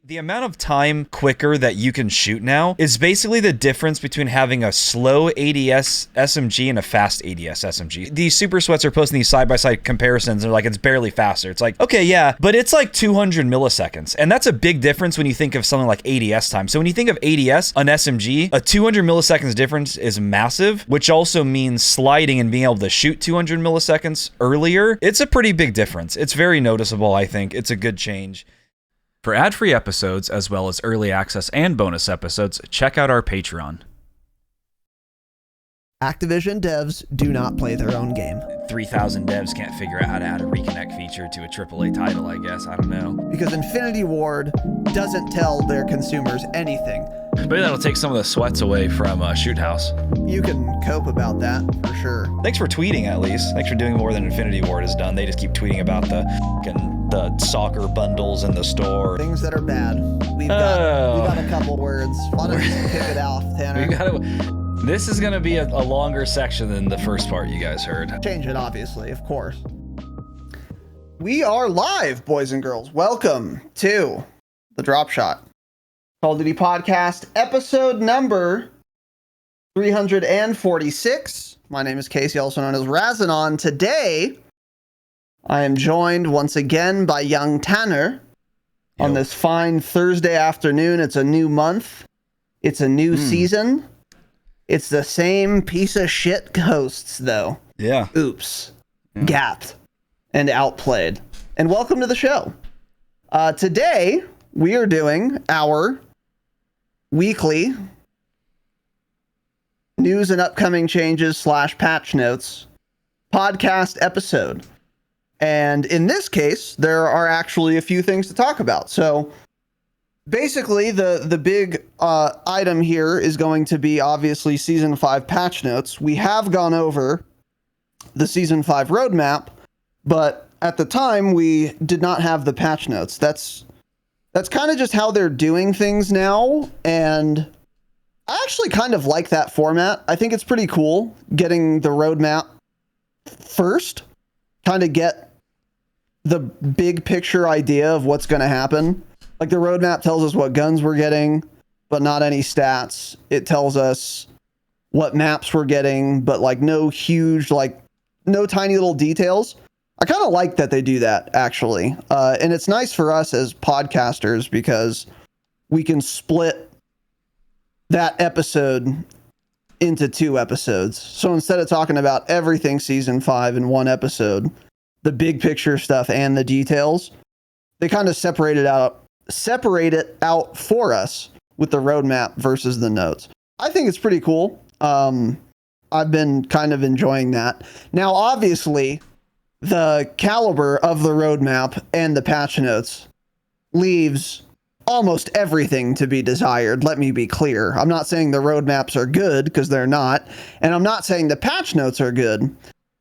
The amount of time quicker that you can shoot now is basically the difference between having a slow ADS SMG and a fast ADS SMG. These super sweats are posting these side-by-side comparisons. They're like, it's barely faster. It's like, okay, yeah, but it's like 200 milliseconds. And that's a big difference when you think of something like ADS time. So when you think of ADS on SMG, a 200 milliseconds difference is massive, which also means sliding and being able to shoot 200 milliseconds earlier. It's a pretty big difference. It's very noticeable, I think. It's a good change. For ad-free episodes, as well as early access and bonus episodes, check out our Patreon. Activision devs do not play their own game. 3,000 devs can't figure out how to add a reconnect feature to a AAA title, I guess. I don't know. Because Infinity Ward doesn't tell their consumers anything. Maybe that'll take some of the sweats away from Shoot House. You can cope about that, for sure. Thanks for tweeting, at least. Thanks for doing more than Infinity Ward has done. They just keep tweeting about the soccer bundles in the store. Things that are bad. We've got a couple words. Why don't you kick it off, Tanner? This is going to be a longer section than the first part you guys heard. Change it, obviously, of course. We are live, boys and girls. Welcome to the Dropshot Call of Duty Podcast, episode number 346. My name is Casey, also known as Razinon. Today, I am joined once again by young Tanner on this fine Thursday afternoon. It's a new month. It's a new season. It's the same piece of shit hosts, though. Yeah. Oops. Yeah. Gapped and outplayed. And welcome to the show. Today, we are doing our weekly news and upcoming changes / patch notes podcast episode. And in this case, there are actually a few things to talk about. So basically, the big item here is going to be obviously Season 5 patch notes. We have gone over the Season 5 roadmap, but at the time, we did not have the patch notes. That's kind of just how they're doing things now, and I actually kind of like that format. I think it's pretty cool getting the roadmap first, kind of get the big picture idea of what's going to happen. Like, the roadmap tells us what guns we're getting, but not any stats. It tells us what maps we're getting, but like no huge, like no tiny little details. I kind of like that they do that, actually. And it's nice for us as podcasters because we can split that episode into 2 episodes. So instead of talking about everything Season 5 in one episode, the big picture stuff and the details, they kind of separate it out for us with the roadmap versus the notes. I think it's pretty cool. I've been kind of enjoying that. Now, obviously, the caliber of the roadmap and the patch notes leaves almost everything to be desired. Let me be clear. I'm not saying the roadmaps are good, because they're not. And I'm not saying the patch notes are good,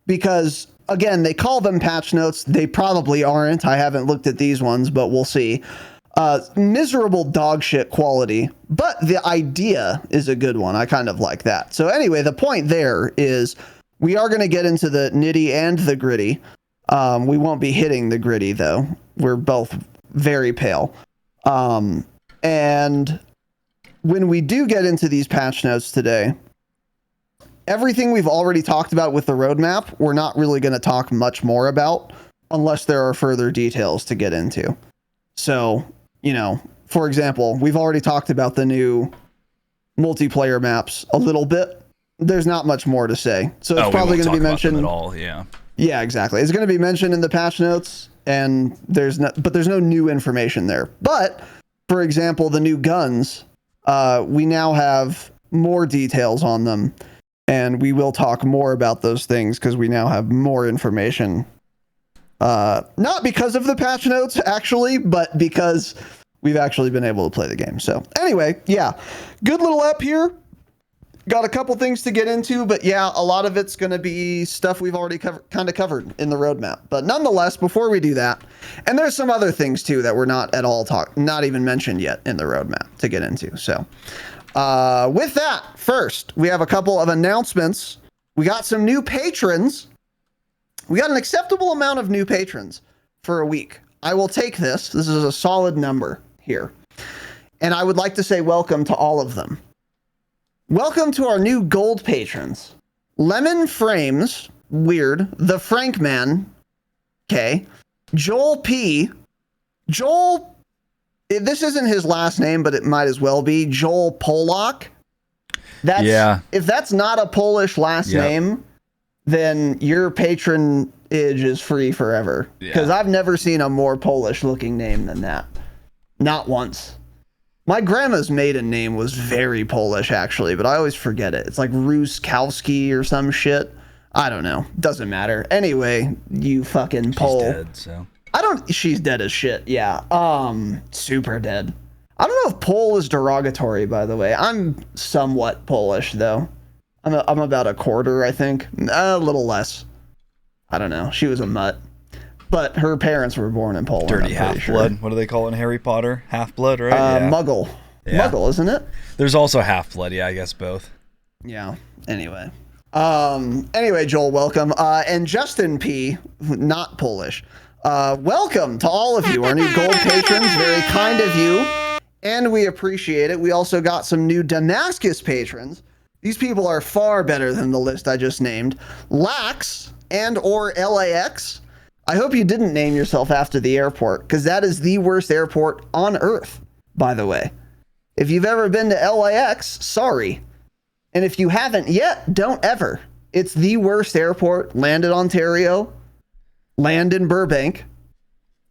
because again, they call them patch notes. They probably aren't. I haven't looked at these ones, but we'll see. Miserable dog shit quality, but the idea is a good one. I kind of like that. So anyway, the point there is we are going to get into the nitty and the gritty. We won't be hitting the gritty, though. We're both very pale. And when we do get into these patch notes today, everything we've already talked about with the roadmap, we're not really going to talk much more about unless there are further details to get into. So, you know, for example, we've already talked about the new multiplayer maps a little bit. There's not much more to say. So it's probably going to be mentioned at all. Yeah. Yeah, exactly. It's going to be mentioned in the patch notes, and there's no new information there. But for example, the new guns, we now have more details on them. And we will talk more about those things because we now have more information. Not because of the patch notes, actually, but because we've actually been able to play the game. So anyway, yeah, good little app here. Got a couple things to get into, but yeah, a lot of it's going to be stuff we've already kind of covered in the roadmap. But nonetheless, before we do that, and there's some other things too that we're not at all not even mentioned yet in the roadmap to get into. So with that, first, we have a couple of announcements. We got some new patrons. We got an acceptable amount of new patrons for a week. I will take this. This is a solid number here. And I would like to say welcome to all of them. Welcome to our new gold patrons. Lemon Frames, weird. The Frank Man, okay. Joel P. Joel, this isn't his last name, but it might as well be. Joel Polak. If that's not a Polish last name, then your patronage is free forever. Because I've never seen a more Polish looking name than that. Not once. My grandma's maiden name was very Polish, actually, but I always forget it. It's like Ruskowski or some shit. I don't know. Doesn't matter. Anyway, you fucking Pole. She's dead, so. She's dead as shit, yeah. Super dead. I don't know if Pole is derogatory, by the way. I'm somewhat Polish, though. I'm about a quarter, I think. A little less. I don't know. She was a mutt. But her parents were born in Poland. Dirty half-blood. Sure. What do they call it in Harry Potter? Half-blood, right? Muggle. Yeah. Muggle, isn't it? There's also half-blood. Yeah, I guess both. Yeah. Anyway. Anyway, Joel, welcome. And Justin P., not Polish. Welcome to all of you, our new gold patrons. Very kind of you. And we appreciate it. We also got some new Damascus patrons. These people are far better than the list I just named. Lax and or LAX. I hope you didn't name yourself after the airport, because that is the worst airport on Earth, by the way. If you've ever been to LAX, sorry. And if you haven't yet, don't ever. It's the worst airport. Land in Ontario. Land in Burbank.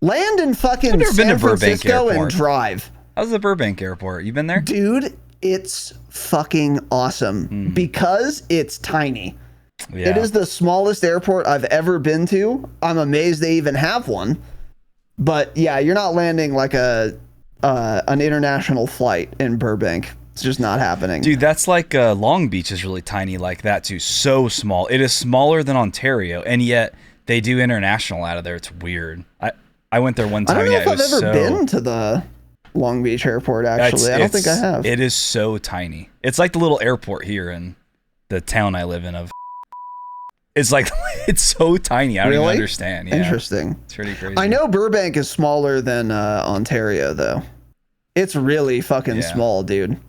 Land in fucking San Francisco and drive. How's the Burbank airport? You been there? Dude, it's fucking awesome because it's tiny. Yeah. It is the smallest airport I've ever been to. I'm amazed they even have one. But yeah, you're not landing like an international flight in Burbank. It's just not happening. Dude, that's like Long Beach is really tiny like that too. So small. It is smaller than Ontario, and yet they do international out of there. It's weird. I went there one time. I don't know if I've ever been to the Long Beach airport, actually. I don't think I have. It is so tiny. It's like the little airport here in the town I live in of. It's like, it's so tiny. I don't even understand. Yeah. Interesting. It's pretty crazy. I know Burbank is smaller than Ontario, though. It's really fucking small, dude.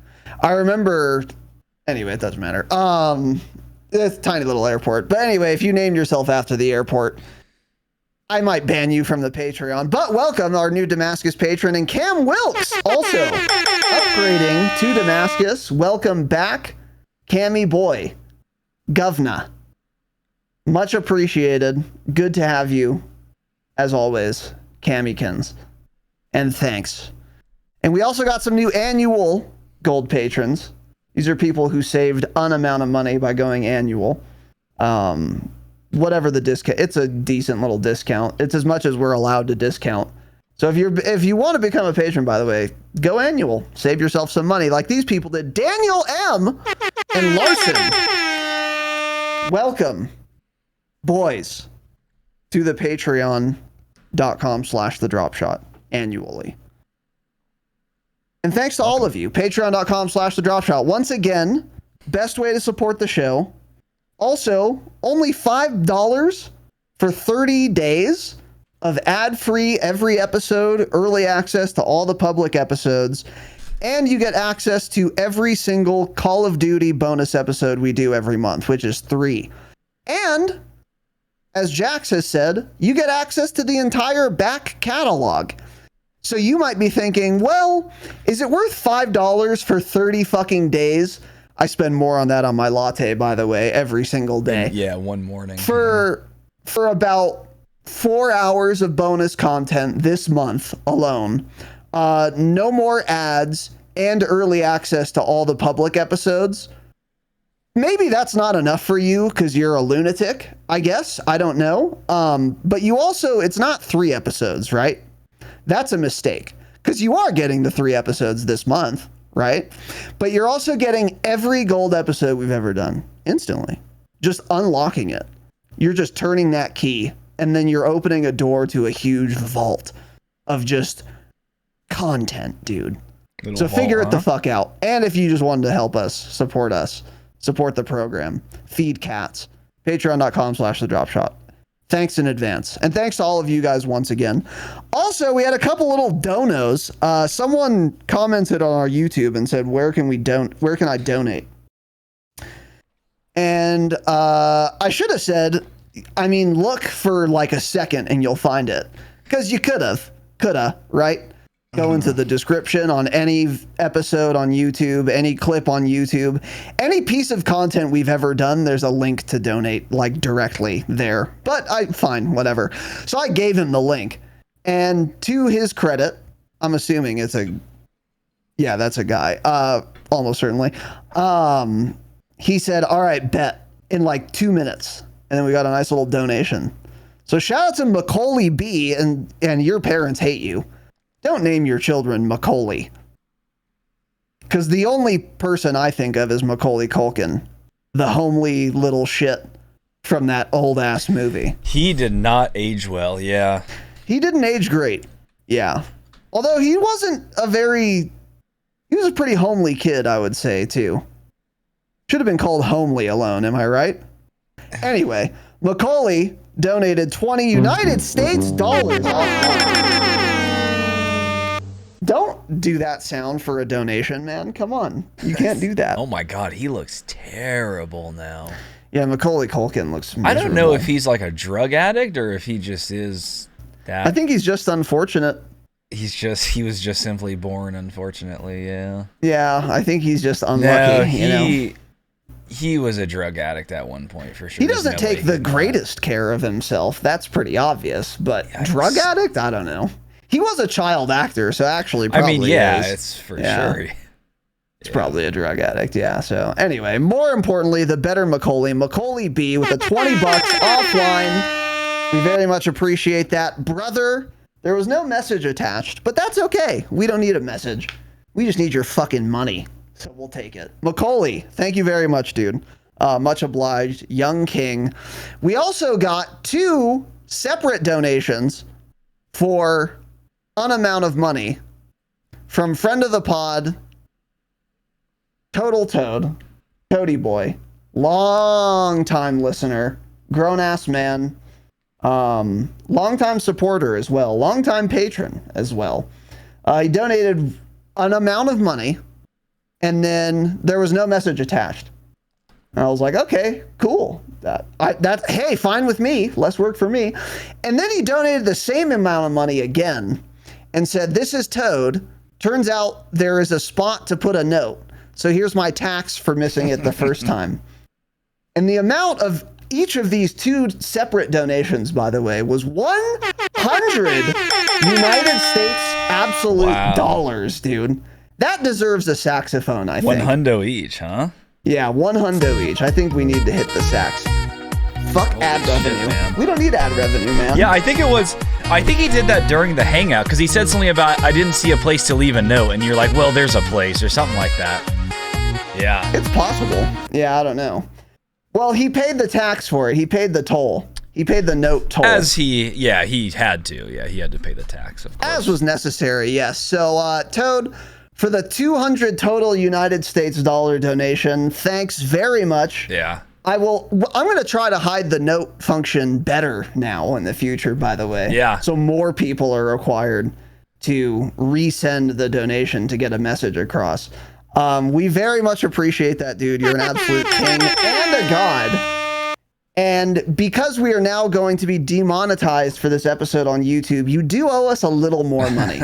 I remember... Anyway, it doesn't matter. It's a tiny little airport. But anyway, if you named yourself after the airport, I might ban you from the Patreon. But welcome, our new Damascus patron, and Cam Wilkes, also upgrading to Damascus. Welcome back, Cammy boy. Govna. Much appreciated. Good to have you, as always, Cammykins. And thanks. And we also got some new annual gold patrons. These are people who saved an amount of money by going annual. Whatever the discount, it's a decent little discount. It's as much as we're allowed to discount. So if you want to become a patron, by the way, go annual. Save yourself some money like these people did. Daniel M. and Larson. Welcome, boys, to the patreon.com/thedropshot annually. And thanks to all of you. Patreon.com/thedropshot. Once again, best way to support the show. Also, only $5 for 30 days of ad-free every episode, early access to all the public episodes, and you get access to every single Call of Duty bonus episode we do every month, which is 3. And, as Jax has said, you get access to the entire back catalog. So you might be thinking, well, is it worth $5 for 30 fucking days? I spend more on that on my latte, by the way, every single day. Yeah, one morning. For about 4 hours of bonus content this month alone. No more ads and early access to all the public episodes. Maybe that's not enough for you because you're a lunatic, I guess. I don't know. But you also, it's not 3 episodes, right? That's a mistake because you are getting the 3 episodes this month. Right? But you're also getting every gold episode we've ever done instantly. Just unlocking it. You're just turning that key and then you're opening a door to a huge vault of just content, dude. So figure it the fuck out. And if you just wanted to help us, support the program, feed cats, patreon.com/thedropshot. Thanks in advance. And thanks to all of you guys once again. Also, we had a couple little donos. Someone commented on our YouTube and said, where can I donate? And I should have said, I mean, look for like a second and you'll find it. Because you coulda, right? Go into the description on any episode on YouTube, any clip on YouTube, any piece of content we've ever done, there's a link to donate like directly there. But fine, whatever. So I gave him the link. And to his credit, I'm assuming that's a guy. Almost certainly. He said, all right, bet in like 2 minutes. And then we got a nice little donation. So shout out to Macaulay B, and your parents hate you. Don't name your children Macaulay. Because the only person I think of is Macaulay Culkin, the homely little shit from that old ass movie. He did not age well, yeah. He didn't age great, yeah. Although he was a pretty homely kid, I would say, too. Should have been called Homely Alone, am I right? Anyway, Macaulay donated 20 United States dollars. Don't do that sound for a donation, man. Come on. You can't do that. Oh my God, he looks terrible now. Yeah, Macaulay Culkin looks miserable. I don't know if he's like a drug addict or if he just is that. I think he's just unfortunate. He was just simply born, unfortunately, yeah. Yeah, I think he's just unlucky. He was a drug addict at one point, for sure. He doesn't take the greatest care of himself. That's pretty obvious. But drug addict? I don't know. He was a child actor, so actually probably it's for sure. It's probably a drug addict, yeah. So anyway, more importantly, the better Macaulay B with the $20 offline. We very much appreciate that. Brother, there was no message attached, but that's okay. We don't need a message. We just need your fucking money. So we'll take it. Macaulay, thank you very much, dude. Much obliged. Young King. We also got 2 separate donations for an amount of money from friend of the pod, Total Toad, Toady Boy, long time listener, grown ass man, long time supporter as well, long time patron as well. He donated an amount of money, and then there was no message attached. And I was like, okay, cool. Hey, fine with me. Less work for me. And then he donated the same amount of money again and said, this is Toad. Turns out there is a spot to put a note. So here's my tax for missing it the first time. And the amount of each of these 2 separate donations, by the way, was 100 United States absolute dollars, dude. That deserves a saxophone, I think. $100 each, huh? Yeah, $100 each. I think we need to hit the sax. Fuck ad revenue. Man. We don't need ad revenue, man. Yeah, I think he did that during the hangout because he said something about, I didn't see a place to leave a note. And you're like, well, there's a place or something like that. Yeah. It's possible. Yeah, I don't know. Well, he paid the tax for it. He paid the toll. He paid the note toll. He had to. Yeah, he had to pay the tax, of course. As was necessary, yes. So, Toad, for the 200 total United States dollar donation, thanks very much. Yeah. I'm going to try to hide the note function better now in the future, by the way. Yeah. So more people are required to resend the donation to get a message across. We very much appreciate that, dude. You're an absolute king and a god. And because we are now going to be demonetized for this episode on YouTube, you do owe us a little more money.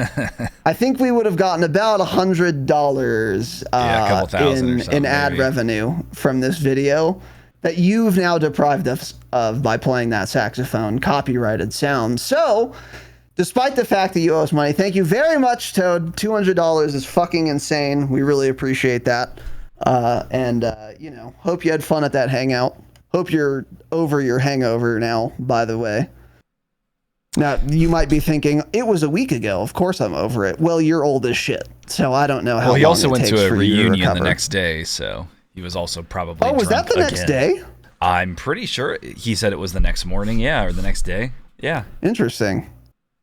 I think we would have gotten about $100 in ad revenue from this video that you've now deprived us of by playing that saxophone copyrighted sound. So, despite the fact that you owe us money, thank you very much, Toad. $200 is fucking insane. We really appreciate that. Hope you had fun at that hangout. Hope you're over your hangover now, by the way. Now, you might be thinking, it was a week ago. Of course I'm over it. Well, you're old as shit. So I don't know how long it takes. Well, he also went to a reunion the next day, so he was also probably was that the next day? I'm pretty sure he said it was the next morning, yeah, or the next day. Yeah. Interesting.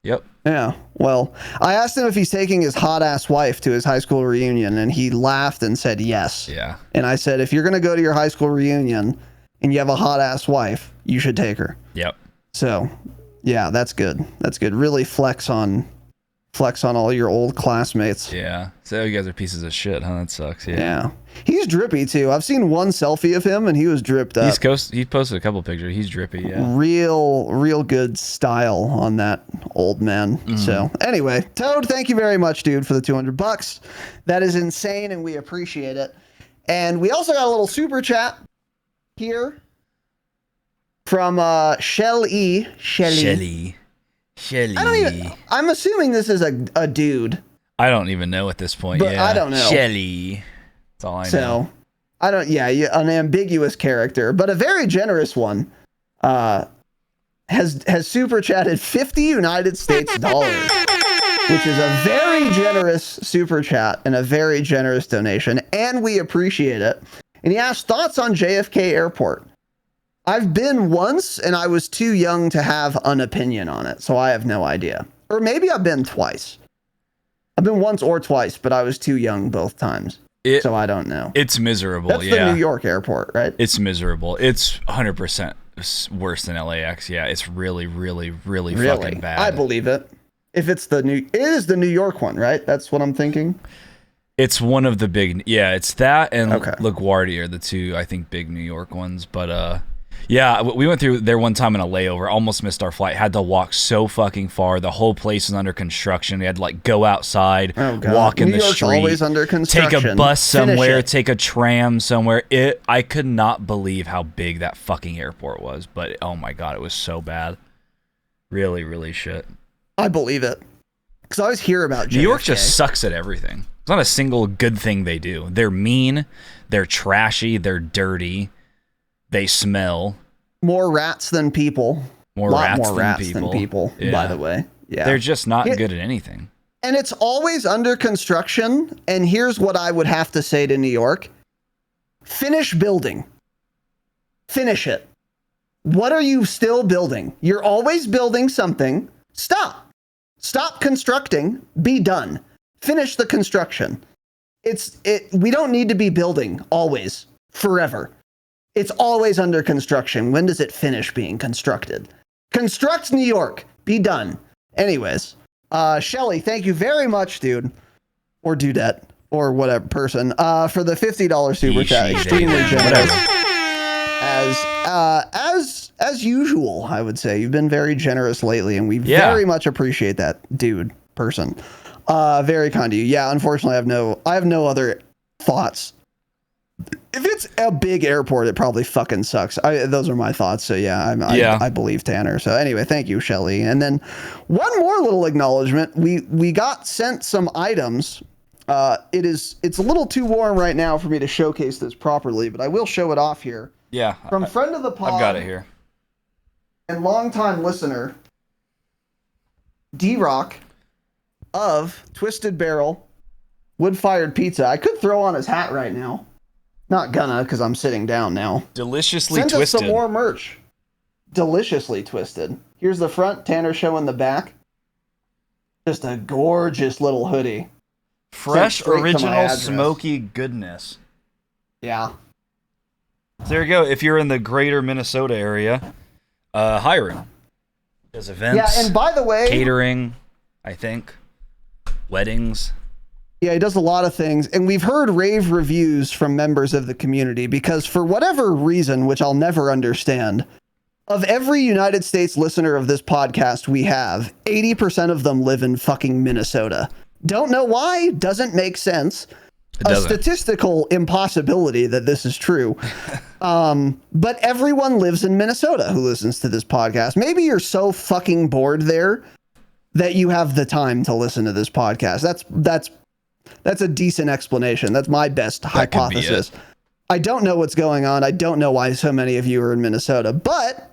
Yep. Yeah. Well, I asked him if he's taking his hot-ass wife to his high school reunion, and he laughed and said yes. Yeah. And I said, if you're going to go to your high school reunion and you have a hot-ass wife, you should take her. Yep. So, yeah, that's good. That's good. Really flex on all your old classmates. Yeah. So you guys are pieces of shit, huh? That sucks. Yeah. He's drippy too. I've seen one selfie of him and he was dripped up. He posted a couple pictures. He's drippy, yeah. Real good style on that old man. So anyway, Toad, thank you very much, dude, for the $200. That is insane and we appreciate it. And we also got a little super chat here from Shelly. I'm assuming this is a dude. I don't even know at this point. But yeah. I don't know. Shelly. That's all I know. So, I don't. Yeah, an ambiguous character, but a very generous one. Has super chatted 50 United States dollars, which is a very generous super chat and a very generous donation, and we appreciate it. And he asked thoughts on JFK Airport. I've been once, and I was too young to have an opinion on it, so I have no idea. Or maybe I've been twice. I've been once or twice, but I was too young both times. So I don't know. It's miserable. That's the New York airport, right? It's miserable. It's 100% worse than LAX. Yeah, it's really fucking bad. I believe it. If it is the New York one, right? That's what I'm thinking. It's one of the big, it's that and Okay. LaGuardia are the two, I think, big New York ones. But yeah, we went through there one time in a layover, almost missed our flight, had to walk so fucking far. The whole place is under construction. We had to like go outside, walk in New the York's street, always under construction. take a bus somewhere, Finish it. take a tram somewhere. I could not believe how big that fucking airport was, but oh my God, it was so bad. Really shit. I believe it. Because I always hear about JFK. New York just sucks at everything. There's not a single good thing they do. They're mean, they're trashy, they're dirty, they smell. More rats than people. More rats than people, yeah. By the way. Yeah. They're just not good at anything. And it's always under construction. And here's what I would have to say to New York. Finish building. Finish it. What are you still building? You're always building something. Stop. Stop constructing. Be done. Finish the construction. We don't need to be building always, forever. It's always under construction. When does it finish being constructed? Construct New York. Be done. Anyways, Shelly, thank you very much, dude. Or dudette. Or whatever person. For the $50 super chat. Extremely generous. As usual, I would say. You've been very generous lately, and we very much appreciate that, dude, person. Very kind to you. Yeah, unfortunately, I have no other thoughts. If it's a big airport, it probably fucking sucks. Those are my thoughts. So yeah, I believe Tanner. So anyway, thank you, Shelly. And then one more little acknowledgement. We got sent some items. It's a little too warm right now for me to showcase this properly, but I will show it off here. Yeah. From friend of the pod. I've got it here. And longtime listener, D-Rock of Twisted Barrel Wood-Fired Pizza. I could throw on his hat right now. Not gonna, because I'm sitting down now. Deliciously Send twisted. us some more merch. Deliciously twisted. Here's the front, Tanner showing the back. Just a gorgeous little hoodie. Fresh, original, smoky goodness. Yeah. So there you go. If you're in the greater Minnesota area, hiring. Does events. Yeah, and by the way, catering, I think. Weddings. Yeah, he does a lot of things. And we've heard rave reviews from members of the community because for whatever reason, which I'll never understand, of every United States listener of this podcast we have, 80% of them live in fucking Minnesota. Don't know why. Doesn't make sense. A statistical impossibility that this is true. But everyone lives in Minnesota who listens to this podcast. Maybe you're so fucking bored there that you have the time to listen to this podcast. That's a decent explanation. That's my best hypothesis. I don't know what's going on. I don't know why so many of you are in Minnesota, but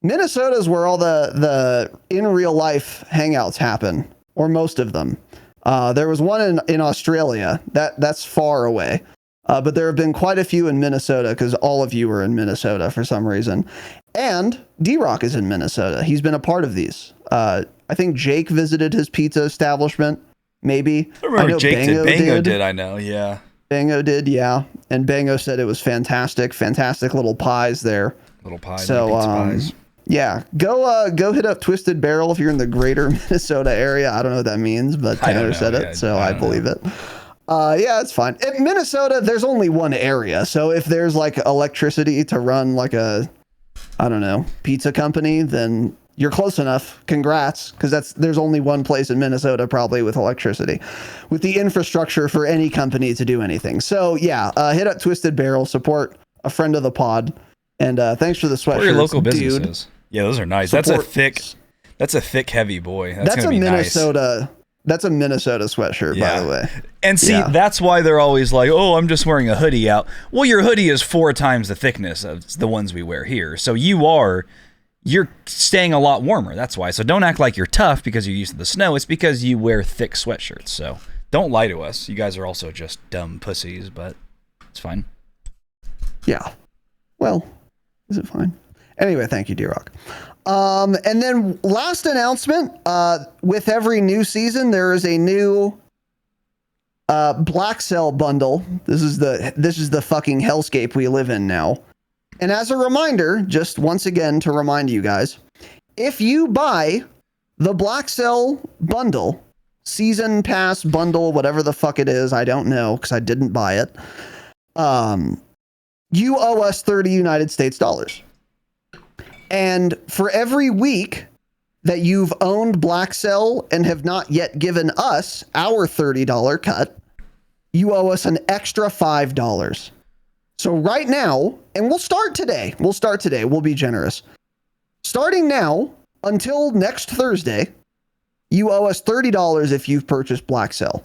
Minnesota is where all the in real life hangouts happen, or most of them. There was one in Australia that's far away, but there have been quite a few in Minnesota because all of you are in Minnesota for some reason. And D-Rock is in Minnesota. He's been a part of these. I think Jake visited his pizza establishment. Maybe. I remember Jake did. Bango did, I know, yeah. Bango did, yeah. And Bango said it was fantastic. Fantastic little pies there. Little pies, so, pizza pies. Yeah, go hit up Twisted Barrel if you're in the greater Minnesota area. I don't know what that means, but Tanner said it, so I believe it. Yeah, it's fine. In Minnesota, there's only one area, so if there's like electricity to run like a, I don't know, pizza company, then you're close enough. Congrats, because there's only one place in Minnesota probably with electricity, with the infrastructure for any company to do anything. So yeah, hit up Twisted Barrel, support a friend of the pod, and thanks for the sweatshirts, your local businesses. Dude. Yeah, those are nice. Support. That's a thick, heavy boy. That's a Minnesota. Nice. That's a Minnesota sweatshirt, by the way. And see, that's why they're always like, oh, I'm just wearing a hoodie out. Well, your hoodie is 4 times the thickness of the ones we wear here. So you're staying a lot warmer. That's why. So don't act like you're tough because you're used to the snow. It's because you wear thick sweatshirts. So don't lie to us. You guys are also just dumb pussies, but it's fine. Yeah. Well, is it fine? Anyway, thank you, D-Rock. And then last announcement, with every new season, there is a new Black Cell bundle. This is the fucking hellscape we live in now. And as a reminder, just once again to remind you guys, if you buy the Black Cell bundle, season pass bundle, whatever the fuck it is, I don't know because I didn't buy it. You owe us 30 United States dollars. And for every week that you've owned Black Cell and have not yet given us our $30 cut, you owe us an extra $5. So right now, and we'll start today. We'll be generous. Starting now until next Thursday, you owe us $30 if you've purchased Black Cell.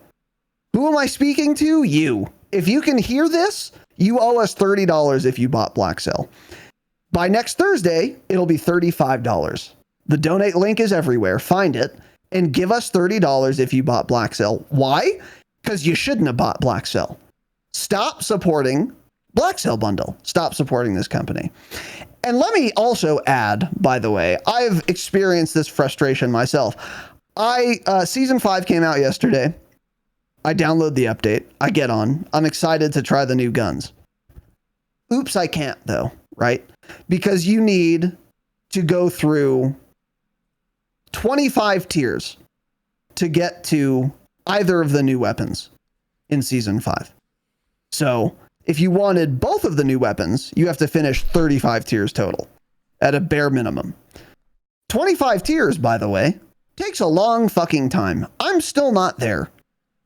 Who am I speaking to? You. If you can hear this, you owe us $30 if you bought Black Cell. By next Thursday, it'll be $35. The donate link is everywhere. Find it and give us $30 if you bought Black Cell. Why? Because you shouldn't have bought Black Cell. Stop supporting Black Cell bundle. Stop supporting this company. And let me also add, by the way, I've experienced this frustration myself. Season 5 came out yesterday. I download the update. I get on. I'm excited to try the new guns. Oops, I can't though, right? Because you need to go through 25 tiers to get to either of the new weapons in Season 5. So if you wanted both of the new weapons, you have to finish 35 tiers total at a bare minimum. 25 tiers, by the way, takes a long fucking time. I'm still not there.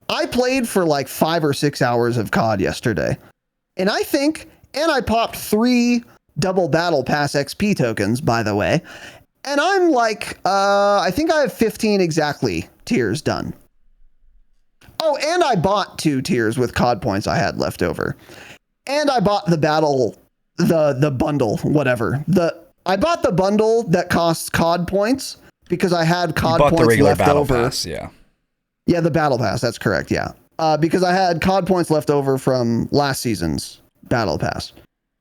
I played for like 5 or 6 hours of COD yesterday. And I popped 3 double battle pass XP tokens, by the way. And I'm like, I think I have 15 exactly tiers done. Oh, and I bought 2 tiers with COD points I had left over. And I bought the bundle, whatever. I bought the bundle that costs COD points because I had COD points left over. Pass, yeah. Yeah, the battle pass, that's correct, yeah. Because I had COD points left over from last season's battle pass.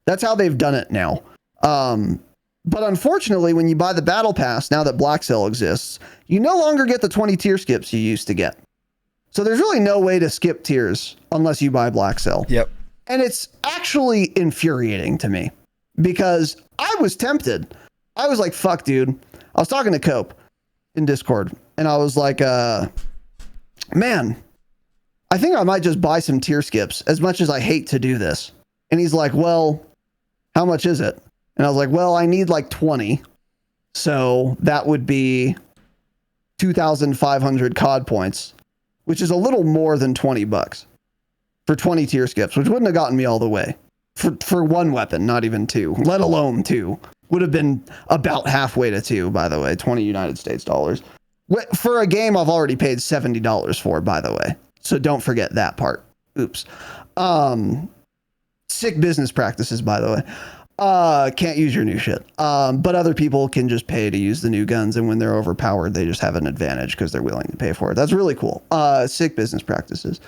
That's how they've done it now. But unfortunately, when you buy the battle pass, now that Black Cell exists, you no longer get the 20 tier skips you used to get. So there's really no way to skip tiers unless you buy Black Cell. Yep. And it's actually infuriating to me because I was tempted. I was like, fuck, dude. I was talking to Cope in Discord and I was like, man, I think I might just buy some tier skips as much as I hate to do this. And he's like, well, how much is it? And I was like, well, I need like 20. So that would be 2,500 COD points, which is a little more than $20 for 20 tier skips, which wouldn't have gotten me all the way for one weapon, not even 2, let alone 2. Would have been about halfway to 2, by the way, 20 United States dollars. For a game I've already paid $70 for, by the way. So don't forget that part. Oops. Sick business practices, by the way. Can't use your new shit. But other people can just pay to use the new guns, and when they're overpowered, they just have an advantage because they're willing to pay for it. That's really cool. Sick business practices.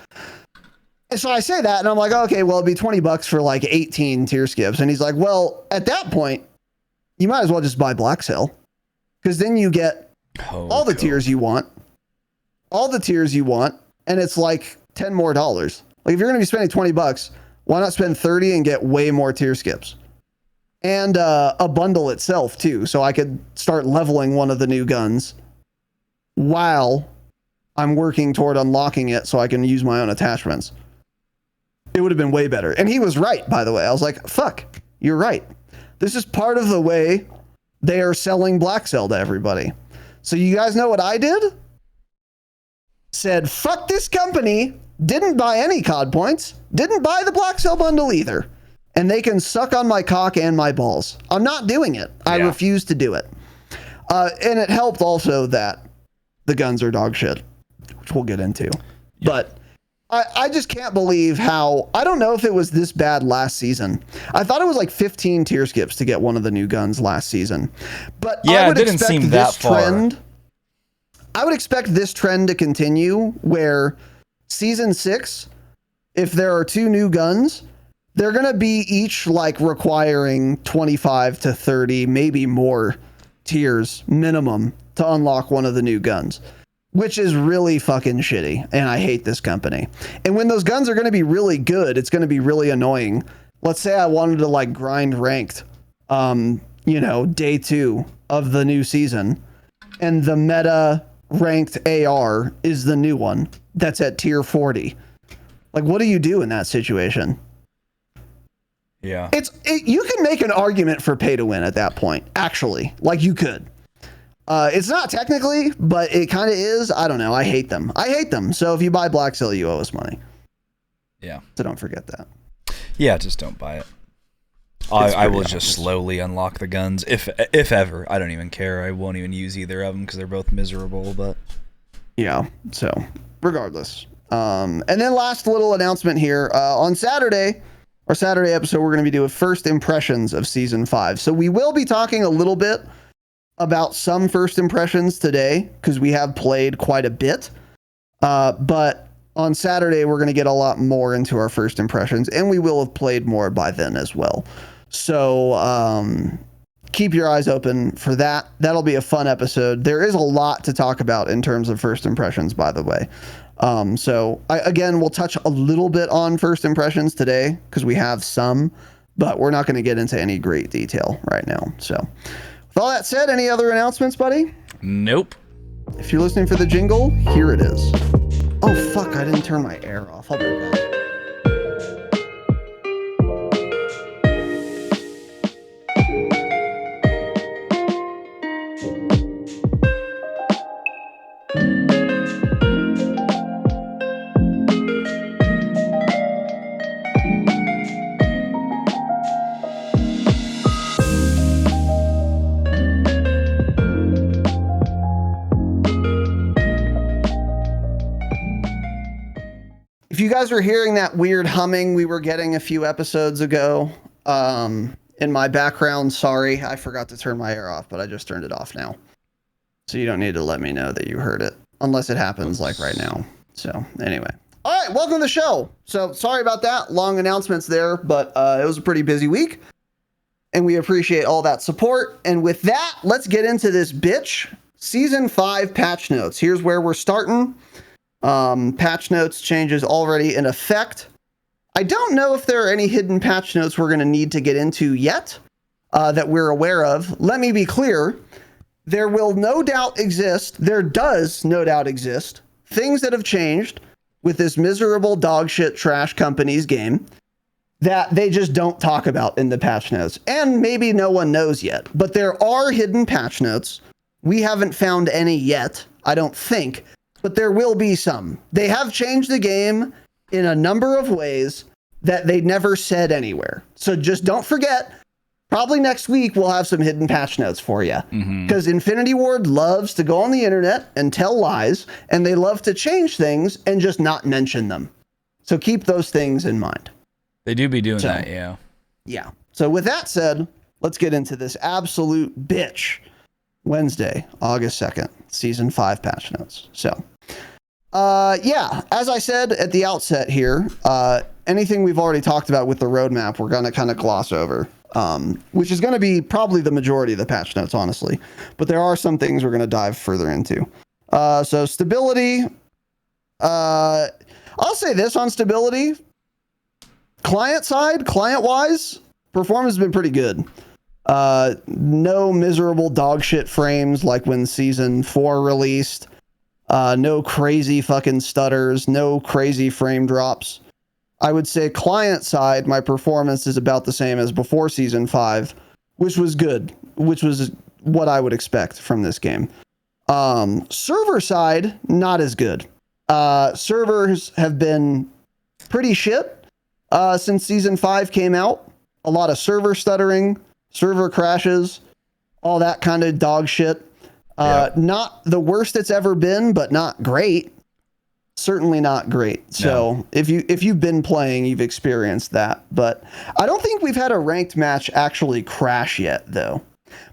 And so I say that, and I'm like, okay, well, it'd be $20 for like 18 tier skips. And he's like, well, at that point, you might as well just buy Black Cell, because then you get all the tiers you want, and it's like $10 more. Like if you're going to be spending $20, why not spend 30 and get way more tier skips? and a bundle itself too, so I could start leveling one of the new guns while I'm working toward unlocking it so I can use my own attachments. It would have been way better. And he was right, by the way. I was like, fuck, you're right. This is part of the way they are selling Black Cell to everybody. So you guys know what I did? Said, fuck this company, didn't buy any COD points, didn't buy the Black Cell bundle either. And they can suck on my cock and my balls. I'm not doing it. I refuse to do it. And it helped also that the guns are dog shit, which we'll get into. But I just can't believe how, I don't know if it was this bad last season. I thought it was like 15 tier skips to get one of the new guns last season. But yeah, I would it didn't expect seem this that far. trend. I would expect this trend to continue where season 6, if there are 2 new guns, they're going to be each like requiring 25 to 30, maybe more tiers minimum to unlock one of the new guns, which is really fucking shitty. And I hate this company. And when those guns are going to be really good, it's going to be really annoying. Let's say I wanted to like grind ranked, day 2 of the new season, and the meta ranked AR is the new one that's at tier 40. Like, what do you do in that situation? Yeah. You can make an argument for pay to win at that point, actually. Like, you could. It's not technically, but it kind of is. I don't know. I hate them. So if you buy Black Cell, you owe us money. Yeah. So don't forget that. Yeah, just don't buy it. I will just slowly unlock the guns, if ever. I don't even care. I won't even use either of them because they're both miserable. But yeah. So regardless. And then last little announcement here. On Saturday, our Saturday episode, we're going to be doing first impressions of season 5. So we will be talking a little bit about some first impressions today because we have played quite a bit. But on Saturday, we're going to get a lot more into our first impressions, and we will have played more by then as well. So keep your eyes open for that. That'll be a fun episode. There is a lot to talk about in terms of first impressions, by the way. We'll touch a little bit on first impressions today because we have some, but we're not going to get into any great detail right now. So with all that said, any other announcements, buddy? Nope. If you're listening for the jingle, here it is. Oh, fuck, I didn't turn my air off. I'll be right back. If you guys are hearing that weird humming we were getting a few episodes ago in my background, sorry, I forgot to turn my air off, but I just turned it off now. So you don't need to let me know that you heard it unless it happens like right now. So anyway. All right, welcome to the show. So sorry about that. Long announcements there, but it was a pretty busy week and we appreciate all that support. And with that, let's get into this bitch. Season 5 patch notes. Here's where we're starting. Patch notes changes already in effect. I don't know if there are any hidden patch notes we're going to need to get into yet that we're aware of. Let me be clear. There will no doubt exist. There does no doubt exist things that have changed with this miserable dog shit trash company's game that they just don't talk about in the patch notes. And maybe no one knows yet, but there are hidden patch notes. We haven't found any yet, I don't think. But there will be some. They have changed the game in a number of ways that they never said anywhere. So just don't forget, probably next week we'll have some hidden patch notes for you. Because Infinity Ward loves to go on the internet and tell lies, and they love to change things and just not mention them. So keep those things in mind. They do be doing that, yeah. Yeah. So with that said, let's get into this absolute bitch. Wednesday, August 2nd, Season 5 patch notes. So, as I said at the outset here, anything we've already talked about with the roadmap, we're going to kind of gloss over, which is going to be probably the majority of the patch notes, honestly. But there are some things we're going to dive further into. So stability, I'll say this on stability. Client side, client-wise, performance has been pretty good. No miserable dog shit frames like when season 4 released. No crazy fucking stutters, no crazy frame drops. I would say client side, my performance is about the same as before season 5, which was good, which was what I would expect from this game. Server side, not as good. Servers have been pretty shit since season 5 came out. A lot of server stuttering, server crashes, all that kind of dog shit. Not the worst it's ever been, but not great. Certainly not great. So if you've been playing, you've experienced that. But I don't think we've had a ranked match actually crash yet, though.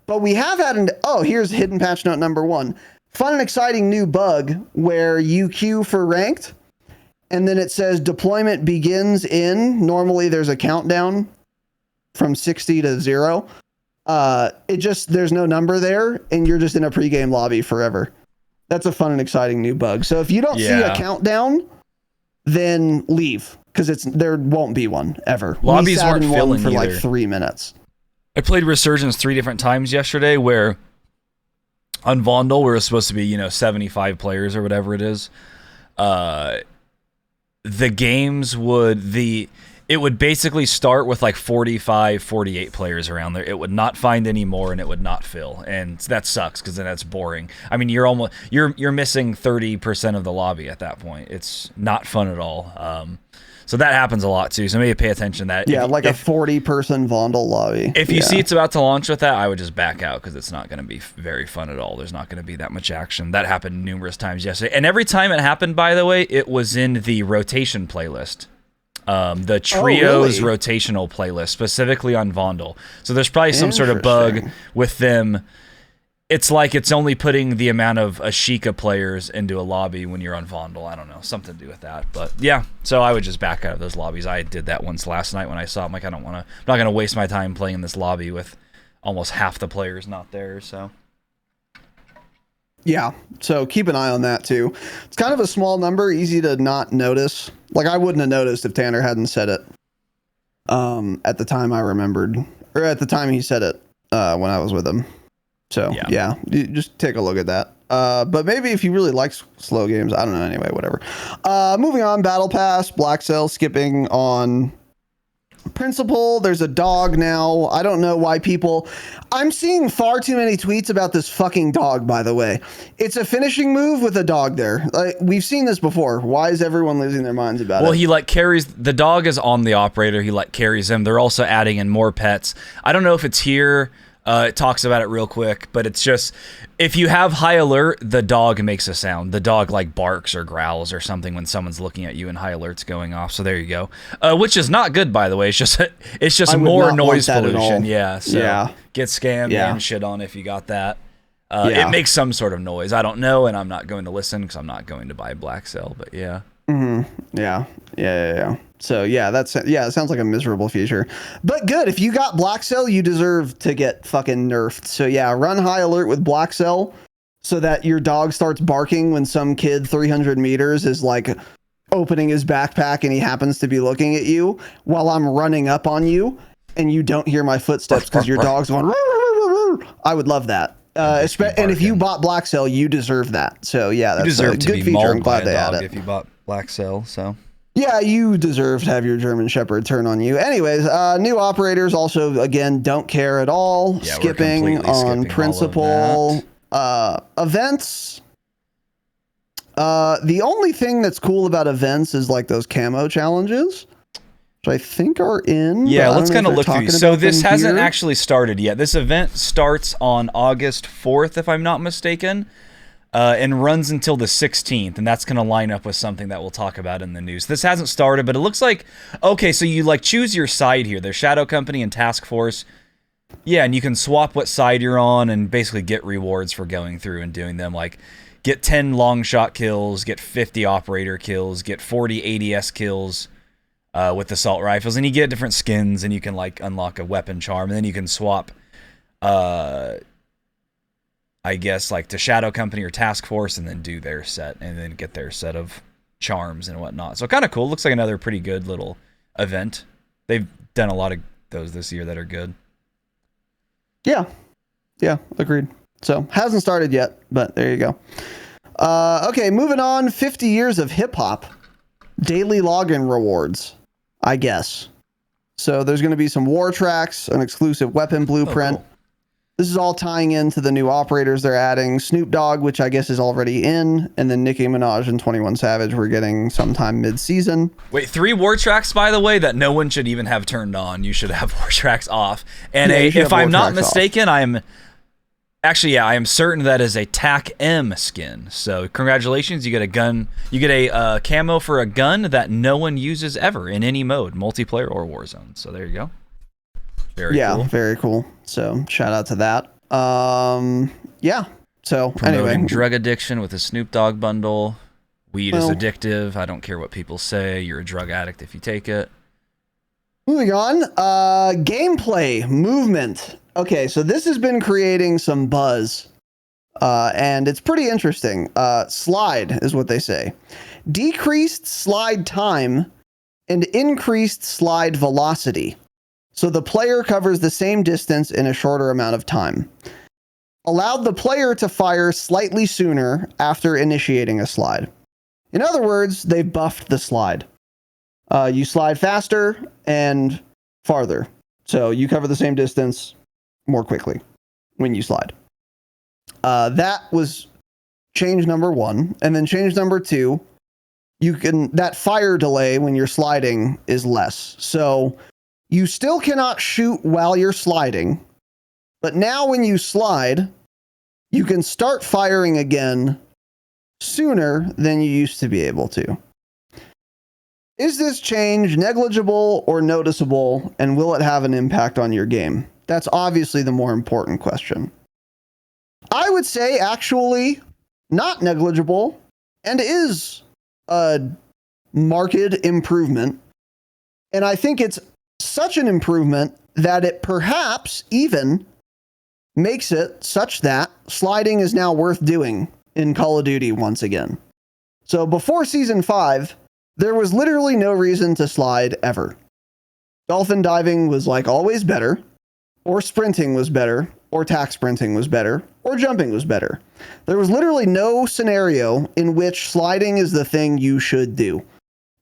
But we have had here's hidden patch note number 1. Fun and exciting new bug where you queue for ranked, and then it says deployment begins in. Normally there's a countdown from 60 to 0. There's no number there, and you're just in a pregame lobby forever. That's a fun and exciting new bug. So if you don't see a countdown, then leave, because there won't be one ever. Lobbies weren't filling for either. like 3 minutes. I played Resurgence 3 different times yesterday, where on Vondel, where it's supposed to be 75 players or whatever it is. The games it would basically start with like 45, 48 players around there. It would not find any more, and it would not fill. And that sucks, because then that's boring. I mean, you're missing 30% of the lobby at that point. It's not fun at all. So that happens a lot too. So maybe pay attention to that. Yeah, a 40-person Vondel lobby. If you see it's about to launch with that, I would just back out, because it's not going to be very fun at all. There's not going to be that much action. That happened numerous times yesterday. And every time it happened, by the way, it was in the rotation playlist. The Trios rotational playlist, specifically on Vondel. So there's probably some sort of bug with them. It's like it's only putting the amount of Ashika players into a lobby when you're on Vondel. I don't know, something to do with that. But yeah, so I would just back out of those lobbies. I did that once last night when I saw it. I'm like, I'm not going to waste my time playing in this lobby with almost half the players not there. So yeah, so keep an eye on that too. It's kind of a small number, easy to not notice. Like, I wouldn't have noticed if Tanner hadn't said it at the time I remembered, or at the time he said it when I was with him. So yeah, you just take a look at that. But maybe if you really like slow games, I don't know. Anyway, whatever. Moving on, Battle Pass, Black Cell, skipping on Principle. There's a dog now. I don't know why I'm seeing far too many tweets about this fucking dog, by the way. It's a finishing move with a dog there. Like, we've seen this before. Why is everyone losing their minds about it? Well, he carries the dog is on the operator. He carries him. They're also adding in more pets. I don't know if it's here. It talks about it real quick, but it's just, if you have high alert, the dog makes a sound. The dog barks or growls or something when someone's looking at you and high alert's going off. So there you go. Which is not good, by the way. It's just more noise pollution. Yeah. So get scammed and shit on if you got that. It makes some sort of noise. I don't know, and I'm not going to listen because I'm not going to buy Black Cell. But yeah. Mm-hmm. Yeah. So it sounds like a miserable feature, but good. If you got Black Cell, you deserve to get fucking nerfed. So yeah, run high alert with Black Cell so that your dog starts barking when some kid 300 meters is opening his backpack and he happens to be looking at you while I'm running up on you, and you don't hear my footsteps because your dog's going. I would love that. And if you bought Black Cell, you deserve that. So yeah, that's a good feature. I'm glad they added it. If you bought Black Cell, so. Yeah, you deserve to have your German Shepherd turn on you. Anyways, new operators also, again, don't care at all. Yeah, skipping on Principle. Events. The only thing that's cool about events is those camo challenges, which I think are in. Yeah, let's kind of look through. So this hasn't actually started yet. This event starts on August 4th, if I'm not mistaken. And runs until the 16th, and that's going to line up with something that we'll talk about in the news. This hasn't started, but it looks like, okay, so you choose your side here. There's Shadow Company and Task Force. Yeah, and you can swap what side you're on and basically get rewards for going through and doing them. Get 10 long shot kills, get 50 operator kills, get 40 ADS kills with assault rifles, and you get different skins, and you can unlock a weapon charm, and then you can swap I guess to Shadow Company or Task Force, and then do their set, and then get their set of charms and whatnot. So kind of cool. Looks like another pretty good little event. They've done a lot of those this year that are good. Yeah. Yeah, agreed. So hasn't started yet, but there you go. Okay, moving on. 50 years of hip hop. Daily login rewards, I guess. So there's going to be some war tracks, an exclusive weapon blueprint. Oh, cool. This is all tying into the new operators they're adding. Snoop Dogg, which I guess is already in, and then Nicki Minaj and 21 Savage we're getting sometime mid-season. Wait, 3 war tracks, by the way, that no one should even have turned on. You should have war tracks off. And Yeah, you should if have I'm war not tracks off. mistaken, I am certain that is a TAC M skin. So congratulations, you get a gun. You get a camo for a gun that no one uses ever in any mode, multiplayer or Warzone. So there you go. Very cool. Very cool. So shout out to that. Yeah. So Promoting anyway, drug addiction with a Snoop Dogg bundle. Weed is Well- addictive. I don't care what people say. You're a drug addict if you take it. moving on. Gameplay movement. Okay, so this has been creating some buzz, and it's pretty interesting. Slide is what they say. Decreased slide time and increased slide velocity. So the player covers the same distance in a shorter amount of time. Allowed the player to fire slightly sooner after initiating a slide. In other words, they've buffed the slide. You slide faster and farther. So you cover the same distance more quickly when you slide. That was change number 1. And then change number 2, that fire delay when you're sliding is less. So you still cannot shoot while you're sliding, but now when you slide, you can start firing again sooner than you used to be able to. Is this change negligible or noticeable, and will it have an impact on your game? That's obviously the more important question. I would say actually not negligible and is a marked improvement. And I think it's such an improvement that it perhaps even makes it such that sliding is now worth doing in Call of Duty once again. So before Season 5, there was literally no reason to slide ever. Dolphin diving was like always better, or sprinting was better, or tack sprinting was better, or jumping was better. There was literally no scenario in which sliding is the thing you should do,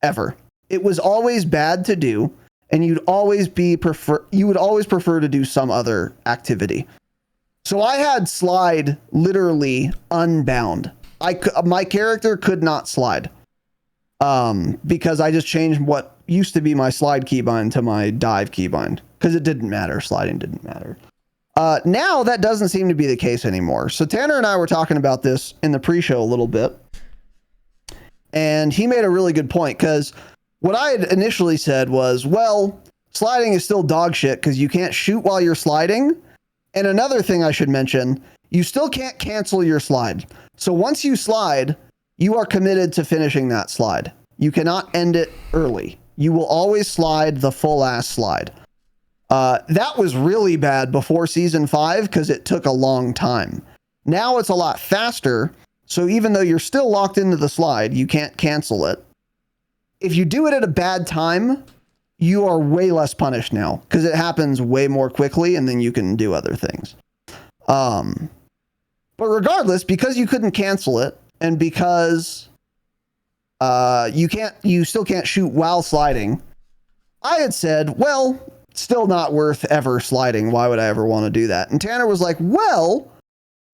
ever. It was always bad to do, and you would always prefer to do some other activity. So I had slide literally unbound. My character could not slide. Because I just changed what used to be my slide keybind to my dive keybind because it didn't matter. Sliding didn't matter. Now that doesn't seem to be the case anymore. So Tanner and I were talking about this in the pre-show a little bit, and he made a really good point because what I had initially said was, well, sliding is still dog shit because you can't shoot while you're sliding. And another thing I should mention, you still can't cancel your slide. So once you slide, you are committed to finishing that slide. You cannot end it early. You will always slide the full ass slide. That was really bad before Season 5 because it took a long time. Now it's a lot faster. So even though you're still locked into the slide, you can't cancel it. If you do it at a bad time, you are way less punished now because it happens way more quickly and then you can do other things. But regardless, because you couldn't cancel it, and because you still can't shoot while sliding, I had said, well, still not worth ever sliding. Why would I ever want to do that? And Tanner was like, well,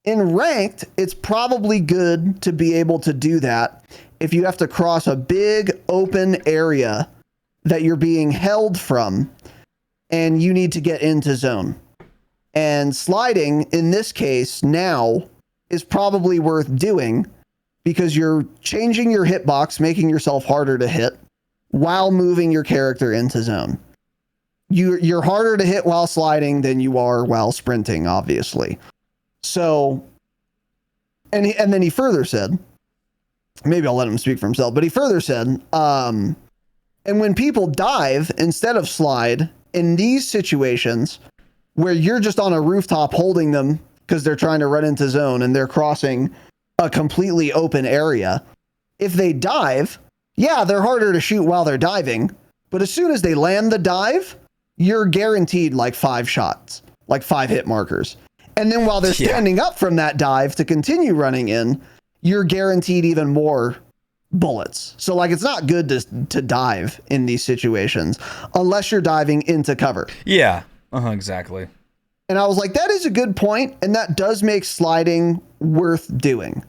in ranked, it's probably good to be able to do that if you have to cross a big open area that you're being held from and you need to get into zone. And sliding in this case now is probably worth doing because you're changing your hitbox, making yourself harder to hit while moving your character into zone. You're harder to hit while sliding than you are while sprinting, obviously. So, and then he further said, maybe I'll let him speak for himself, but he further said, and when people dive instead of slide in these situations where you're just on a rooftop holding them because they're trying to run into zone and they're crossing a completely open area, if they dive, yeah, they're harder to shoot while they're diving, but as soon as they land the dive, you're guaranteed like 5 shots. like 5 hit markers. And then while they're standing up from that dive to continue running in, you're guaranteed even more bullets. So like it's not good to dive in these situations unless you're diving into cover. Yeah, exactly. And I was like, that is a good point, and that does make sliding worth doing.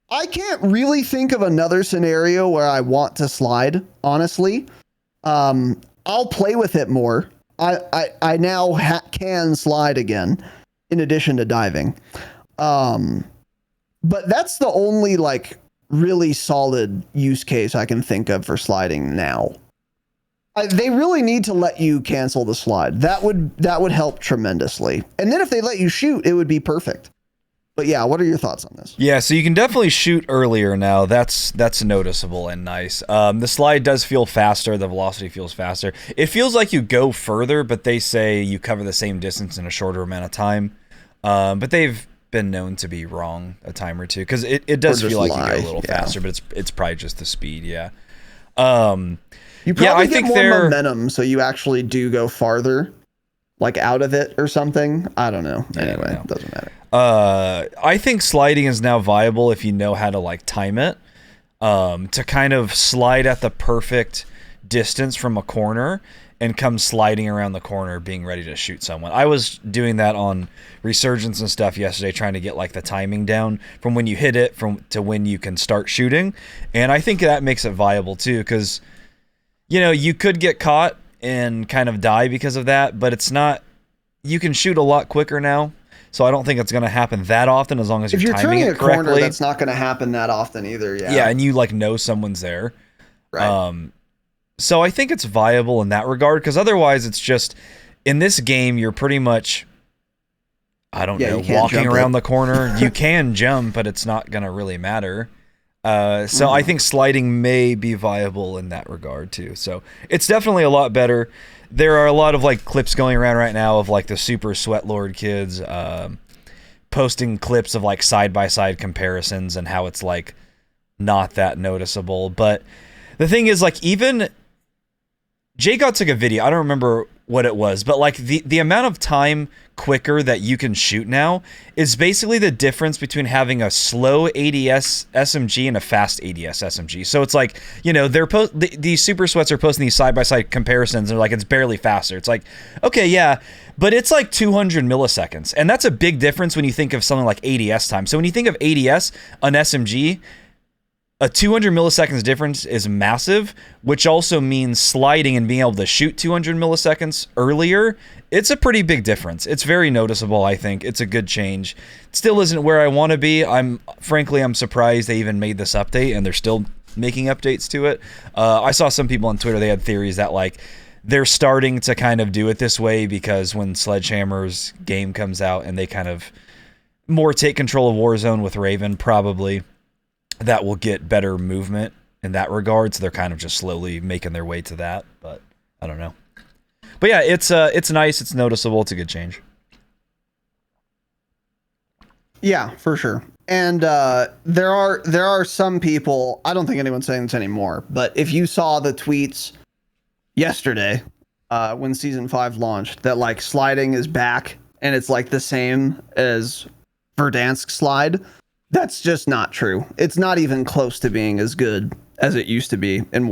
I can't really think of another scenario where I want to slide, honestly. I'll play with it more. I now can slide again in addition to diving. But that's the only like really solid use case I can think of for sliding now. They really need to let you cancel the slide. That would help tremendously. And then if they let you shoot, it would be perfect. But yeah, what are your thoughts on this? Yeah, so you can definitely shoot earlier now. That's noticeable and nice. The slide does feel faster. The velocity feels faster. It feels like you go further, but they say you cover the same distance in a shorter amount of time. But they've been known to be wrong a time or two because it does feel like you go a little faster, but it's probably just the speed. Yeah. You probably get more momentum, so you actually do go farther, like out of it or something. I don't know. Anyway, it doesn't matter. I think sliding is now viable if you know how to like time it, to kind of slide at the perfect distance from a corner and come sliding around the corner being ready to shoot someone. I was doing that on Resurgence and stuff yesterday, trying to get like the timing down from when you hit it to when you can start shooting. And I think that makes it viable too, because you know, you could get caught and kind of die because of that, but it's not, you can shoot a lot quicker now. So I don't think it's going to happen that often as long as you're timing it correctly. If you're turning a corner, that's not going to happen that often either. Yeah. Yeah. And you like know someone's there. Right. So I think it's viable in that regard, because otherwise it's just in this game, you're pretty much, I don't know, walking around the corner. You can jump, but it's not going to really matter. So I think sliding may be viable in that regard too. So it's definitely a lot better. There are a lot of like clips going around right now of like the super sweat lord kids, posting clips of like side-by-side comparisons and how it's like not that noticeable. But the thing is, like, even J-God took a video, I don't remember what it was, but like the amount of time quicker that you can shoot now is basically the difference between having a slow ADS SMG and a fast ADS SMG. So it's like, you know, these super sweats are posting these side-by-side comparisons, and they're like, it's barely faster. It's like, okay, yeah, but it's like 200 milliseconds, and that's a big difference when you think of something like ADS time. So when you think of ADS on SMG, a 200 milliseconds difference is massive, which also means sliding and being able to shoot 200 milliseconds earlier. It's a pretty big difference. It's very noticeable, I think. It's a good change. It still isn't where I want to be. I'm surprised they even made this update, and they're still making updates to it. I saw some people on Twitter, they had theories that like they're starting to kind of do it this way because when Sledgehammer's game comes out and they kind of more take control of Warzone with Raven, probably that will get better movement in that regard. So they're kind of just slowly making their way to that, but I don't know. But yeah, it's nice. It's noticeable. It's a good change. Yeah, for sure. And there are some people, I don't think anyone's saying this anymore, but if you saw the tweets yesterday when Season 5 launched, that like sliding is back and it's like the same as Verdansk slide, that's just not true. It's not even close to being as good as it used to be in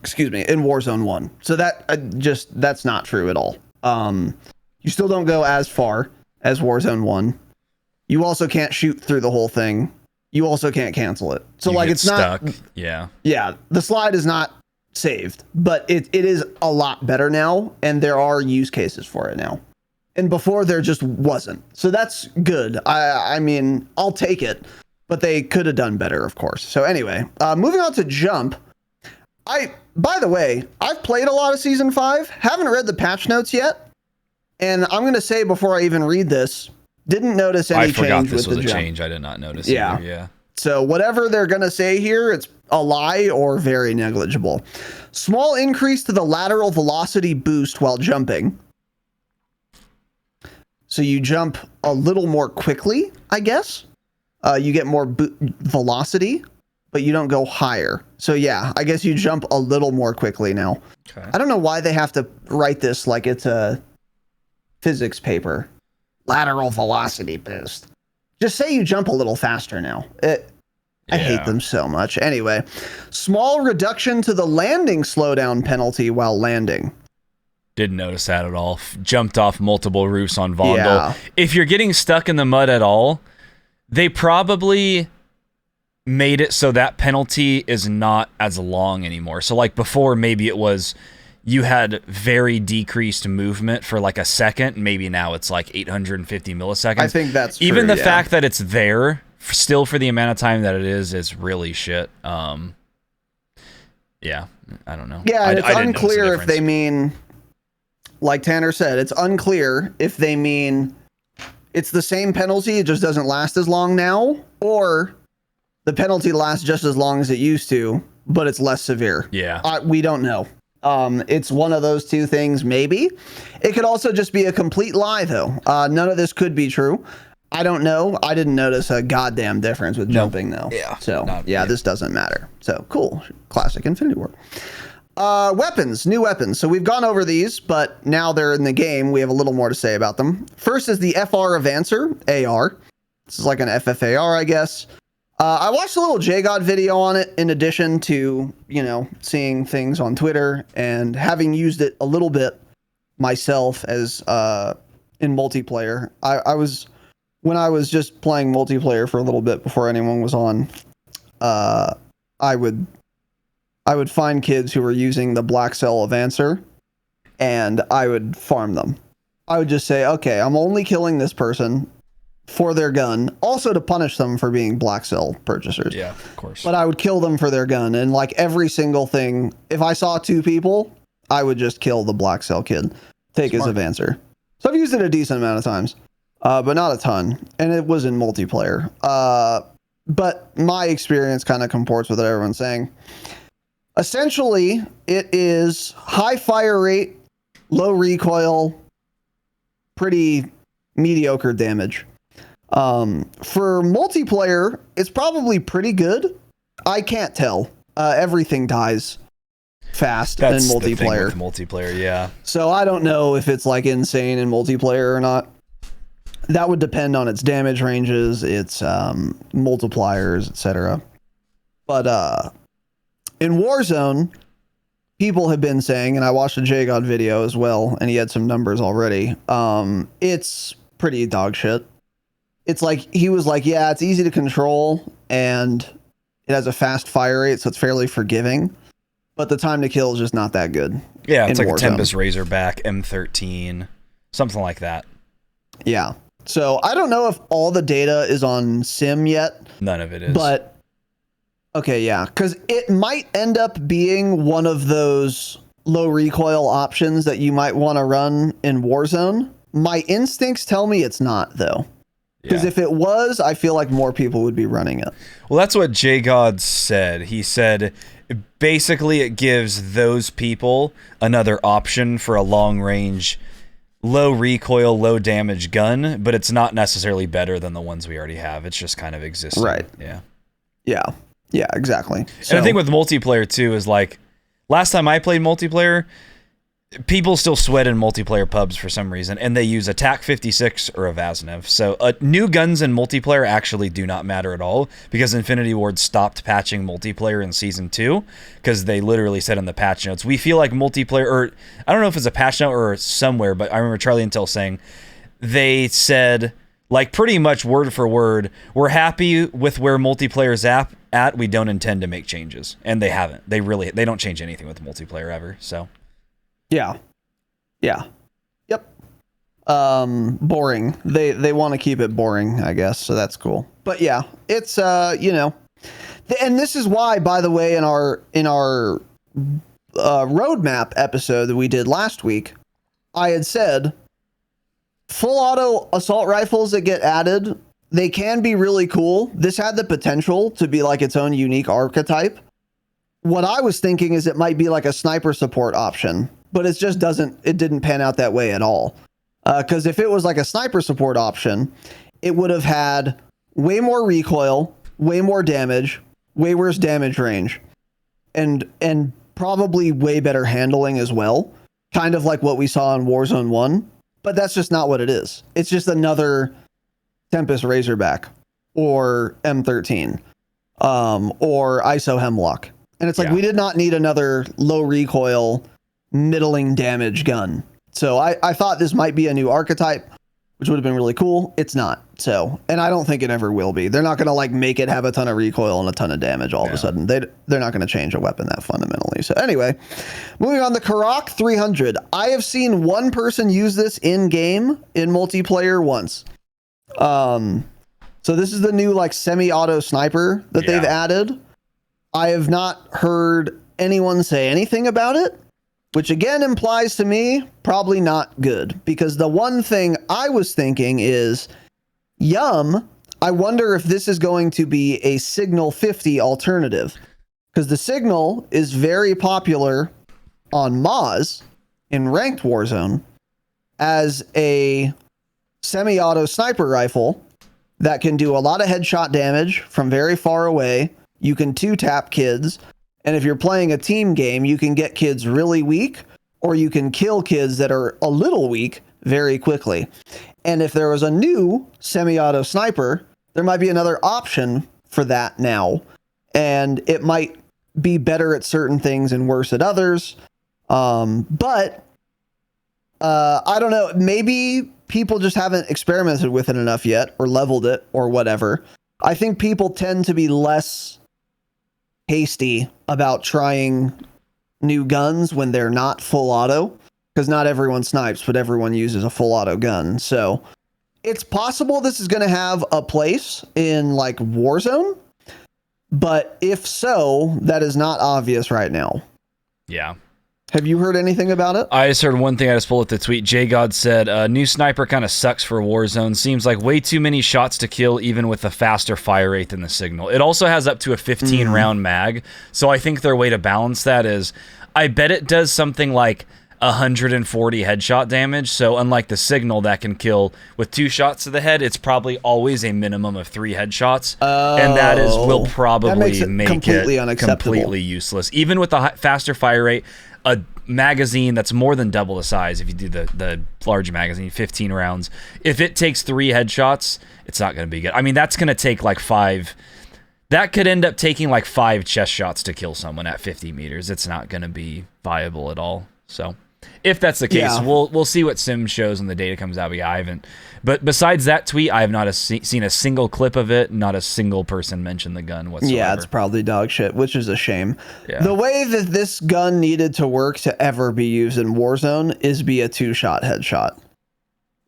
Warzone 1. So that's not true at all. You still don't go as far as Warzone 1. You also can't shoot through the whole thing. You also can't cancel it. So like it's stuck. Not. Yeah. Yeah. The slide is not saved, but it is a lot better now, and there are use cases for it now. And before there just wasn't. So that's good. I mean, I'll take it, but they could have done better, of course. So anyway, moving on to Jump. By the way, I've played a lot of Season 5, haven't read the patch notes yet. And I'm going to say before I even read this, didn't notice any change with the Jump. I forgot this was a change. I did not notice either. Yeah. So whatever they're going to say here, it's a lie or very negligible. Small increase to the lateral velocity boost while jumping. So you jump a little more quickly, I guess. You get more velocity, but you don't go higher. So yeah, I guess you jump a little more quickly now. Okay. I don't know why they have to write this like it's a physics paper. Lateral velocity boost. Just say you jump a little faster now. I hate them so much. Anyway, small reduction to the landing slowdown penalty while landing. Didn't notice that at all. Jumped off multiple roofs on Vondel. Yeah. If you're getting stuck in the mud at all, they probably made it so that penalty is not as long anymore. So like before, maybe it was you had very decreased movement for like a second. Maybe now it's like 850 milliseconds. I think that's true, even the fact that it's there still for the amount of time that it is really shit. Yeah, I don't know. Yeah, it's unclear if they mean, like Tanner said, it's unclear if they mean it's the same penalty, it just doesn't last as long now, or the penalty lasts just as long as it used to, but it's less severe. Yeah. We don't know. It's one of those two things, maybe. It could also just be a complete lie, though. None of this could be true. I don't know. I didn't notice a goddamn difference with jumping, though. Yeah. So, this doesn't matter. So, cool. Classic Infinity War. Weapons, new weapons. So we've gone over these, but now they're in the game. We have a little more to say about them. First is the FR Avancer, AR. This is like an FFAR, I guess. I watched a little JGod video on it in addition to, seeing things on Twitter and having used it a little bit myself as in multiplayer. When I was just playing multiplayer for a little bit before anyone was on, I would find kids who were using the Black Cell Avancer, and I would farm them. I would just say, okay, I'm only killing this person for their gun, also to punish them for being Black Cell purchasers. Yeah, of course. But I would kill them for their gun, and like every single thing, if I saw two people, I would just kill the Black Cell kid, take his Avancer. So I've used it a decent amount of times, but not a ton, and it was in multiplayer. But my experience kind of comports with what everyone's saying. Essentially, it is high fire rate, low recoil, pretty mediocre damage. For multiplayer, it's probably pretty good. I can't tell. Everything dies fast in multiplayer. The thing with multiplayer, yeah. So I don't know if it's like insane in multiplayer or not. That would depend on its damage ranges, its multipliers, etc. But in Warzone, people have been saying, and I watched a JGod video as well, and he had some numbers already. It's pretty dog shit. It's like, he was like, yeah, it's easy to control, and it has a fast fire rate, so it's fairly forgiving. But the time to kill is just not that good. Yeah, it's like Warzone. a Tempest Razorback, M13, something like that. Yeah. So I don't know if all the data is on Sim yet. None of it is. But, okay, yeah. Because it might end up being one of those low recoil options that you might want to run in Warzone. My instincts tell me it's not, though. Because if it was, I feel like more people would be running it. Well, that's what JGod said. He said, basically, it gives those people another option for a long-range, low recoil, low damage gun, but it's not necessarily better than the ones we already have. It's just kind of existing. Right. Yeah. Yeah. Yeah, exactly. So, and the thing with multiplayer, too, is like, last time I played multiplayer, people still sweat in multiplayer pubs for some reason, and they use a TAC 56 or a Vaznov. So new guns in multiplayer actually do not matter at all, because Infinity Ward stopped patching multiplayer in Season 2, because they literally said in the patch notes, we feel like multiplayer, or I don't know if it's a patch note or somewhere, but I remember Charlie Intel saying, they said, like pretty much word for word, we're happy with where multiplayer's at, we don't intend to make changes. And they haven't. They don't change anything with multiplayer ever, so... Yeah. Yeah. Yep. Boring. They want to keep it boring, I guess. So that's cool. But yeah, it's and this is why, by the way, in our roadmap episode that we did last week, I had said full auto assault rifles that get added, they can be really cool. This had the potential to be like its own unique archetype. What I was thinking is it might be like a sniper support option. But it didn't pan out that way at all. Because if it was like a sniper support option, it would have had way more recoil, way more damage, way worse damage range, and probably way better handling as well. Kind of like what we saw in Warzone 1. but that's just not what it is. It's just another Tempest Razorback or M13 or ISO Hemlock. And it's like, we did not need another low recoil, middling damage gun. So I thought this might be a new archetype, which would have been really cool. It's not. So, and I don't think it ever will be. They're not going to like make it have a ton of recoil and a ton of damage all of a sudden. They're not going to change a weapon that fundamentally. So anyway, moving on, the Karak 300. I have seen one person use this in game in multiplayer once. So this is the new like semi-auto sniper that they've added. I have not heard anyone say anything about it, which again implies to me probably not good, because the one thing I was thinking is, I wonder if this is going to be a Signal 50 alternative, because the Signal is very popular on Moz in ranked Warzone as a semi-auto sniper rifle that can do a lot of headshot damage from very far away. You can two-tap kids, and if you're playing a team game, you can get kids really weak, or you can kill kids that are a little weak very quickly. And if there was a new semi-auto sniper, there might be another option for that now, and it might be better at certain things and worse at others. But I don't know, maybe people just haven't experimented with it enough yet, or leveled it, or whatever. I think people tend to be less hasty about trying new guns when they're not full auto, because not everyone snipes, but everyone uses a full auto gun. So it's possible this is going to have a place in like Warzone, but if so, that is not obvious right now. Yeah. Have you heard anything about it? I just heard one thing. I just pulled up the tweet. J-God said, new sniper kind of sucks for Warzone. Seems like way too many shots to kill, even with a faster fire rate than the Signal. It also has up to a 15-round mag. So I think their way to balance that is, I bet it does something like 140 headshot damage. So unlike the Signal that can kill with 2 shots to the head, it's probably always a minimum of 3 headshots. And that will probably make it completely useless. Even with the faster fire rate, a magazine that's more than double the size, if you do the large magazine, 15 rounds, if it takes 3 headshots, it's not going to be good. I mean, that's going to take like 5. That could end up taking like 5 chest shots to kill someone at 50 meters. It's not going to be viable at all. So if that's the case, we'll see what Sim shows when the data comes out. But yeah, I haven't. But besides that tweet, I have not seen a single clip of it. Not a single person mention the gun whatsoever. Yeah, it's probably dog shit, which is a shame. Yeah. The way that this gun needed to work to ever be used in Warzone is be a 2-shot headshot,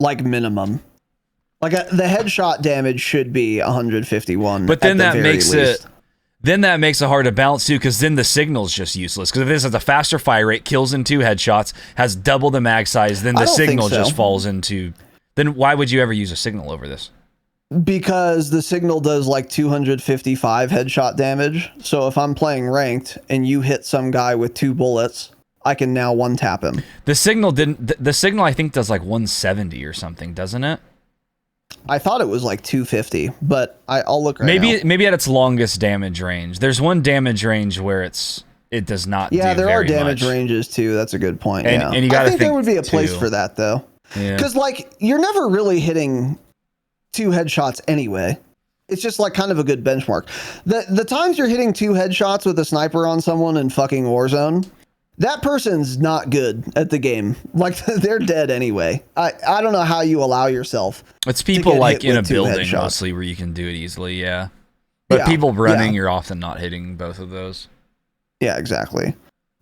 like minimum. Like the headshot damage should be 151. But then that makes it. Then that makes it hard to balance too, because then the Signal's just useless. Because if this has a faster fire rate, kills in 2 headshots, has double the mag size, then the Signal just falls into. Then why would you ever use a Signal over this? Because the Signal does like 255 headshot damage. So if I'm playing ranked and you hit some guy with 2 bullets, I can now one-tap him. The Signal didn't. The Signal I think does like 170 or something, doesn't it? I thought it was like 250, but I'll look right now. Maybe at its longest damage range. There's one damage range where it does not. Yeah, there are damage much. ranges too. That's a good point. And you gotta I think there would be a place for that though. Because like you're never really hitting 2 headshots anyway. It's just like kind of a good benchmark. The times you're hitting 2 headshots with a sniper on someone in fucking Warzone, that person's not good at the game. Like they're dead anyway. I don't know how you allow yourself. It's people like in a building mostly where you can do it easily. Yeah. But people running, you're often not hitting both of those. Yeah, exactly.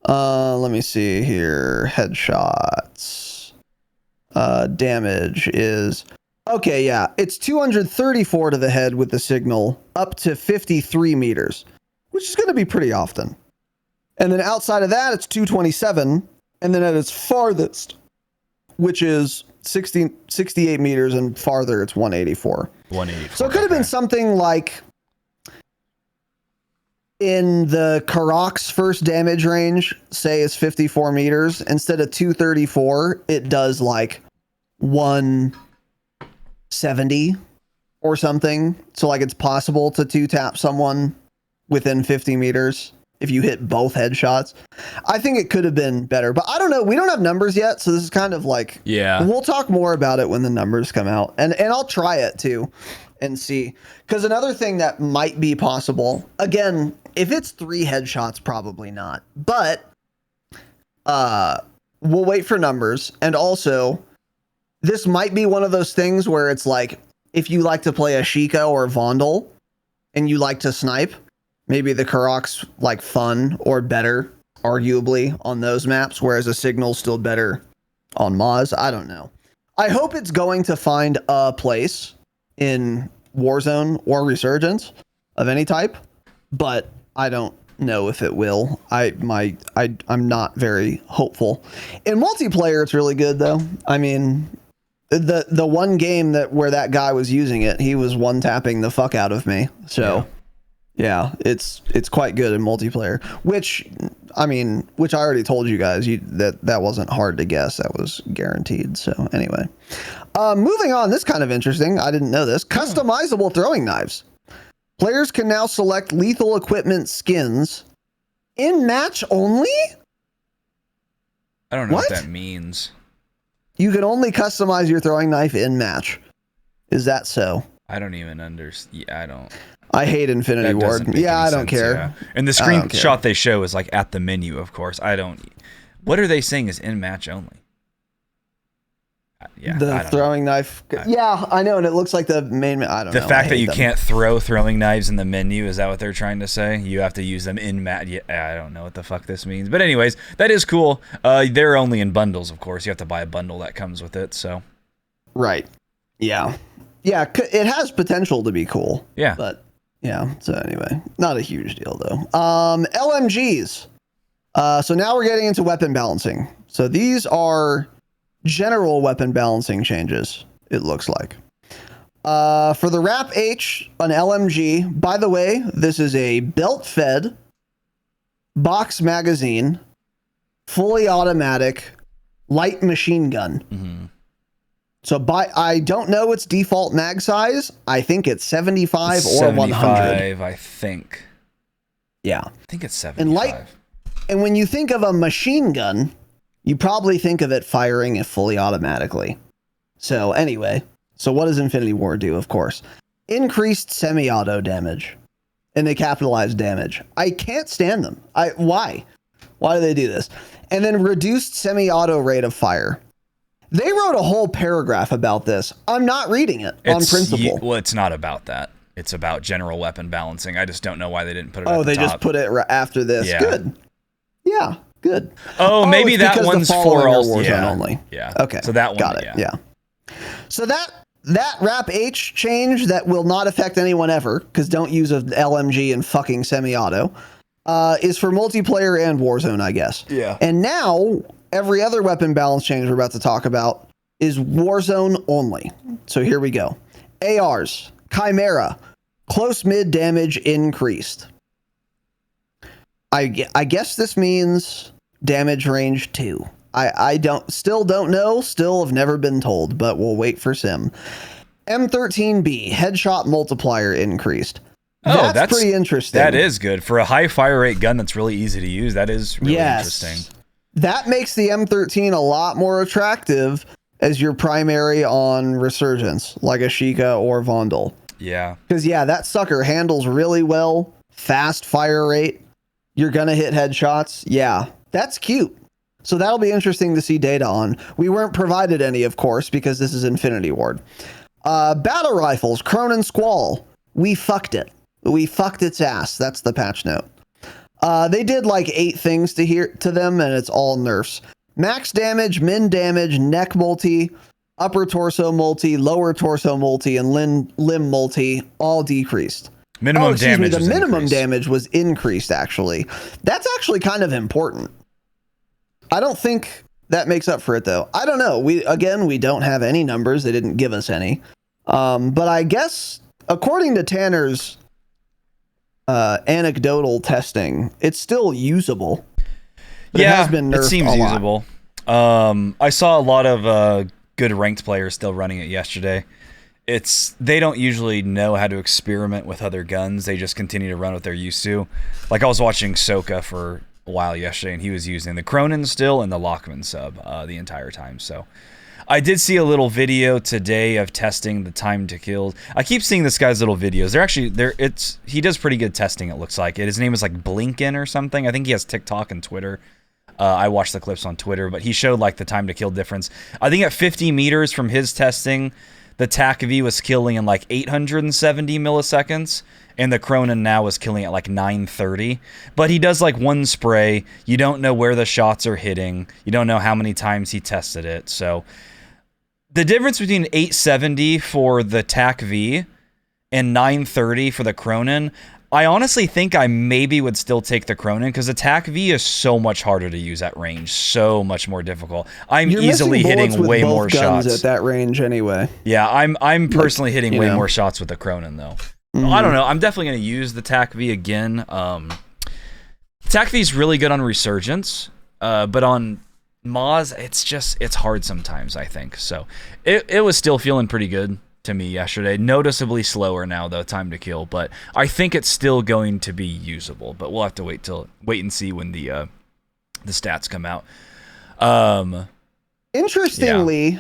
Let me see here. Headshots. Damage is okay. Yeah, it's 234 to the head with the Signal, up to 53 meters, which is going to be pretty often. And then outside of that, it's 227, and then at its farthest, which is 68 meters, and farther, it's 184. 184. So it could have been something like in the Karak's first damage range, say is 54 meters, instead of 234, it does like 170 or something. So like it's possible to 2-tap someone within 50 meters if you hit both headshots. I think it could have been better, but I don't know. We don't have numbers yet, so this is kind of like, yeah. We'll talk more about it when the numbers come out, and I'll try it too and see. Because another thing that might be possible, again, if it's 3 headshots, probably not, but we'll wait for numbers. And also, this might be one of those things where it's like, if you like to play a Sheikah or Vondel and you like to snipe, maybe the Kurok's like fun or better, arguably, on those maps, whereas a Signal's still better on Maz. I don't know. I hope it's going to find a place in Warzone or Resurgence of any type, but I don't know if it will. I'm not very hopeful. In multiplayer, it's really good though. I mean, the one game where that guy was using it, he was one tapping the fuck out of me. So yeah, it's quite good in multiplayer, which I already told you guys that wasn't hard to guess. That was guaranteed. So anyway, moving on. This kind of interesting. I didn't know this. Customizable throwing knives. Players can now select lethal equipment skins in match only. I don't know what that means. You can only customize your throwing knife in match. Is that so? I don't even understand. Yeah, I don't. I hate Infinity Ward. Yeah, I don't care. Yeah. And the screenshot they show is like at the menu, of course. What are they saying is in match only? Yeah, the throwing knife. Yeah, I know, and it looks like the main. I don't know. The fact that you can't throw throwing knives in the menu, is that what they're trying to say? You have to use them in match. Yeah, I don't know what the fuck this means. But anyways, that is cool. They're only in bundles, of course. You have to buy a bundle that comes with it. So. Right. Yeah. Yeah. It has potential to be cool. Yeah. But yeah. So anyway, not a huge deal though. LMGs. So now we're getting into weapon balancing. So these are general weapon balancing changes, it looks like. For the Rap H, an LMG, by the way, this is a belt-fed box magazine, fully automatic, light machine gun. Mm-hmm. So I don't know its default mag size. I think it's 75 or 100. 75, I think. Yeah. I think it's 75. And when you think of a machine gun, you probably think of it firing fully automatically. So anyway, so what does Infinity Ward do? Of course, increased semi-auto damage, and they capitalize damage. I can't stand them. Why? Why do they do this? And then reduced semi-auto rate of fire. They wrote a whole paragraph about this. I'm not reading it on principle. Well, it's not about that. It's about general weapon balancing. I just don't know why they didn't put it at the top. Oh, they just put it after this. Yeah. Good. Yeah. Good. Oh, maybe that one's for all Warzone only. Yeah. Okay. So that one. Got it. Yeah. So that Rap H change that will not affect anyone ever, because don't use an LMG in fucking semi-auto, is for multiplayer and Warzone, I guess. Yeah. And now every other weapon balance change we're about to talk about is Warzone only. So here we go. ARs, Chimera, close mid damage increased. I guess this means damage range 2. I still don't know, still have never been told, but we'll wait for Sim. M13B, headshot multiplier increased. That's pretty interesting. That is good. For a high fire rate gun that's really easy to use, that is really interesting. That makes the M13 a lot more attractive as your primary on Resurgence, like a Sheikah or Vondel. Yeah. Because, that sucker handles really well, fast fire rate. You're going to hit headshots. Yeah, that's cute. So that'll be interesting to see data on. We weren't provided any, of course, because this is Infinity Ward. Battle rifles, Cronin Squall. We fucked it. We fucked its ass. That's the patch note. They did like 8 things to them, and it's all nerfs. Max damage, min damage, neck multi, upper torso multi, lower torso multi, and limb multi all decreased. Minimum damage. The minimum damage was increased, actually. That's actually kind of important. I don't think that makes up for it, though. I don't know. We don't have any numbers. They didn't give us any. But I guess, according to Tanner's anecdotal testing, it's still usable. But it has been nerfed it seems usable. I saw a lot of good ranked players still running it yesterday. they don't usually know how to experiment with other guns. They just continue to run what they're used to. Like I was watching Soka for a while yesterday, and he was using the Cronin still and the Lockman sub the entire time. So I did see a little video today of testing the time to kill. I keep seeing this guy's little videos. He does pretty good testing, it looks like. His name is like Blinken or something. I think he has TikTok and Twitter. I watched the clips on Twitter, but he showed like the time to kill difference. I think at 50 meters from his testing, the TAC-V was killing in like 870 milliseconds, and the Cronin now is killing at like 930. But he does like one spray. You don't know where the shots are hitting. You don't know how many times he tested it. So the difference between 870 for the TAC-V and 930 for the Cronin, I honestly think I maybe would still take the Cronin because the TAC-V is so much harder to use at range, so much more difficult. You're easily hitting way more shots at that range anyway. Yeah, I'm personally hitting way more shots with the Cronin though. I don't know. I'm definitely going to use the TAC-V again. TAC-V is really good on Resurgence, but on Moz, it's hard sometimes, I think. So it was still feeling pretty good to me yesterday. Noticeably slower now though, time to kill, but I think it's still going to be usable. But we'll have to wait and see when the stats come out. Interestingly,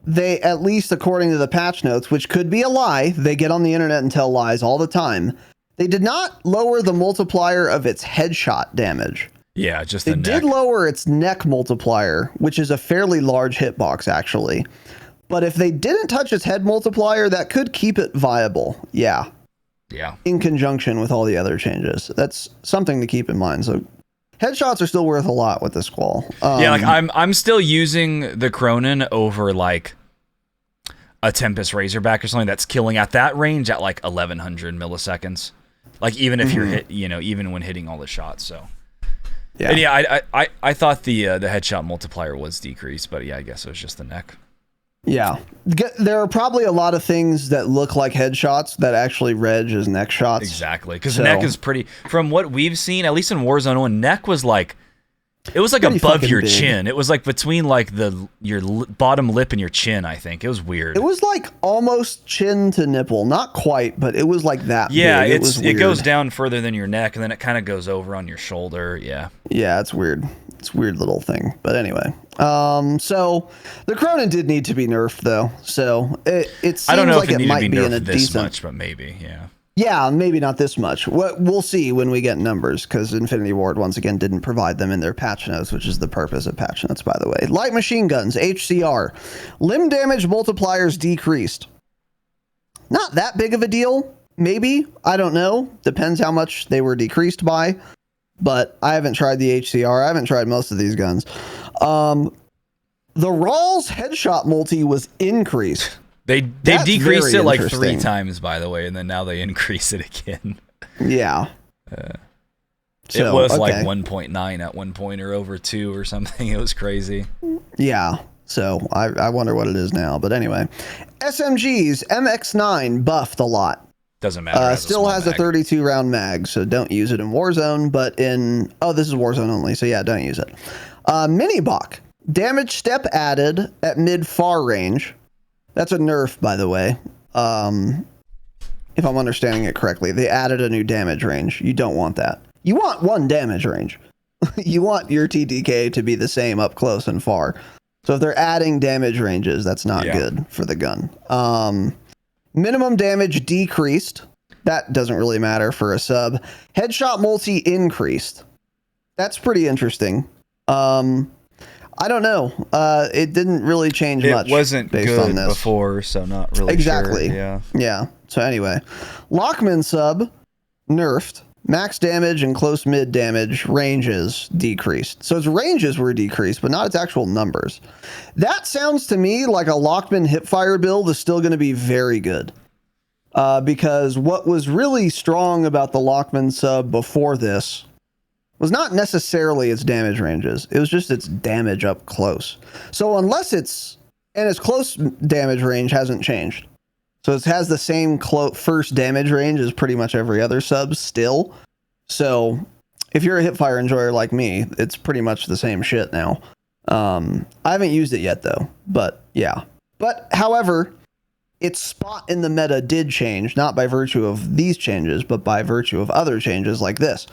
they, at least according to the patch notes, which could be a lie, they get on the internet and tell lies all the time. They did not lower the multiplier of its headshot damage. Yeah, just the neck. They did lower its neck multiplier, which is a fairly large hitbox actually. But if they didn't touch its head multiplier, that could keep it viable. Yeah. Yeah. In conjunction with all the other changes. That's something to keep in mind. So headshots are still worth a lot with this squall. Yeah, like I'm still using the Cronin over like a Tempest Razorback or something that's killing at that range at like 1100 milliseconds. Like even if you're hit, even when hitting all the shots. So yeah, and yeah, I thought the headshot multiplier was decreased, but yeah, I guess it was just the neck. Yeah, there are probably a lot of things that look like headshots that actually reg as neck shots. Exactly, because neck is pretty. From what we've seen, at least in Warzone 1, neck was like, it was like above your chin. It was like between like your bottom lip and your chin. I think it was weird. It was like almost chin to nipple, not quite, but it was like that. Yeah, big. it goes down further than your neck, and then it kind of goes over on your shoulder. Yeah. Yeah, it's weird. It's a weird little thing, but anyway. So the Cronin did need to be nerfed though. So it seems I don't know like if it might be in a this decent much, but maybe, yeah. Yeah, maybe not this much. We'll see when we get numbers, because Infinity Ward once again didn't provide them in their patch notes, which is the purpose of patch notes, by the way. Light machine guns, HCR. Limb damage multipliers decreased. Not that big of a deal, maybe. I don't know. Depends how much they were decreased by. But I haven't tried the HCR. I haven't tried most of these guns. The Rawls headshot multi was increased. They decreased it like 3 times, by the way, and then now they increase it again. Yeah. It was like 1.9 at one point, or over 2 or something. It was crazy. Yeah. So I wonder what it is now. But anyway, SMGs, MX9 buffed a lot. Doesn't matter. Still has a 32 round mag, so don't use it in Warzone. But this is Warzone only, so yeah, don't use it. Mini Bach, damage step added at mid far range. That's a nerf, by the way. If I'm understanding it correctly, they added a new damage range. You don't want that. You want one damage range. You want your TDK to be the same up close and far. So if they're adding damage ranges, that's not good for the gun. Minimum damage decreased. That doesn't really matter for a sub. Headshot multi increased. That's pretty interesting. I don't know. It didn't really change much. It wasn't based good on this before, so not really exactly. Sure. Yeah. So anyway, Lockman sub nerfed. Max damage and close mid damage ranges decreased. So its ranges were decreased, but not its actual numbers. That sounds to me like a Lockman hipfire build is still going to be very good. Because what was really strong about the Lockman sub before this was not necessarily its damage ranges. It was just its damage up close. So unless its close damage range hasn't changed. So it has the same first damage range as pretty much every other sub still. So if you're a hipfire enjoyer like me, it's pretty much the same shit now. I haven't used it yet though, but yeah. But however, its spot in the meta did change, not by virtue of these changes, but by virtue of other changes like this.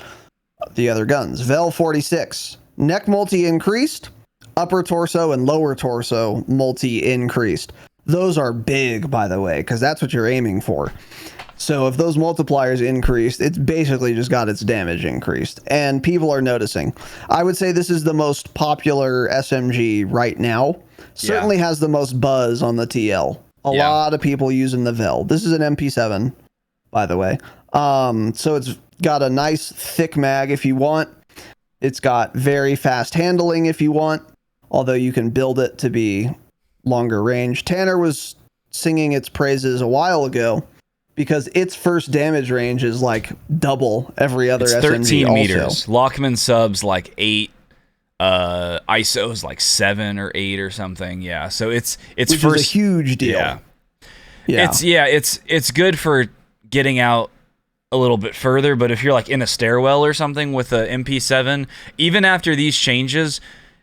The other guns. Vel 46. Neck multi increased. Upper torso and lower torso multi increased. Those are big, by the way, because that's what you're aiming for. So if those multipliers increased, it's basically just got its damage increased. And people are noticing. I would say this is the most popular SMG right now. Certainly has the most buzz on the TL. A lot of people using the Vel. This is an MP7, by the way. So it's got a nice thick mag if you want. It's got very fast handling if you want, although you can build it to be longer range. Tanner was singing its praises a while ago because its first damage range is like double every other SMG. 13 meters. Lockman subs like 8. ISO's like 7 or 8 or something. Yeah. So it's which first is a huge deal. Yeah. It's good for getting out a little bit further, but if you're like in a stairwell or something with a MP7, even after these changes,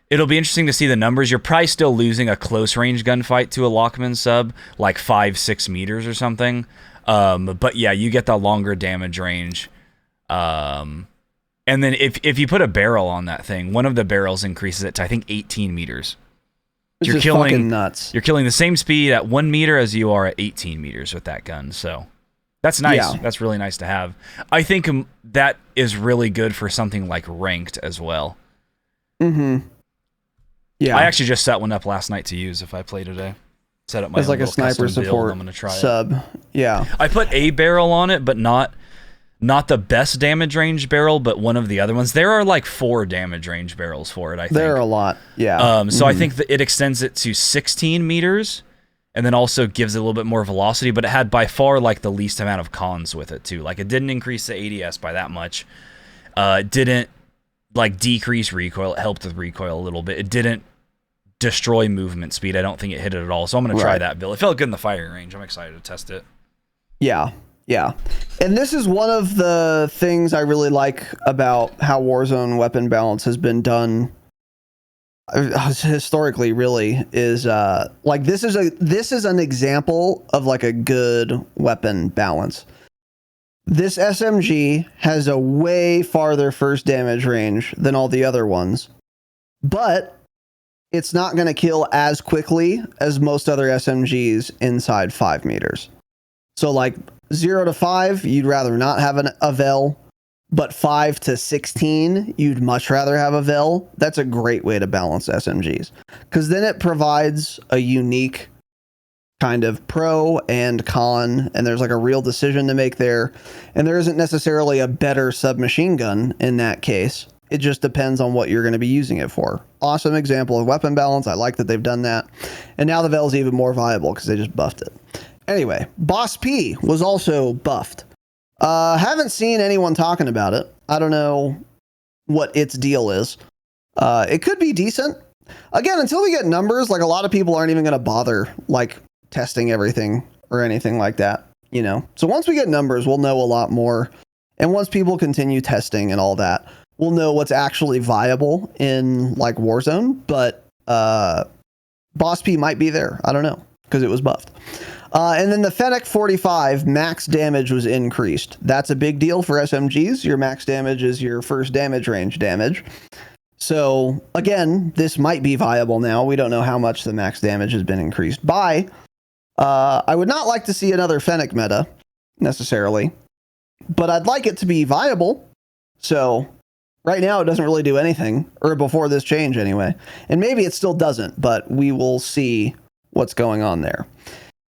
it'll be interesting to see the numbers. You're probably still losing a close range gunfight to a Lockman sub, like 5-6 meters or something. But yeah, you get the longer damage range. And then if you put a barrel on that thing, one of the barrels increases it to, I think, 18 meters. Which is fucking nuts. You're killing the same speed at 1 meter as you are at 18 meters with that gun. So that's nice. Yeah. That's really nice to have. I think that is really good for something like ranked as well. Mm-hmm. Yeah. I actually just set one up last night to use if I play today. Set up my It's like a sniper support I'm gonna try sub. Yeah. I put a barrel on it, but not the best damage range barrel, but one of the other ones. There are like 4 damage range barrels for it, I think. There are a lot, yeah. So I think that it extends it to 16 meters, and then also gives it a little bit more velocity, but it had by far like the least amount of cons with it too. Like it didn't increase the ADS by that much. It didn't like decrease recoil. It helped with recoil a little bit. It didn't destroy movement speed. I don't think it hit it at all. So I'm going to try that build. It felt good in the firing range. I'm excited to test it. Yeah. Yeah. And this is one of the things I really like about how Warzone weapon balance has been done historically, really, is like this is an example of like a good weapon balance. This SMG has a way farther first damage range than all the other ones, but it's not going to kill as quickly as most other SMGs inside 5 meters. So like 0 to 5, you'd rather not have a Vel, but 5 to 16, you'd much rather have a Vel. That's a great way to balance SMGs, because then it provides a unique kind of pro and con, and there's like a real decision to make there. And there isn't necessarily a better submachine gun in that case. It just depends on what you're going to be using it for. Awesome example of weapon balance. I like that they've done that. And now the Vel's even more viable because they just buffed it. Anyway, Boss P was also buffed. Haven't seen anyone talking about it. I don't know what its deal is. It could be decent. Again, until we get numbers, like a lot of people aren't even going to bother like testing everything or anything like that, you know? So once we get numbers, we'll know a lot more. And once people continue testing and all that, we'll know what's actually viable in like Warzone. But Boss P might be there. I don't know, because it was buffed. And then the Fennec 45 max damage was increased. That's a big deal for SMGs. Your max damage is your first damage range damage. So again, this might be viable now. We don't know how much the max damage has been increased by. I would not like to see another Fennec meta necessarily, but I'd like it to be viable. So right now it doesn't really do anything, or before this change anyway. And maybe it still doesn't, but we will see what's going on there.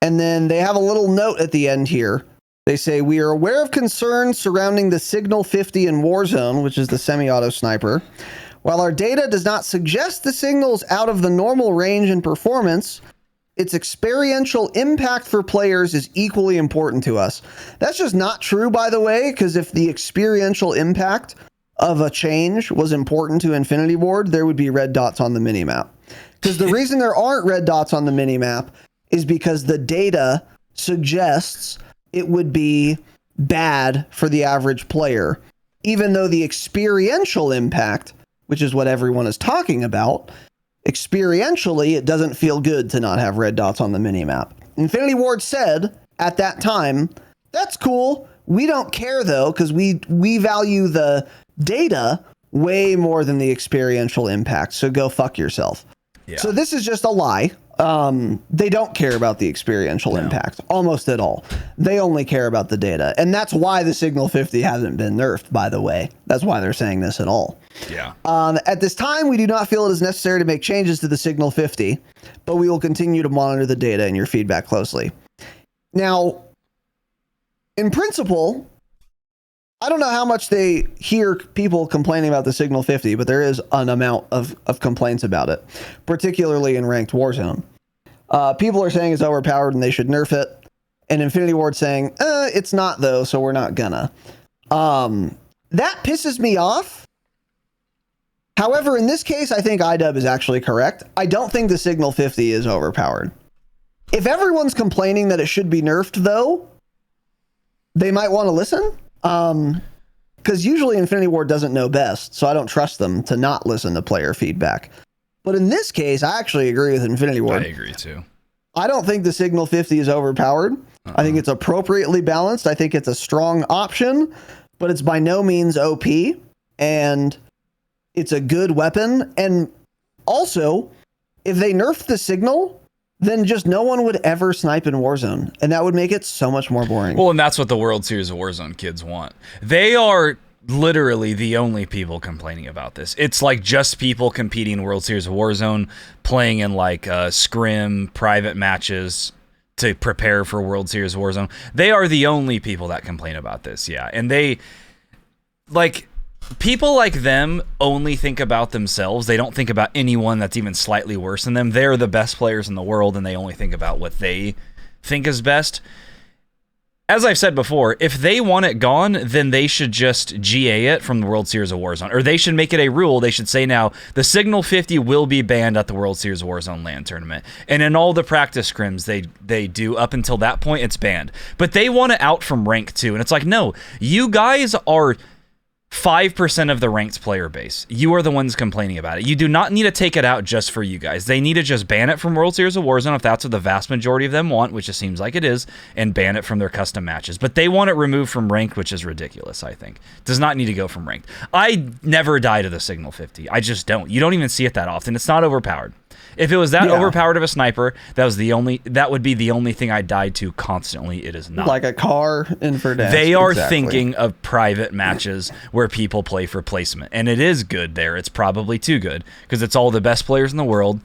And then they have a little note at the end here. They say, we are aware of concerns surrounding the Signal 50 in Warzone, which is the semi-auto sniper. While our data does not suggest the signal's out of the normal range and performance, its experiential impact for players is equally important to us. That's just not true, by the way, because if the experiential impact of a change was important to Infinity Ward, there would be red dots on the minimap. Because the reason there aren't red dots on the minimap is because the data suggests it would be bad for the average player, even though the experiential impact, which is what everyone is talking about, experientially, it doesn't feel good to not have red dots on the minimap. Infinity Ward said at that time, that's cool. We don't care though, because we value the data way more than the experiential impact. So go fuck yourself. Yeah. So this is just a lie. They don't care about the experiential impact almost at all. They only care about the data. And that's why the Signal 50 hasn't been nerfed, by the way. That's why they're saying this at all. Yeah. At this time, we do not feel it is necessary to make changes to the Signal 50, but we will continue to monitor the data and your feedback closely. Now, in principle, I don't know how much they hear people complaining about the Signal 50, but there is an amount of complaints about it, particularly in ranked Warzone. People are saying it's overpowered and they should nerf it. And Infinity Ward saying, it's not though, so we're not gonna. That pisses me off. However, in this case, I think iDub is actually correct. I don't think the Signal 50 is overpowered. If everyone's complaining that it should be nerfed though, they might want to listen. Because usually Infinity Ward doesn't know best, so I don't trust them to not listen to player feedback. But in this case, I actually agree with Infinity Ward. I agree too. I don't think the Signal 50 is overpowered. I think it's appropriately balanced. I think it's a strong option, but it's by no means OP, and it's a good weapon. And also, if they nerfed the Signal, then just no one would ever snipe in Warzone, and that would make it so much more boring. Well, and that's what the World Series of Warzone kids want. They are literally the only people complaining about this. It's like just people competing in World Series of Warzone, playing in like scrim private matches to prepare for World Series of Warzone. They are the only people that complain about this, yeah. And they, like... people like them only think about themselves. They don't think about anyone that's even slightly worse than them. They're the best players in the world, and they only think about what they think is best. As I've said before, if they want it gone, then they should just GA it from the World Series of Warzone. Or they should make it a rule. They should say now, the Signal 50 will be banned at the World Series of Warzone LAN tournament. And in all the practice scrims they do up until that point, it's banned. But they want it out from rank 2. And it's like, no, you guys are 5% of the ranked player base. You are the ones complaining about it. You do not need to take it out just for you guys. They need to just ban it from World Series of Warzone if that's what the vast majority of them want, which it seems like it is, and ban it from their custom matches. But they want it removed from ranked, which is ridiculous, I think. Does not need to go from ranked. I never die to the Signal 50. I just don't. You don't even see it that often. It's not overpowered. If it was that overpowered of a sniper, that would be the only thing I died to constantly. It is not. Like a car in for death. They are thinking of private matches where people play for placement. And it is good there. It's probably too good because it's all the best players in the world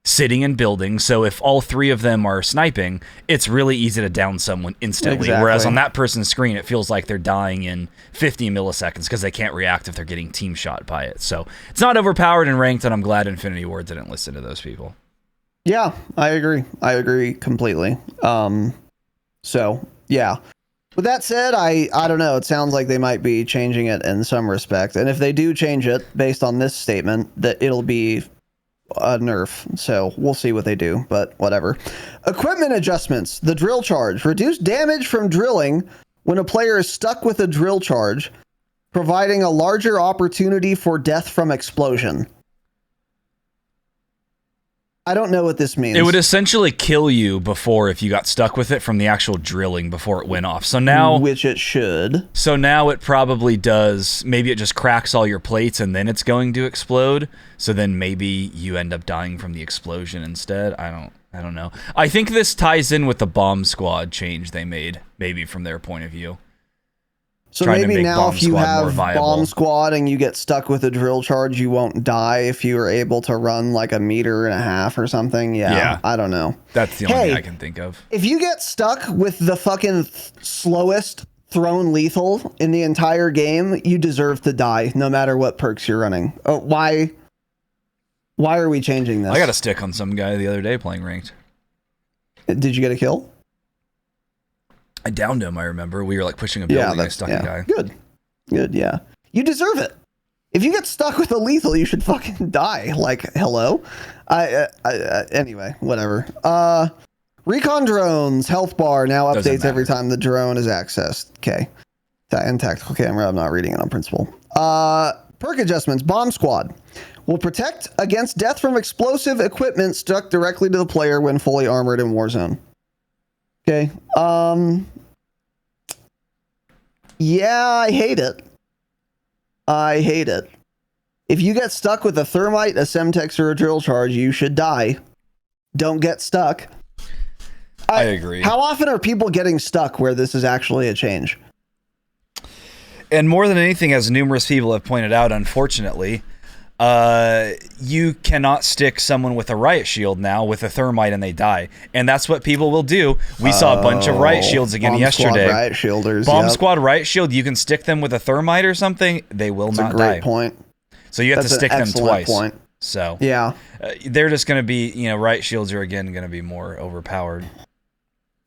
sitting in buildings. So if all three of them are sniping, it's really easy to down someone instantly. Exactly. Whereas on that person's screen, it feels like they're dying in 50 milliseconds because they can't react if they're getting team shot by it. So it's not overpowered and ranked, and I'm glad Infinity Ward didn't listen to those people. Yeah, I agree. I agree completely. So yeah. With that said, I don't know. It sounds like they might be changing it in some respect. And if they do change it based on this statement, that it'll be a nerf. So we'll see what they do, but whatever. Equipment adjustments. The drill charge. Reduce damage from drilling when a player is stuck with a drill charge, providing a larger opportunity for death from explosion. I don't know what this means. It would essentially kill you before if you got stuck with it from the actual drilling before it went off. So now, which it should. So now it probably does. Maybe it just cracks all your plates and then it's going to explode. So then maybe you end up dying from the explosion instead. I don't know. I think this ties in with the bomb squad change they made, maybe from their point of view. So maybe now if you have bomb squad and you get stuck with a drill charge, you won't die if you are able to run like 1.5 meters or something. Yeah. I don't know. That's the only thing I can think of. If you get stuck with the fucking slowest thrown lethal in the entire game, you deserve to die no matter what perks you're running. Oh, why are we changing this? I got a stick on some guy the other day playing ranked. Did you get a kill? I downed him, I remember. We were like pushing a building. I stuck a guy. Good, yeah. You deserve it. If you get stuck with a lethal, you should fucking die. Like, hello? Anyway, whatever. Recon drones, health bar now updates every time the drone is accessed. Okay. And tactical camera, I'm not reading it on principle. Perk adjustments, bomb squad. Will protect against death from explosive equipment stuck directly to the player when fully armored in Warzone. Okay. Yeah, I hate it. I hate it. If you get stuck with a thermite, a semtex, or a drill charge, you should die. Don't get stuck. I agree. How often are people getting stuck where this is actually a change? And more than anything, as numerous people have pointed out, unfortunately, you cannot stick someone with a riot shield now with a thermite and they die. And that's what people will do. We saw a bunch of riot shields again yesterday. Squad riot shielders. Bomb squad riot shield, you can stick them with a thermite or something, they will not die. That's a great point. So you have to stick them twice. Point. So yeah, they're just going to be, riot shields are again going to be more overpowered.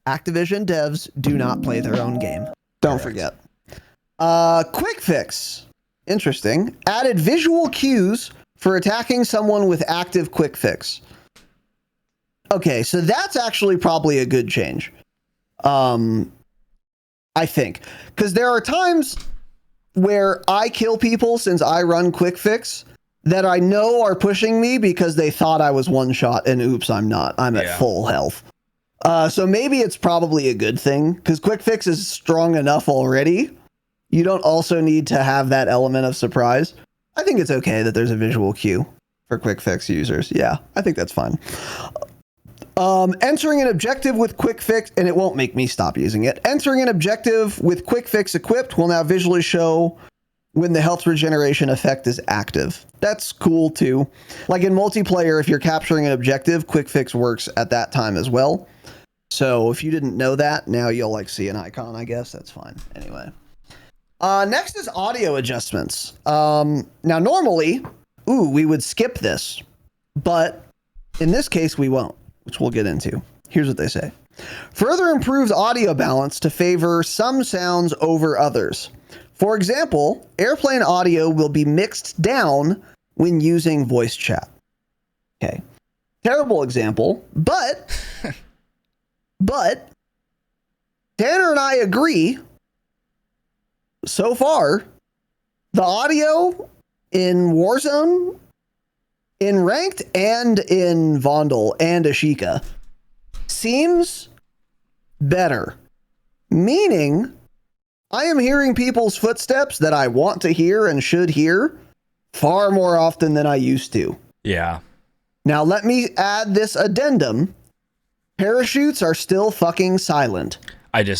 Activision devs do not play their own game. Don't forget. Quick fix. Interesting. Added visual cues for attacking someone with active quick fix. Okay, so that's actually probably a good change. I think. Because there are times where I kill people since I run quick fix that I know are pushing me because they thought I was one shot and oops, I'm not. I'm at full health. So maybe it's probably a good thing because quick fix is strong enough already. You don't also need to have that element of surprise. I think it's okay that there's a visual cue for quick fix users. Yeah, I think that's fine. Entering an objective with quick fix, and it won't make me stop using it. Entering an objective with quick fix equipped will now visually show when the health regeneration effect is active. That's cool too. Like in multiplayer, if you're capturing an objective, quick fix works at that time as well. So if you didn't know that, now you'll see an icon, I guess. That's fine. Anyway. Next is audio adjustments. Now normally, we would skip this, but in this case we won't, which we'll get into. Here's what they say. Further improves audio balance to favor some sounds over others. For example, airplane audio will be mixed down when using voice chat. Okay. Terrible example, but Tanner and I agree. So far, the audio in Warzone, in Ranked, and in Vondel and Ashika seems better. Meaning, I am hearing people's footsteps that I want to hear and should hear far more often than I used to. Yeah. Now, let me add this addendum. Parachutes are still fucking silent.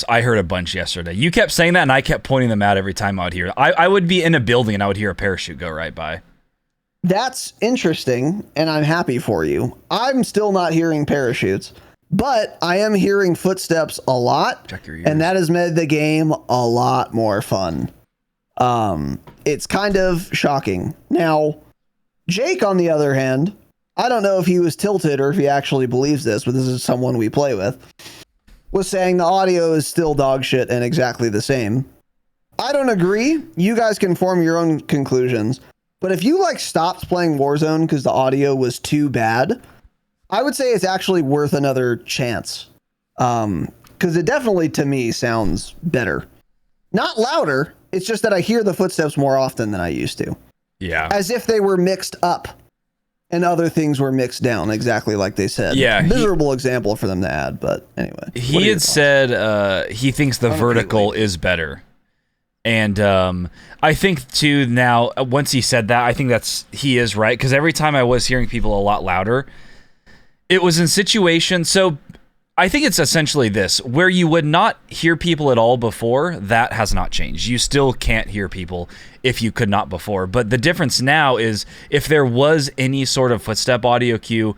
I heard a bunch yesterday. You kept saying that, and I kept pointing them out every time I would hear. I would be in a building, and I would hear a parachute go right by. That's interesting, and I'm happy for you. I'm still not hearing parachutes, but I am hearing footsteps a lot, Check your ears. and that has made the game a lot more fun. It's kind of shocking. Now, Jake, on the other hand, I don't know if he was tilted or if he actually believes this, but this is someone we play with, was saying the audio is still dog shit and exactly the same. I don't agree. You guys can form your own conclusions. But if you stopped playing Warzone because the audio was too bad, I would say it's actually worth another chance. Because it definitely, to me, sounds better. Not louder. It's just that I hear the footsteps more often than I used to. Yeah. As if they were mixed up and other things were mixed down, exactly like they said. Yeah. Miserable example for them to add, but anyway. He had said he thinks the vertical is better. And I think, too, now, once he said that, I think he is right. Because every time I was hearing people a lot louder, it was in situations. So I think it's essentially this. Where you would not hear people at all before, that has not changed. You still can't hear people if you could not before. But the difference now is if there was any sort of footstep audio cue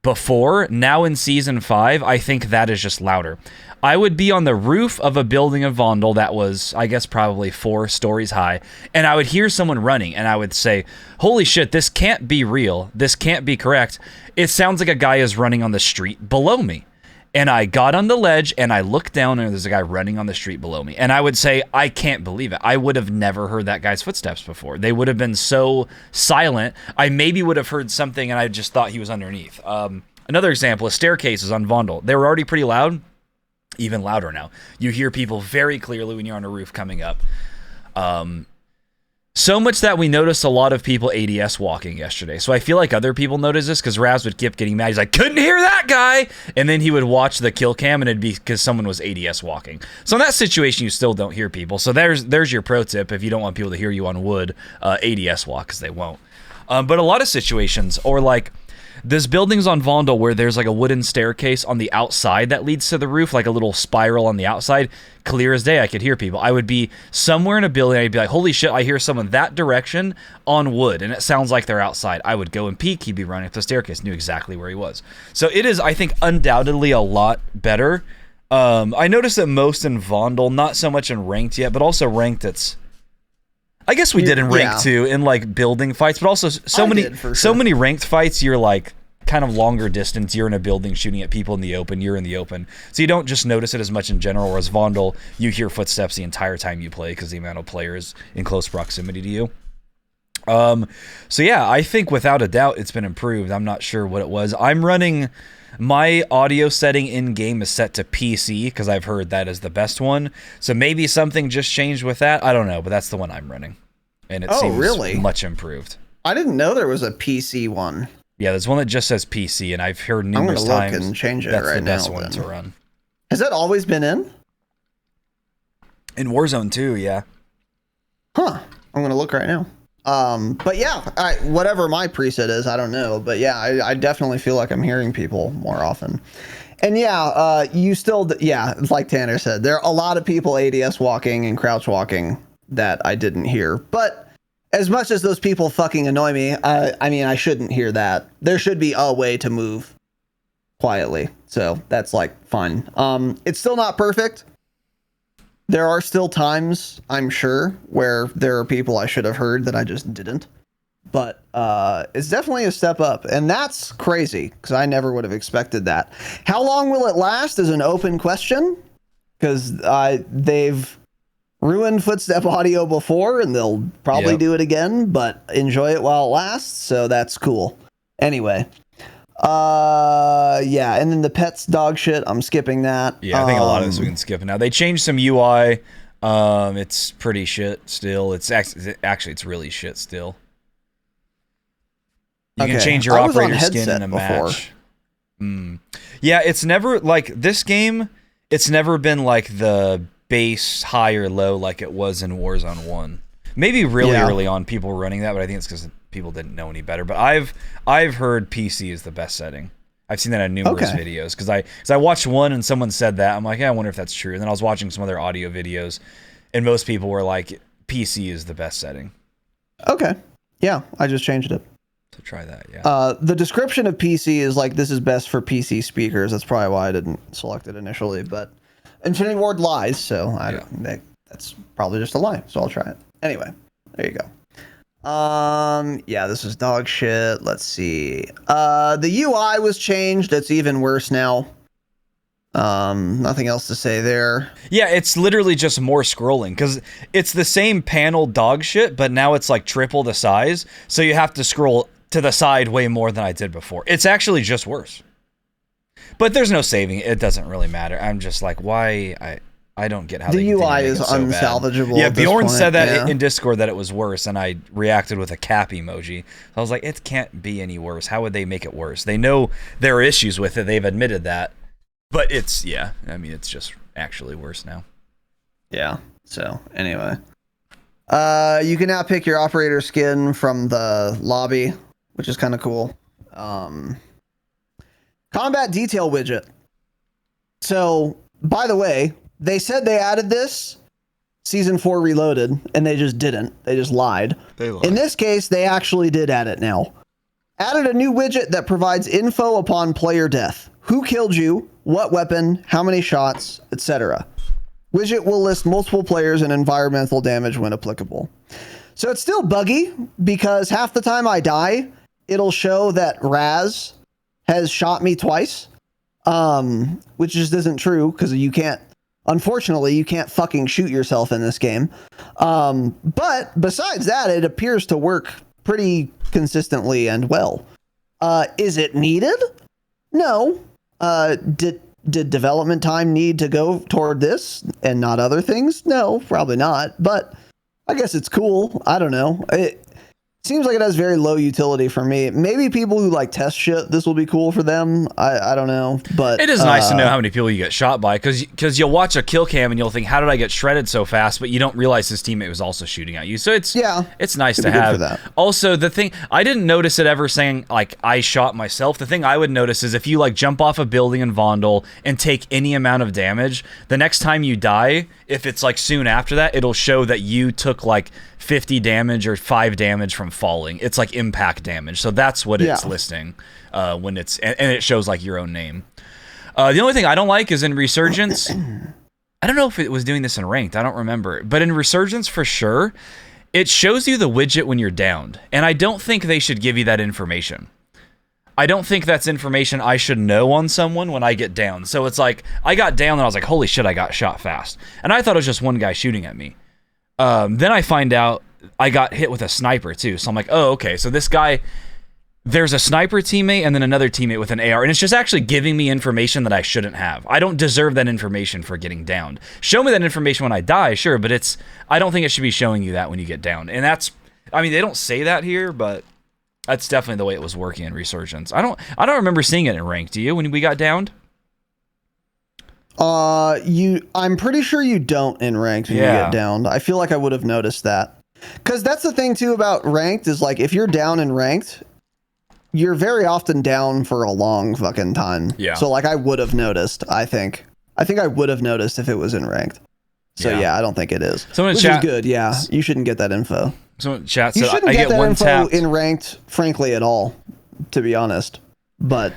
before, now in Season 5, I think that is just louder. I would be on the roof of a building of Vondel that was, I guess, probably 4 stories high, and I would hear someone running, and I would say, holy shit, this can't be real. This can't be correct. It sounds like a guy is running on the street below me. And I got on the ledge, and I looked down, and there's a guy running on the street below me. And I would say, I can't believe it. I would have never heard that guy's footsteps before. They would have been so silent. I maybe would have heard something, and I just thought he was underneath. Another example is staircases on Vondel. They were already pretty loud. Even louder now. You hear people very clearly when you're on a roof coming up. So much that we noticed a lot of people ADS walking yesterday. So I feel like other people noticed this because Raz would keep getting mad. He's like, couldn't hear that guy. And then he would watch the kill cam and it'd be because someone was ADS walking. So in that situation, you still don't hear people. So there's your pro tip. If you don't want people to hear you on wood, ADS walk, because they won't. But a lot of situations, or like this building's on Vondel where there's like a wooden staircase on the outside that leads to the roof, like a little spiral on the outside. Clear as day, I could hear people. I would be somewhere in a building, I'd be like, holy shit, I hear someone that direction on wood, and it sounds like they're outside. I would go and peek, he'd be running up the staircase, knew exactly where he was. So it is, I think, undoubtedly a lot better. I noticed that most in Vondel, not so much in ranked yet, but also ranked I guess we did in rank too, in like building fights, but also so many ranked fights, you're like kind of longer distance, you're in a building shooting at people in the open, you're in the open. So you don't just notice it as much in general, whereas Vondel, you hear footsteps the entire time you play because the amount of players in close proximity to you. So yeah, I think without a doubt it's been improved. I'm not sure what it was. I'm running, my audio setting in game is set to PC because I've heard that is the best one. So maybe something just changed with that. I don't know, but that's the one I'm running. And it seems much improved. I didn't know there was a PC one. Yeah, there's one that just says PC, and I've heard numerous times I'm gonna look and change it that's right the best now, one then. to run. Has that always been in? In Warzone too, yeah. Huh. I'm gonna look right now. But yeah, whatever my preset is, I don't know. But yeah, I definitely feel like I'm hearing people more often. And yeah, you still, like Tanner said, there are a lot of people ADS walking and crouch walking that I didn't hear. But as much as those people fucking annoy me, I mean, I shouldn't hear that. There should be a way to move quietly. So that's like fine. It's still not perfect. There are still times, I'm sure, where there are people I should have heard that I just didn't. But it's definitely a step up. And that's crazy because I never would have expected that. How long will it last is an open question, because they've ruined footstep audio before and they'll probably do it again, but enjoy it while it lasts. So that's cool. Anyway. Yeah, and then the pets dog shit, I'm skipping that. Yeah, I think a lot of this we can skip now. They changed some UI. It's pretty shit still. It's actually it's really shit still. You can change your operator skin in a match. Yeah, it's never like this game. It's never been like the base high or low like it was in Warzone 1. Maybe really early on people were running that, but I think it's because people didn't know any better. But I've heard PC is the best setting. I've seen that in numerous videos because I watched one and someone said that. I'm like, yeah, I wonder if that's true. And then I was watching some other audio videos, and most people were like, PC is the best setting. Okay, yeah, I just changed it. So try that. Yeah. The description of PC is like, this is best for PC speakers. That's probably why I didn't select it initially. But Infinity Ward lies, so that's probably just a lie. So I'll try it anyway. There you go. Yeah, this is dog shit. Let's see. The UI was changed. It's even worse now. Nothing else to say there. Yeah, it's literally just more scrolling because it's the same panel dog shit, but now it's like triple the size. So you have to scroll to the side way more than I did before. It's actually just worse. But there's no saving. It doesn't really matter. I'm just like, why? I don't get how the UI is unsalvageable. Yeah, Bjorn said that in Discord that it was worse, and I reacted with a cap emoji. I was like, it can't be any worse. How would they make it worse? They know there are issues with it. They've admitted that. But it's, I mean, it's just actually worse now. Yeah, so anyway. You can now pick your operator skin from the lobby, which is kind of cool. Combat detail widget. So, by the way, they said they added this Season 4 Reloaded, and they just didn't. They just lied. In this case, they actually did add it now. Added a new widget that provides info upon player death. Who killed you, what weapon, how many shots, etc. Widget will list multiple players and environmental damage when applicable. So it's still buggy, because half the time I die, it'll show that Raz has shot me twice, which just isn't true, because unfortunately, you can't fucking shoot yourself in this game. But besides that, it appears to work pretty consistently and well. Is it needed? No. Did development time need to go toward this and not other things? No, probably not. But I guess it's cool. I don't know. It seems like it has very low utility for me. Maybe people who like test shit, this will be cool for them. I don't know, but it is nice to know how many people you get shot by, because you'll watch a kill cam and you'll think, how did I get shredded so fast? But you don't realize his teammate was also shooting at you. So it's nice to have. That. Also, the thing I didn't notice it ever saying like I shot myself. The thing I would notice is if you like jump off a building in Vondel and take any amount of damage, the next time you die, if it's like soon after that, it'll show that you took like 50 damage or 5 damage from falling. It's like impact damage. So that's what it's listing when it's, and it shows like your own name. The only thing I don't like is in Resurgence. I don't know if it was doing this in Ranked. I don't remember. But in Resurgence for sure, it shows you the widget when you're downed. And I don't think they should give you that information. I don't think that's information I should know on someone when I get down. So it's like, I got down and I was like, holy shit, I got shot fast. And I thought it was just one guy shooting at me. Then I find out I got hit with a sniper too. So I'm like, oh, okay. So this guy, there's a sniper teammate and then another teammate with an AR. And it's just actually giving me information that I shouldn't have. I don't deserve that information for getting downed. Show me that information when I die, sure. But I don't think it should be showing you that when you get downed. And that's, I mean, they don't say that here, but that's definitely the way it was working in Resurgence. I don't remember seeing it in Rank. Do you, when we got downed? I'm pretty sure you don't in Ranked when you get downed. I feel like I would have noticed that. Because that's the thing too about Ranked is like if you're down in Ranked, you're very often down for a long fucking time. Yeah. So like I would have noticed, I think I would have noticed if it was in Ranked. So yeah, I don't think it is. Which is good. Yeah. You shouldn't get that info. Someone in chat you said shouldn't I get get that one info tap in Ranked, frankly, at all, to be honest. But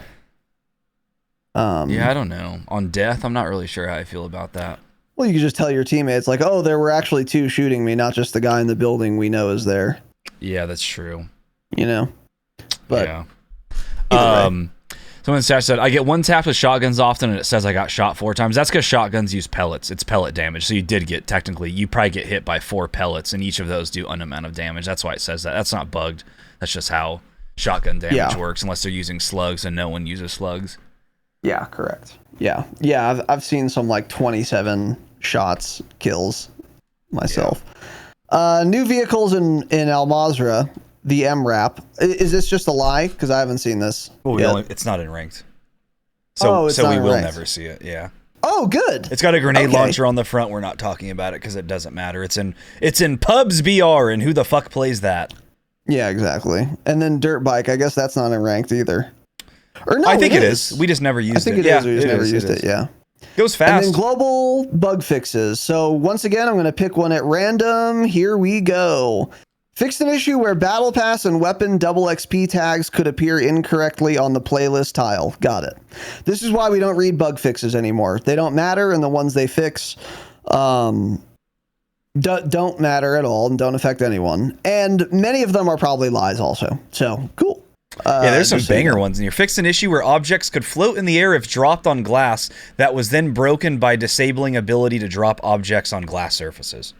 yeah, I don't know. On death, I'm not really sure how I feel about that. Well, you can just tell your teammates, like, oh, there were actually 2 shooting me, not just the guy in the building we know is there. Yeah, that's true. You know? But yeah. Someone in the chat said, I get 1 tap with shotguns often, and it says I got shot 4 times. That's because shotguns use pellets. It's pellet damage. So you did get, technically, you probably get hit by 4 pellets, and each of those do an amount of damage. That's why it says that. That's not bugged. That's just how shotgun damage works, unless they're using slugs, and no one uses slugs. Yeah, correct. Yeah. I've seen some like 27 shots kills myself. Yeah. New vehicles in Al Mazrah, the MRAP. Is this just a lie? Because I haven't seen this. Well, it's not in Ranked, so we will never see it. Yeah. Oh, good. It's got a grenade launcher on the front. We're not talking about it because it doesn't matter. It's in Pubs BR, and who the fuck plays that? Yeah, exactly. And then Dirt Bike. I guess that's not in Ranked either. Or no, I think it is. We just never used it. I think it is. We just never used it. Yeah. Goes fast. And then global bug fixes. So once again, I'm going to pick one at random. Here we go. Fixed an issue where battle pass and weapon double XP tags could appear incorrectly on the playlist tile. Got it. This is why we don't read bug fixes anymore. They don't matter, and the ones they fix don't matter at all and don't affect anyone. And many of them are probably lies also. So cool. Yeah, there's some banger ones in here. Fixed an issue where objects could float in the air if dropped on glass that was then broken by disabling ability to drop objects on glass surfaces.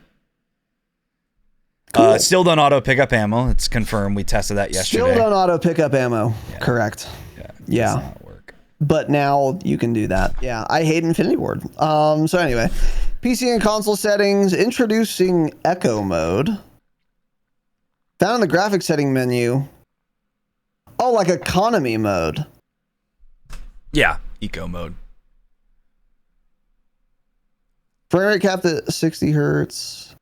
Cool. Still don't auto pick up ammo. It's confirmed. We tested that yesterday. Still don't auto pick up ammo. Yeah. Correct. Yeah. Does not work. But now you can do that. Yeah, I hate Infinity Ward. So anyway, PC and console settings, introducing echo mode. Found in the graphics setting menu. Oh, like economy mode. Yeah, eco mode. Frame rate capped at 60 hertz.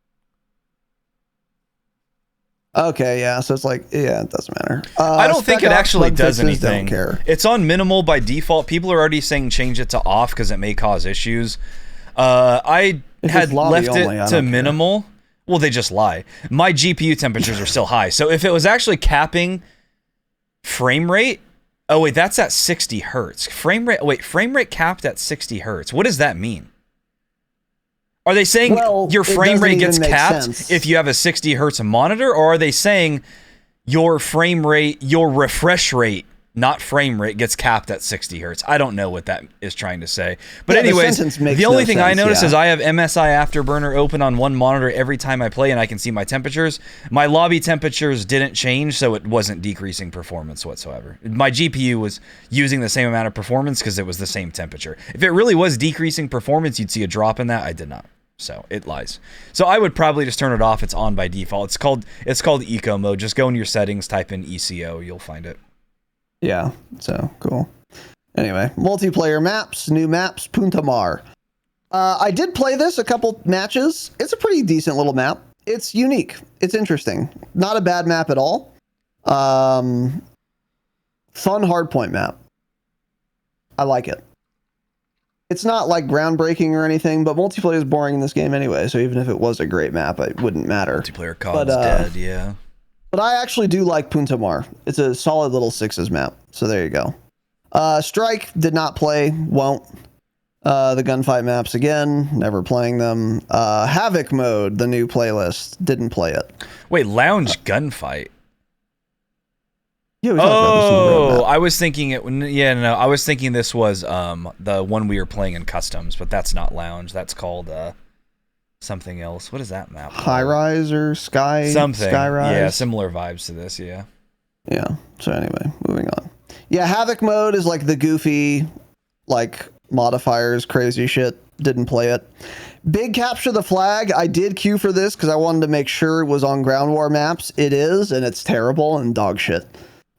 Okay, yeah, so it's like, yeah, it doesn't matter. I don't think it actually does anything. Don't care. It's on minimal by default. People are already saying change it to off because it may cause issues. I had left it to minimal. Well, they just lie. My GPU temperatures are still high. So if it was actually capping frame rate, oh wait, that's at 60 hertz. Frame rate capped at 60 hertz. What does that mean? Are they saying your frame rate gets capped if you have a 60 hertz monitor, or are they saying your frame rate, your refresh rate, not frame rate, gets capped at 60 hertz? I don't know what that is trying to say. But anyways, the only thing I notice is I have MSI Afterburner open on one monitor every time I play, and I can see my temperatures. My lobby temperatures didn't change, so it wasn't decreasing performance whatsoever. My GPU was using the same amount of performance because it was the same temperature. If it really was decreasing performance, you'd see a drop in that. I did not. So it lies. So I would probably just turn it off. It's on by default. It's called eco mode. Just go in your settings, type in ECO, you'll find it. Yeah, so cool. Anyway, multiplayer maps, new maps, Punta Mar. I did play this a couple matches. It's a pretty decent little map. It's unique. It's interesting. Not a bad map at all. Fun hardpoint map. I like it. It's not like groundbreaking or anything, but multiplayer is boring in this game anyway, so even if it was a great map, it wouldn't matter. Multiplayer COD's dead, yeah. But I actually do like Punta Mar. It's a solid little sixes map, so there you go. Strike did not play, won't. The gunfight maps again, never playing them. Havoc mode, the new playlist, didn't play it. Wait, lounge gunfight? Yeah, I was thinking it. Yeah, no, I was thinking this was the one we were playing in customs, but that's not lounge. That's called something else. What is that map? High Rise or Sky? Something. Skyrise? Yeah, similar vibes to this. Yeah. Yeah. So anyway, moving on. Yeah, Havoc mode is like the goofy, like modifiers, crazy shit. Didn't play it. Big Capture the Flag. I did queue for this because I wanted to make sure it was on ground war maps. It is, and it's terrible and dog shit.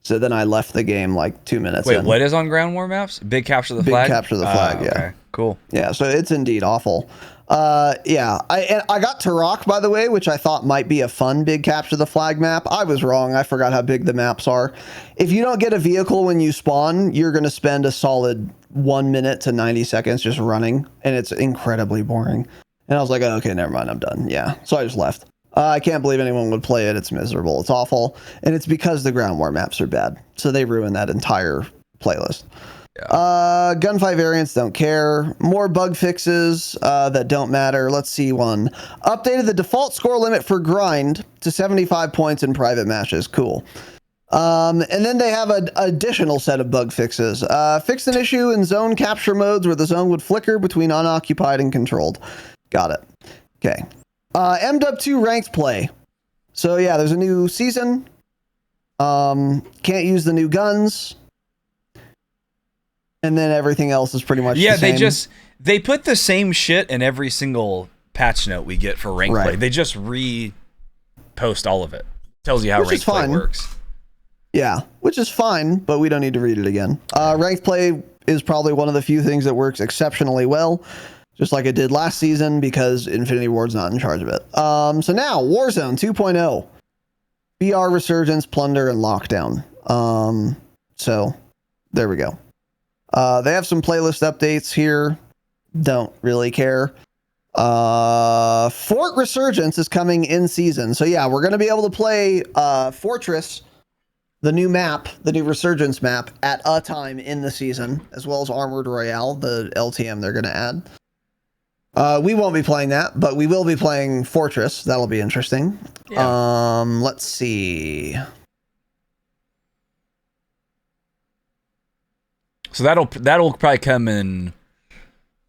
So then I left the game like 2 minutes in. Wait, what is on ground war maps? Big Capture the Flag? Big Capture the Flag, yeah. Okay, cool. Yeah, so it's indeed awful. Yeah, I got Turok, by the way, which I thought might be a fun Big Capture the Flag map. I was wrong. I forgot how big the maps are. If you don't get a vehicle when you spawn, you're going to spend a solid 1 minute to 90 seconds just running, and it's incredibly boring. And I was like, oh, okay, never mind, I'm done. Yeah, so I just left. I can't believe anyone would play it. It's miserable. It's awful. And it's because the ground war maps are bad. So they ruined that entire playlist. Yeah. Gunfight variants, don't care. More bug fixes that don't matter. Let's see one. Updated the default score limit for grind to 75 points in private matches. Cool. And then they have an additional set of bug fixes. Fixed an issue in zone capture modes where the zone would flicker between unoccupied and controlled. Got it. Okay. MW2 ranked play. So yeah, there's a new season. Can't use the new guns. And then everything else is pretty much the same. They put the same shit in every single patch note we get for ranked play. They just repost all of it. Tells you how ranked play works. Yeah, which is fine, but we don't need to read it again. Ranked play is probably one of the few things that works exceptionally well. Just like it did last season, because Infinity Ward's not in charge of it. So now, Warzone 2.0. BR Resurgence, Plunder, and Lockdown. So, there we go. They have some playlist updates here. Don't really care. Fort Resurgence is coming in season. So yeah, we're going to be able to play Fortress, the new map, the new Resurgence map, at a time in the season, as well as Armored Royale, the LTM they're going to add. We won't be playing that, but we will be playing Fortress. That'll be interesting. Yeah. Let's see. So that'll probably come in.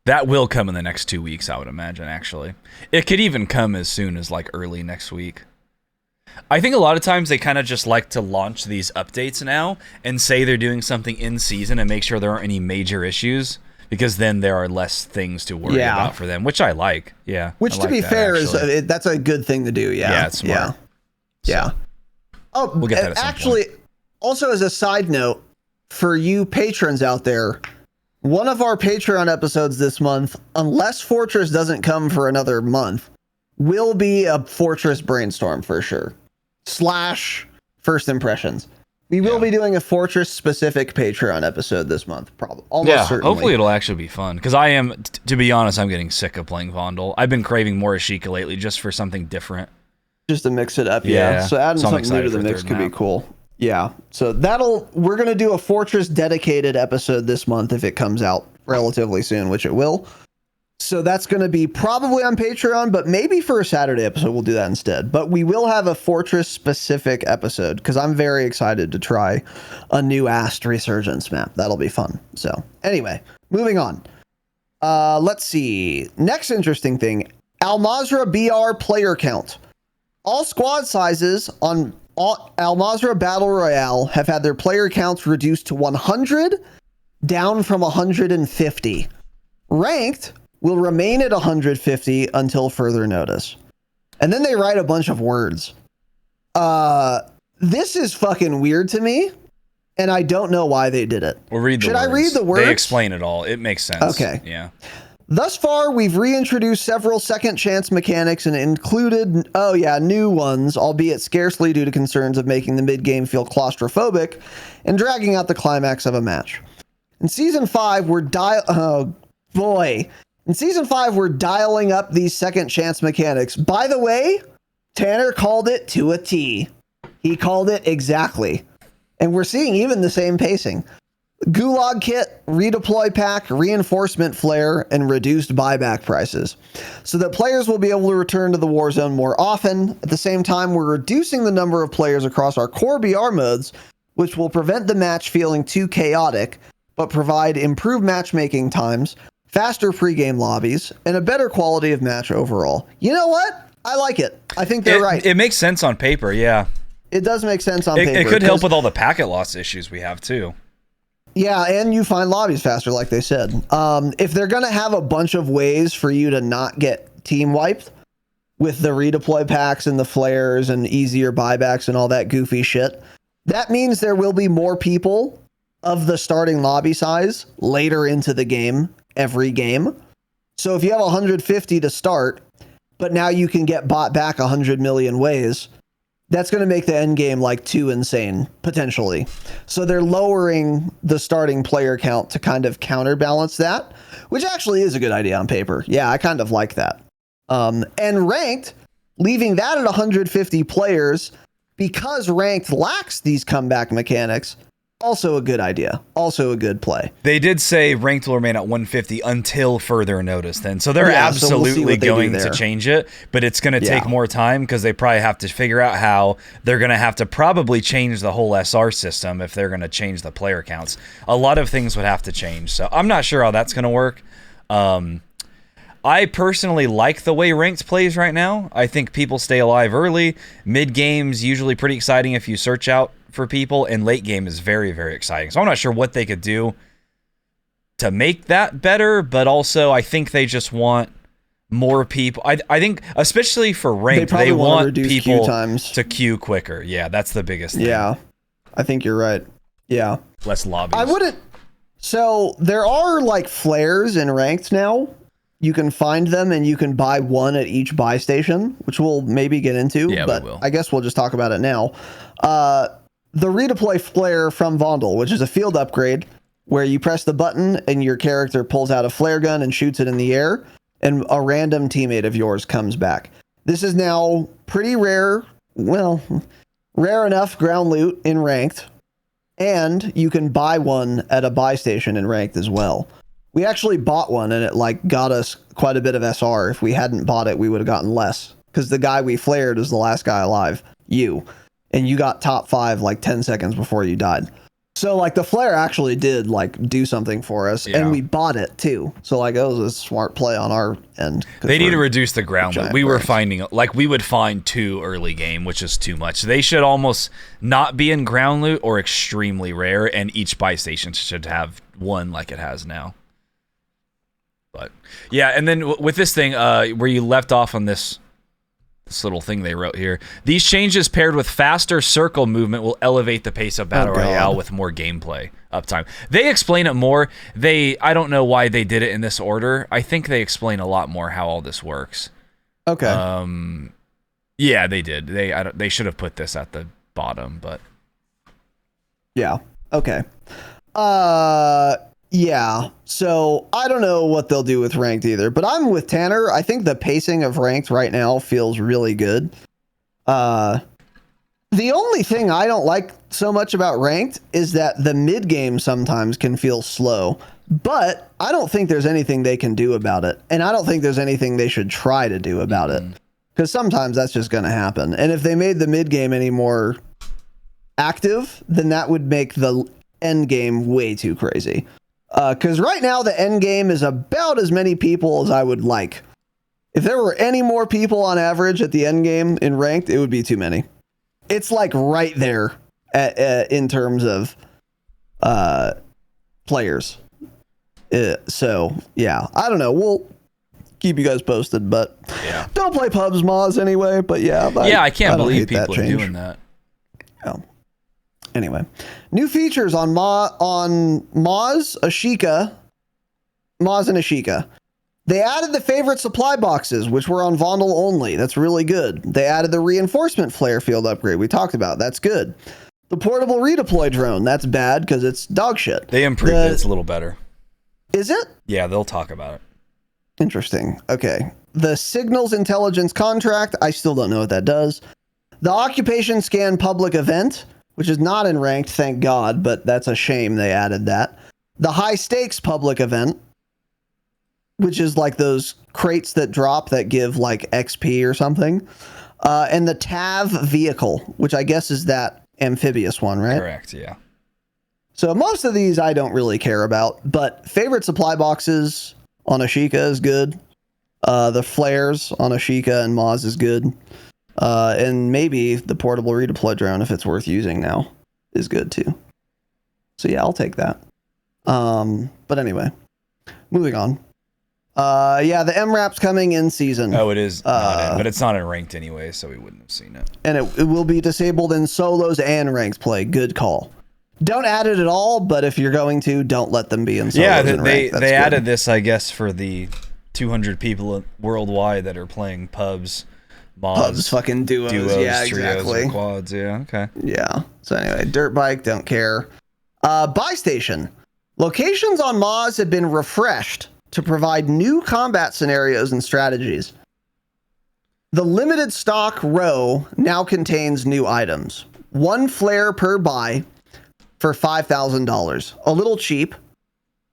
That will come in the next 2 weeks, I would imagine. Actually, it could even come as soon as like early next week. I think a lot of times they kind of just like to launch these updates now and say they're doing something in season and make sure there aren't any major issues, because then there are less things to worry about for them, which I like. Yeah. Which, to be fair, is that's a good thing to do. Yeah. Yeah, it's smart. Yeah. So, oh, we'll get that at some actually, point. Also as a side note, for you patrons out there, one of our Patreon episodes this month, unless Fortress doesn't come for another month, will be a Fortress brainstorm for sure. / first impressions. We will be doing a Fortress specific Patreon episode this month, probably. Almost certainly. Hopefully it'll actually be fun, because I am, to be honest, I'm getting sick of playing Vondel. I've been craving more Ashika lately, just for something different. Just to mix it up, yeah. So adding something new to the mix could be cool. Yeah. So we're going to do a Fortress dedicated episode this month if it comes out relatively soon, which it will. So that's going to be probably on Patreon, but maybe for a Saturday episode, we'll do that instead. But we will have a Fortress specific episode, because I'm very excited to try a new Ast Resurgence map. That'll be fun. So anyway, moving on. Let's see. Next interesting thing, Al Mazrah BR player count. All squad sizes on Al Mazrah Battle Royale have had their player counts reduced to 100, down from 150. Ranked, will remain at 150 until further notice. And then they write a bunch of words. This is fucking weird to me, and I don't know why they did it. We'll read the Should words. I read the words? They explain it all. It makes sense. Okay. Yeah. Thus far, we've reintroduced several second chance mechanics and included, new ones, albeit scarcely due to concerns of making the mid-game feel claustrophobic and dragging out the climax of a match. In Season 5, we're dialing up these second chance mechanics. By the way, Tanner called it to a T. He called it exactly. And we're seeing even the same pacing. Gulag kit, redeploy pack, reinforcement flare, and reduced buyback prices. So that players will be able to return to the Warzone more often. At the same time, we're reducing the number of players across our core BR modes, which will prevent the match feeling too chaotic, but provide improved matchmaking times, faster pregame lobbies, and a better quality of match overall. You know what? I like it. I think they're right. It makes sense on paper, yeah. It does make sense on paper. It could help with all the packet loss issues we have, too. Yeah, and you find lobbies faster, like they said. If they're going to have a bunch of ways for you to not get team wiped with the redeploy packs and the flares and easier buybacks and all that goofy shit, that means there will be more people of the starting lobby size later into the game, every game. So if you have 150 to start, but now you can get bought back 100 million ways, that's going to make the end game like too insane, potentially. So they're lowering the starting player count to kind of counterbalance that, which actually is a good idea on paper. Yeah, I kind of like that. And ranked, leaving that at 150 players because ranked lacks these comeback mechanics. Also a good idea. Also a good play. They did say ranked will remain at 150 until further notice then. So they're absolutely going to change it, but it's going to take more time because they probably have to figure out how they're going to have to probably change the whole SR system if they're going to change the player counts. A lot of things would have to change. So I'm not sure how that's going to work. I personally like the way ranked plays right now. I think people stay alive early. Mid game's usually pretty exciting if you search out for people, and late game is very, very exciting. So I'm not sure what they could do to make that better, but also I think they just want more people. I think, especially for ranked, they want people to queue quicker. Yeah, that's the biggest thing. Yeah, I think you're right. Yeah. Less lobbies. I wouldn't. So there are like flares in ranked now. You can find them and you can buy one at each buy station, which we'll maybe get into, but I guess we'll just talk about it now. The redeploy flare from Vondel, which is a field upgrade where you press the button and your character pulls out a flare gun and shoots it in the air, and a random teammate of yours comes back. This is now pretty rare, rare enough ground loot in ranked, and you can buy one at a buy station in ranked as well. We actually bought one and it like got us quite a bit of SR. If we hadn't bought it, we would have gotten less because the guy we flared was the last guy alive, and you got top 5 like 10 seconds before you died. So like the flare actually did like do something for us, and we bought it too. So like it was a smart play on our end. They need to reduce the ground loot. We were finding like we would find 2 early game, which is too much. They should almost not be in ground loot or extremely rare, and each buy station should have 1 like it has now. But yeah, and then with this thing, where you left off on this little thing they wrote here, these changes paired with faster circle movement will elevate the pace of Battle Royale with more gameplay uptime. They explain it more. I don't know why they did it in this order. I think they explain a lot more how all this works. Okay. Yeah, they did. They should have put this at the bottom, but yeah. Okay. Yeah, so I don't know what they'll do with ranked either, but I'm with Tanner. I think the pacing of ranked right now feels really good. The only thing I don't like so much about ranked is that the mid game sometimes can feel slow, but I don't think there's anything they can do about it, and I don't think there's anything they should try to do about it, because sometimes that's just going to happen. And if they made the mid game any more active, then that would make the end game way too crazy. Because right now the end game is about as many people as I would like. If there were any more people on average at the end game in ranked, it would be too many. It's like right there in terms of players. So yeah, I don't know. keep you guys posted. But Yeah. don't play pubs Moz anyway. But yeah, I can't don't believe hate that people are change. doing that. Yeah. Anyway, new features on Moz and Ashika. They added the favorite supply boxes, which were on Vondel only. That's really good. They added the reinforcement flare field upgrade we talked about. That's good. The portable redeploy drone. That's bad because it's dog shit. They improved it. It's a little better. Is it? Yeah, they'll talk about it. Interesting. Okay. The signals intelligence contract. I still don't know what that does. The occupation scan public event, which is not in ranked, thank God, but that's a shame they added that. The high stakes public event, which is like those crates that drop that give like XP or something. And the TAV vehicle, which I guess is that amphibious one, right? Correct, yeah. So most of these I don't really care about, but favorite supply boxes on Ashika is good. The flares on Ashika and Moz is good. And maybe the portable redeploy drone, if it's worth using now, is good too. So yeah, I'll take that. But anyway, moving on. Yeah, the MRAP's coming in season. Oh, it is not in, but it's not in ranked anyway, so we wouldn't have seen it. And it will be disabled in solos and ranked play. Good call. Don't add it at all, but if you're going to, don't let them be in solos. Yeah, and ranked. they added this, I guess, for the 200 people worldwide that are playing pubs, mods, pubs, fucking duos, yeah, trios, exactly. or quads, yeah, okay. Yeah. So anyway, dirt bike, don't care. Buy station. Locations on Moz have been refreshed to provide new combat scenarios and strategies. The limited stock row now contains new items. 1 flare per buy for $5,000. A little cheap,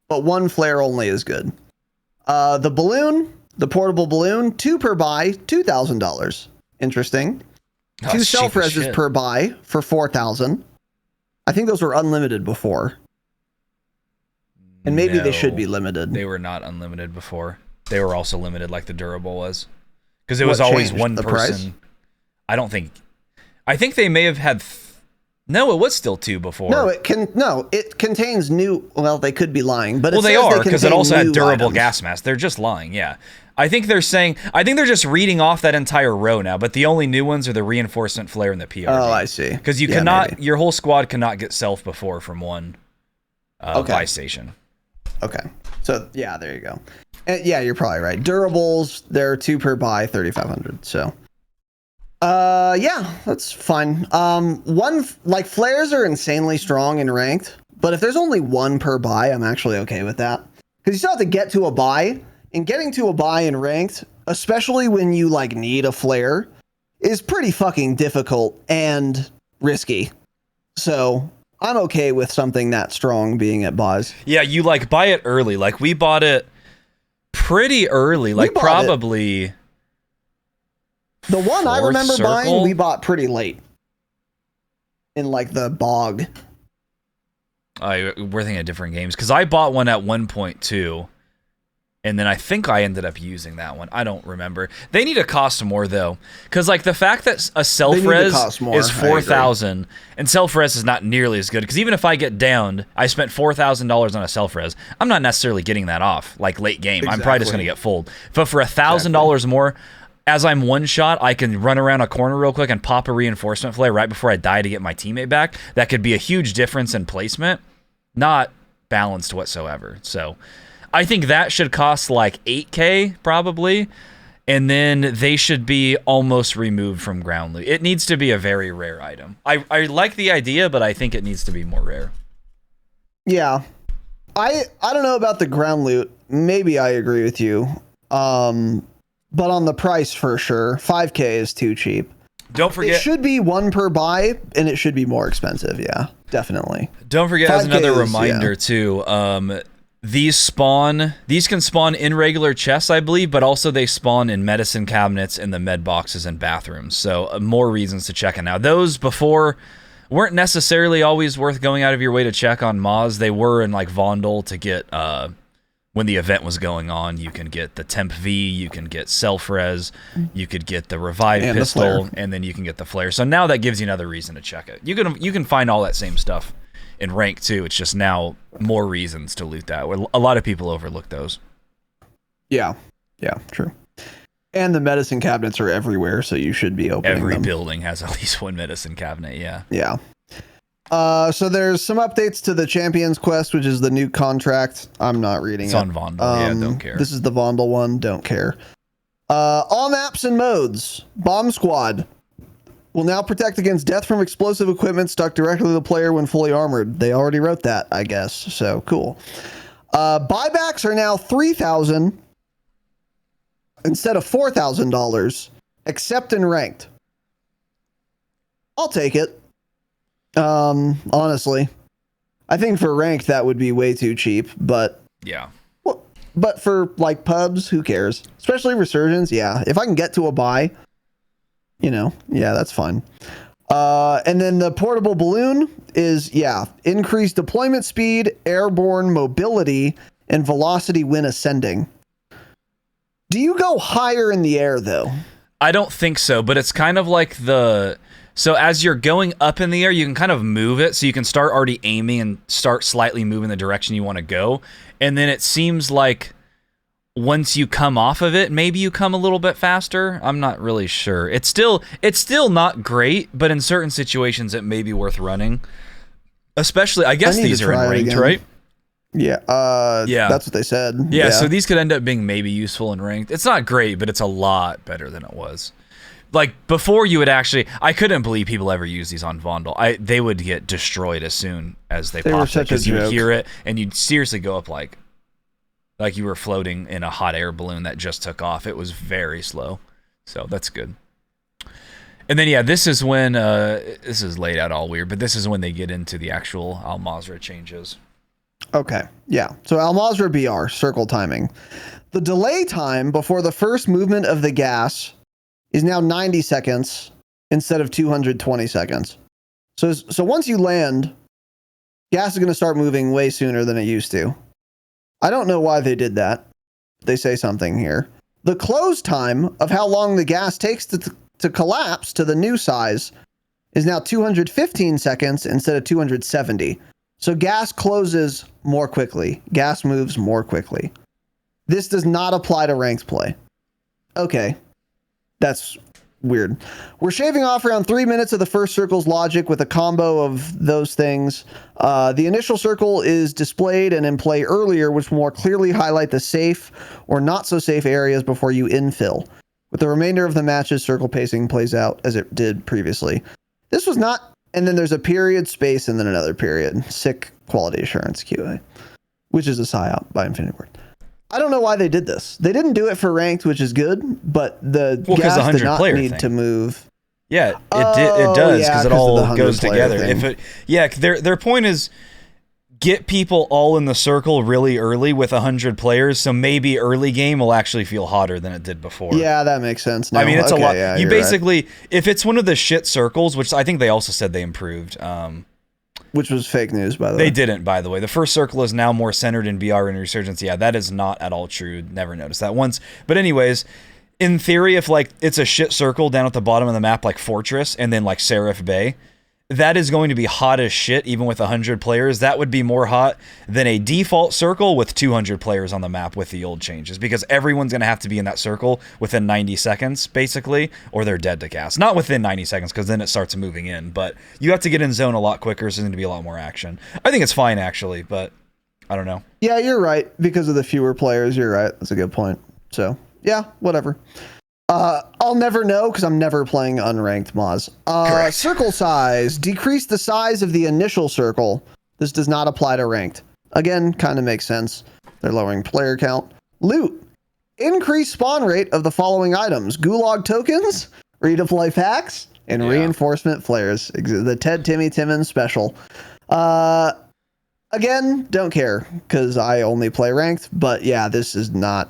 but 1 flare only is good. The balloon, the portable balloon, 2 per buy, $2,000. Interesting. Oh, 2 it's cheap as self-reses shit. per buy for $4,000. I think those were unlimited before. And maybe they should be limited. They were not unlimited before. They were also limited like the durable was. Because it What was always changed? one The person. price? I think they may have had... No, it was still 2 before. No, it contains new. Well, they could be lying, but Well, they are, because it contain also had new durable items. gas masks. They're just lying, yeah. I think they're just reading off that entire row now, but the only new ones are the reinforcement flare and the PRD. Oh, I see. Because you Yeah, cannot, maybe. your whole squad cannot get self before from one Okay. buy station. Okay, so yeah, there you go. And yeah, you're probably right. Durables, they're 2 per buy, 3,500. So, yeah, that's fine. Like flares are insanely strong in ranked, but if there's only 1 per buy, I'm actually okay with that because you still have to get to a buy, and getting to a buy in ranked, especially when you like need a flare, is pretty fucking difficult and risky. So I'm okay with something that strong being at buys. Yeah, you like buy it early. Like we bought it pretty early, like bought probably The one I fourth remember buying, circle? we bought pretty late. In like the bog. we're thinking of different games because I bought one at 1.2 and then I think I ended up using that one. I don't remember. They need to cost more though, because like the fact that a self They need to res cost more, is I agree. 4,000 and self res is not nearly as good. Because even if I get downed, I spent $4,000 on a self res. I'm not necessarily getting that off like late game. I'm probably just Exactly. gonna get fooled. But for $1,000 more, as I'm one shot, I can run around a corner real quick and pop a reinforcement flare right before I die to get my teammate back. That could be a huge difference in placement. Not balanced whatsoever. So I think that should cost like 8K probably, and then they should be almost removed from ground loot. It needs to be a very rare item. I like the idea, but I think it needs to be more rare. Yeah. I don't know about the ground loot. Maybe I agree with you. But on the price for sure, 5K is too cheap. Don't It forget. should be 1 per buy, and it should be more expensive. Yeah, definitely. Don't forget, as 5K another is, reminder too, these can spawn in regular chests, I believe, but also they spawn in medicine cabinets in the med boxes and bathrooms. So more reasons to check it now. Those before weren't necessarily always worth going out of your way to check on Moz. They were in like Vondel to get when the event was going on. You can get the Temp V, you can get self-res, you could get the revive And the pistol, flare. and then you can get the flare. So now that gives you another reason to check it. You can find all that same stuff in rank too. It's just now more reasons to loot that. A lot of people overlook those. Yeah. Yeah, true. And the medicine cabinets are everywhere, so you should be opening Every them. building has at least one medicine cabinet, yeah. Yeah. So there's some updates to the Champions Quest, which is the new contract. I'm not reading It's it. on Vondel, don't care. This is the Vondel one, don't care. All maps and modes. Bomb Squad will now protect against death from explosive equipment stuck directly to the player when fully armored. They already wrote that, I guess, so cool. Buybacks are now $3,000 instead of $4,000, except in ranked. I'll take it. Honestly, I think for ranked that would be way too cheap, but yeah. But for like pubs, who cares? Especially Resurgence, yeah. If I can get to a buy, yeah, that's fine. And then the portable balloon is, increased deployment speed, airborne mobility, and velocity when ascending. Do you go higher in the air though? I don't think so, but it's kind of like so as you're going up in the air, you can kind of move it, so you can start already aiming and start slightly moving the direction you want to go. And then it seems like once you come off of it, maybe you come a little bit faster. I'm not really sure. It's still not great, but in certain situations it may be worth running. Especially, I guess these are in ranked, right? Yeah. That's what they said. Yeah, so these could end up being maybe useful in ranked. It's not great, but it's a lot better than it was. Like, before you would actually... I couldn't believe people ever use these on Vondel. They would get destroyed as soon as they popped it, because you would hear it, and you'd seriously go up like you were floating in a hot air balloon that just took off. It was very slow. So, that's good. And then, yeah, this is when... this is laid out all weird, but this is when they get into the actual Al Mazrah changes. Okay, yeah. So Al Mazrah BR, circle timing. The delay time before the first movement of the gas is now 90 seconds instead of 220 seconds. So once you land, gas is going to start moving way sooner than it used to. I don't know why they did that. They say something here. The close time of how long the gas takes to collapse to the new size is now 215 seconds instead of 270. So gas closes more quickly. Gas moves more quickly. This does not apply to ranked play. Okay. That's weird. We're shaving off around 3 minutes of the first circle's logic with a combo of those things. The initial circle is displayed and in play earlier, which will more clearly highlight the safe or not so safe areas before you infill. With the remainder of the matches, circle pacing plays out as it did previously. This was not... And then there's a period, space, and then another period. Sick quality assurance QA, which is a PSYOP by Infinity Ward. I don't know why they did this. They didn't do it for ranked, which is good, but the gas did not need to move. Yeah, it does, because it all goes together. Their point is get people all in the circle really early with 100 players, so maybe early game will actually feel hotter than it did before. Yeah, that makes sense. I mean, it's a lot. Yeah, you basically, if it's one of the shit circles, which I think they also said they improved, which was fake news, by the way. They didn't, by the way. The first circle is now more centered in BR and Resurgence. Yeah, that is not at all true. Never noticed that once. But anyways, in theory, if like it's a shit circle down at the bottom of the map like Fortress and then like Seraph Bay, that is going to be hot as shit even with 100 players. That would be more hot than a default circle with 200 players on the map with the old changes, because everyone's going to have to be in that circle within 90 seconds, basically, or they're dead to gas. Not within 90 seconds, because then it starts moving in, but you have to get in zone a lot quicker, so there's going to be a lot more action. I think it's fine, actually, but I don't know. Yeah, you're right. Because of the fewer players, you're right. That's a good point. So, yeah, whatever. I'll never know because I'm never playing unranked Moz. Circle size. Decrease the size of the initial circle. This does not apply to ranked. Again, kind of makes sense. They're lowering player count. Loot. Increase spawn rate of the following items. Gulag tokens, redeploy packs, and reinforcement flares. The Ted Timmy Timmons special. Again, don't care because I only play ranked. But yeah, this is not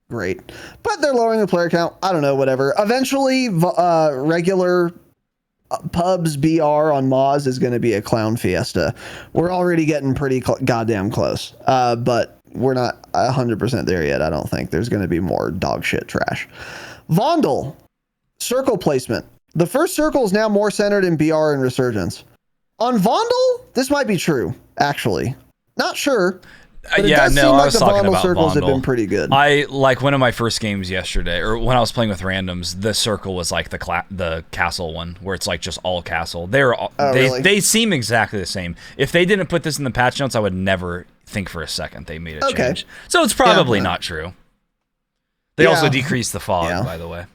great, but they're lowering the player count. I don't know, whatever. Eventually, regular pubs BR on Moz is going to be a clown fiesta. We're already getting pretty goddamn close, but we're not 100% there yet. I don't think there's going to be more dog shit trash. Vondel circle placement. The first circle is now more centered in BR and Resurgence. On Vondel, this might be true. Actually, not sure. But it does seem like the Vondel circles have been pretty good. I like one of my first games yesterday, or when I was playing with randoms, the circle was like the castle one, where it's like just all castle. Really? They seem exactly the same. If they didn't put this in the patch notes, I would never think for a second they made a change. So it's probably not true. They also decreased the fog, by the way.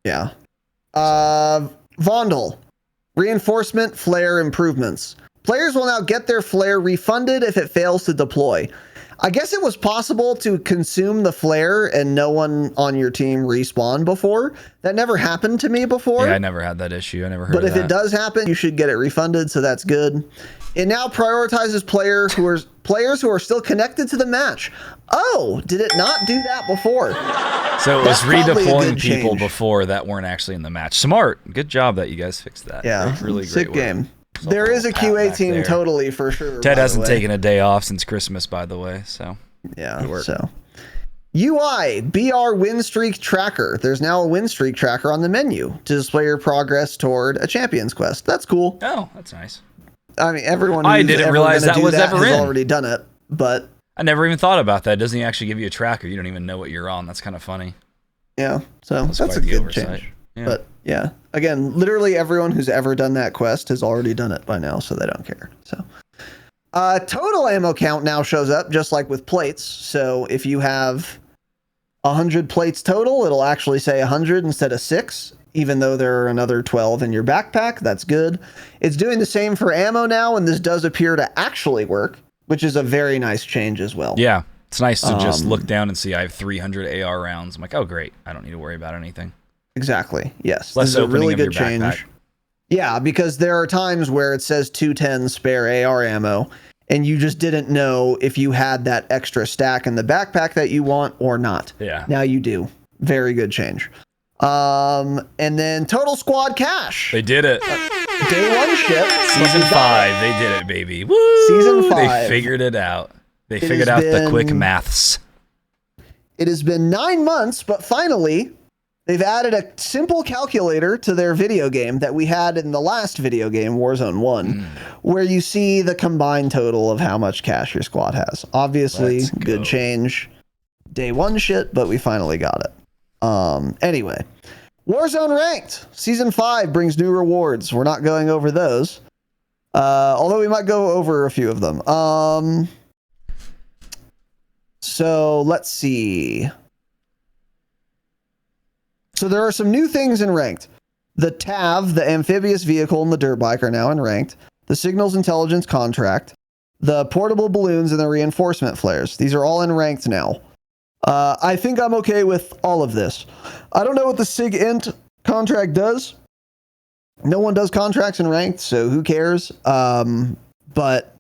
Yeah. Vondel. Reinforcement flare improvements. Players will now get their flare refunded if it fails to deploy. I guess it was possible to consume the flare and no one on your team respawn before. That never happened to me before. Yeah, I never had that issue. I never heard of that. But if it does happen, you should get it refunded, so that's good. It now prioritizes players who are still connected to the match. Oh, did it not do that before? So it was redeploying people before that weren't actually in the match. Smart. Good job that you guys fixed that. Yeah, really great sick work. game. There is a QA team totally for sure. Ted hasn't taken a day off since Christmas, by the way. So yeah. So UI BR win streak tracker. There's now a win streak tracker on the menu to display your progress toward a champion's quest. That's cool. Oh, that's nice. I mean, everyone. I didn't realize that was ever has in. Already done it, but I never even thought about that. It doesn't actually give you a tracker. You don't even know what you're on. That's kind of funny. Yeah. So that's a good change. Yeah. But yeah, again, literally everyone who's ever done that quest has already done it by now, so they don't care. So total ammo count now shows up just like with plates. So if you have 100 plates total, it'll actually say 100 instead of 6, even though there are another 12 in your backpack. That's good. It's doing the same for ammo now, and this does appear to actually work, which is a very nice change as well. Yeah, it's nice to just look down and see I have 300 AR rounds. I'm like, oh, great. I don't need to worry about anything. Exactly. Yes. Less this is a really good change. Backpack. Yeah, because there are times where it says 210 spare AR ammo, and you just didn't know if you had that extra stack in the backpack that you want or not. Yeah. Now you do. Very good change. And then total squad cash. They did it. Day 1 ship. Season 5. They did it, baby. Woo! Season 5. They figured it out. They figured out the quick maths. It has been 9 months, but finally, they've added a simple calculator to their video game that we had in the last video game, Warzone 1, where you see the combined total of how much cash your squad has. Obviously, good change. Day 1 shit, but we finally got it. Anyway, Warzone Ranked. Season 5 brings new rewards. We're not going over those. Although we might go over a few of them. So let's see. So there are some new things in Ranked. The TAV, the amphibious vehicle, and the dirt bike are now in Ranked. The Signals Intelligence contract, the portable balloons, and the reinforcement flares. These are all in Ranked now. I think I'm okay with all of this. I don't know what the Sig Int contract does. No one does contracts in Ranked, so who cares? But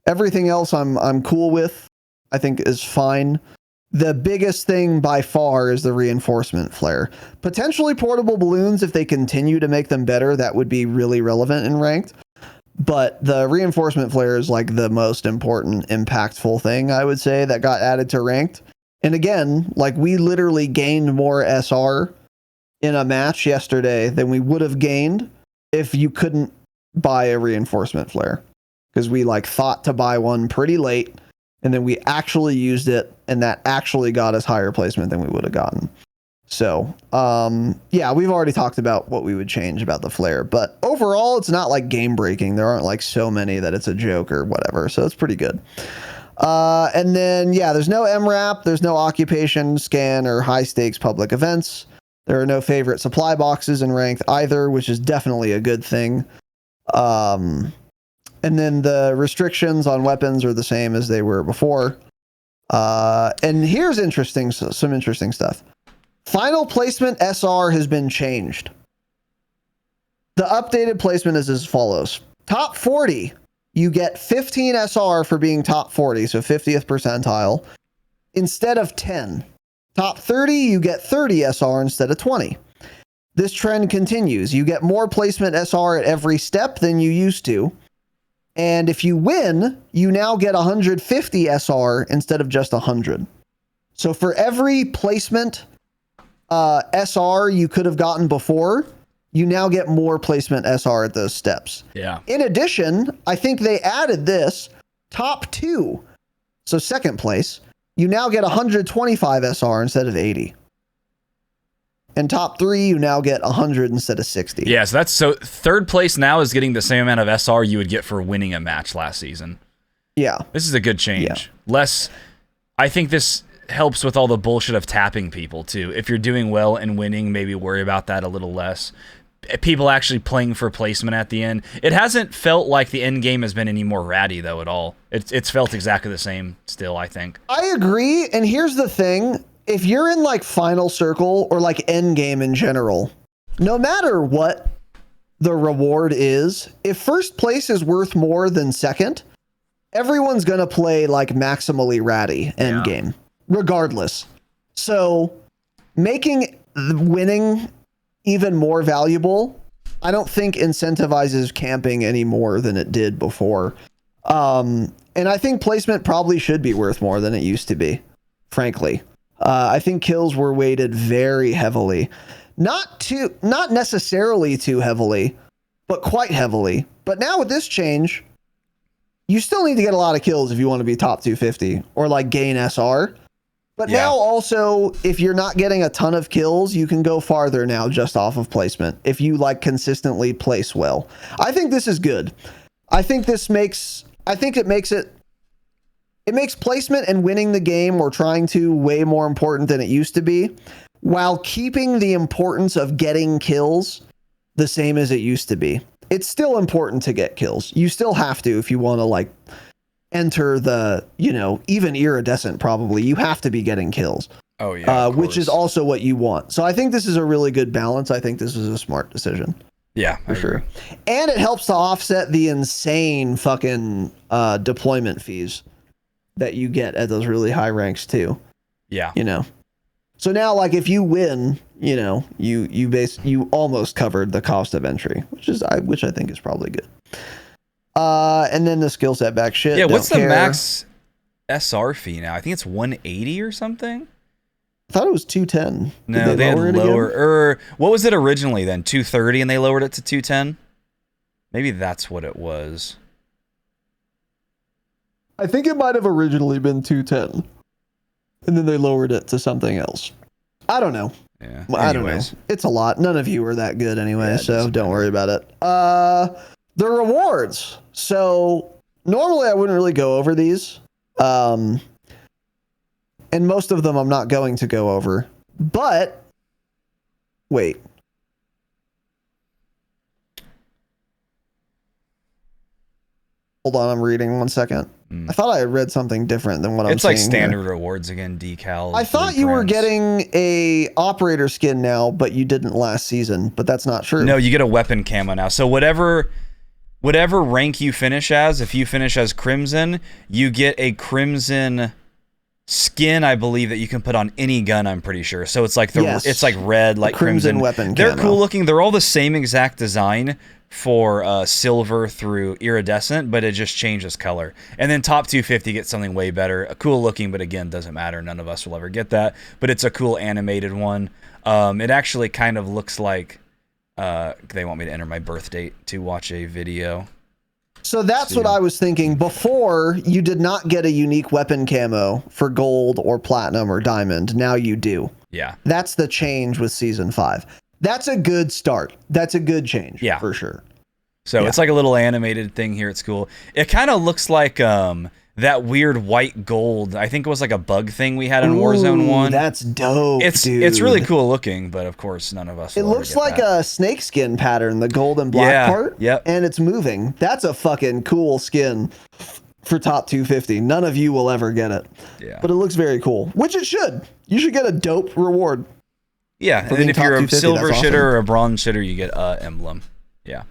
everything else I'm cool with. I think is fine. The biggest thing by far is the reinforcement flare. Potentially portable balloons, if they continue to make them better, that would be really relevant in Ranked. But the reinforcement flare is like the most important, impactful thing, I would say, that got added to Ranked. And again, like we literally gained more SR in a match yesterday than we would have gained if you couldn't buy a reinforcement flare. Because we like thought to buy one pretty late, and then we actually used it, and that actually got us higher placement than we would have gotten. So, yeah, we've already talked about what we would change about the flare, but overall, it's not like game breaking. There aren't like so many that it's a joke or whatever, so it's pretty good. And then, yeah, there's no MRAP, there's no occupation scan or high stakes public events. There are no favorite supply boxes in Ranked either, which is definitely a good thing. And then the restrictions on weapons are the same as they were before. And here's some interesting stuff. Final placement SR has been changed. The updated placement is as follows. Top 40, you get 15 SR for being top 40, so 50th percentile, instead of 10. Top 30, you get 30 SR instead of 20. This trend continues. You get more placement SR at every step than you used to. And if you win, you now get 150 SR instead of just 100. So for every placement SR you could have gotten before, you now get more placement SR at those steps. Yeah. In addition, I think they added this. Top 2. So second place, you now get 125 SR instead of 80. And top 3, you now get 100 instead of 60. Yeah, so third place now is getting the same amount of SR you would get for winning a match last season. Yeah. This is a good change. Yeah. I think this helps with all the bullshit of tapping people too. If you're doing well and winning, maybe worry about that a little less. People actually playing for placement at the end. It hasn't felt like the end game has been any more ratty though at all. It's felt exactly the same still, I think. I agree, and here's the thing. If you're in like final circle or like end game in general, no matter what the reward is, if first place is worth more than second, everyone's going to play like maximally ratty end game regardless. So making winning even more valuable, I don't think incentivizes camping any more than it did before. And I think placement probably should be worth more than it used to be, frankly. I think kills were weighted very heavily. Not necessarily too heavily, but quite heavily. But now with this change, you still need to get a lot of kills if you want to be top 250 or like gain SR. But now also, if you're not getting a ton of kills, you can go farther now just off of placement if you like consistently place well. I think this is good. I think it makes placement and winning the game or trying to way more important than it used to be, while keeping the importance of getting kills the same as it used to be. It's still important to get kills. You still have to if you want to like enter the, even iridescent probably, you have to be getting kills. Oh yeah. Which is also what you want. So I think this is a really good balance. I think this is a smart decision. Yeah, for sure. And it helps to offset the insane fucking deployment fees that you get at those really high ranks too. Yeah. So now like if you win, you almost covered the cost of entry, which I think is probably good. And then the skill set back shit. Yeah, what's the max SR fee now? I think it's 180 or something. I thought it was 210. No, they had lower. Or what was it originally then? 230, and they lowered it to 210. Maybe that's what it was. I think it might have originally been 210, and then they lowered it to something else. I don't know. Yeah. I don't know. It's a lot. None of you are that good anyway, so don't worry about it. The rewards. So normally I wouldn't really go over these. And most of them I'm not going to go over. But wait. Hold on, I'm reading 1 second. I thought I had read something different than what I'm seeing. It's like standard rewards again, decals. I thought you were getting a operator skin now, but you didn't last season, but that's not true. No, you get a weapon camo now. So whatever rank you finish as, if you finish as Crimson, you get a Crimson skin, I believe, that you can put on any gun, I'm pretty sure. So it's like it's like red, like Crimson weapon They're camo. cool looking. They're all the same exact design for silver through iridescent, but it just changes color. And then top 250 gets something way better. A cool looking, but again, doesn't matter. None of us will ever get that. But it's a cool animated one. It actually kind of looks like they want me to enter my birth date to watch a video. So that's what I was thinking. Before, you did not get a unique weapon camo for gold or platinum or diamond. Now you do. Yeah. That's the change with Season 5. That's a good start. That's a good change. Yeah. For sure. So it's like a little animated thing here at school. It kind of looks like that weird white gold. I think it was like a bug thing we had in Warzone 1. That's dope, dude. It's really cool looking, but of course none of us will It looks like a snakeskin pattern, the gold and black part. Yep. And it's moving. That's a fucking cool skin for top 250. None of you will ever get it. Yeah. But it looks very cool, which it should. You should get a dope reward. Yeah, and then if you're a silver shitter or a bronze shitter, you get a emblem. Yeah.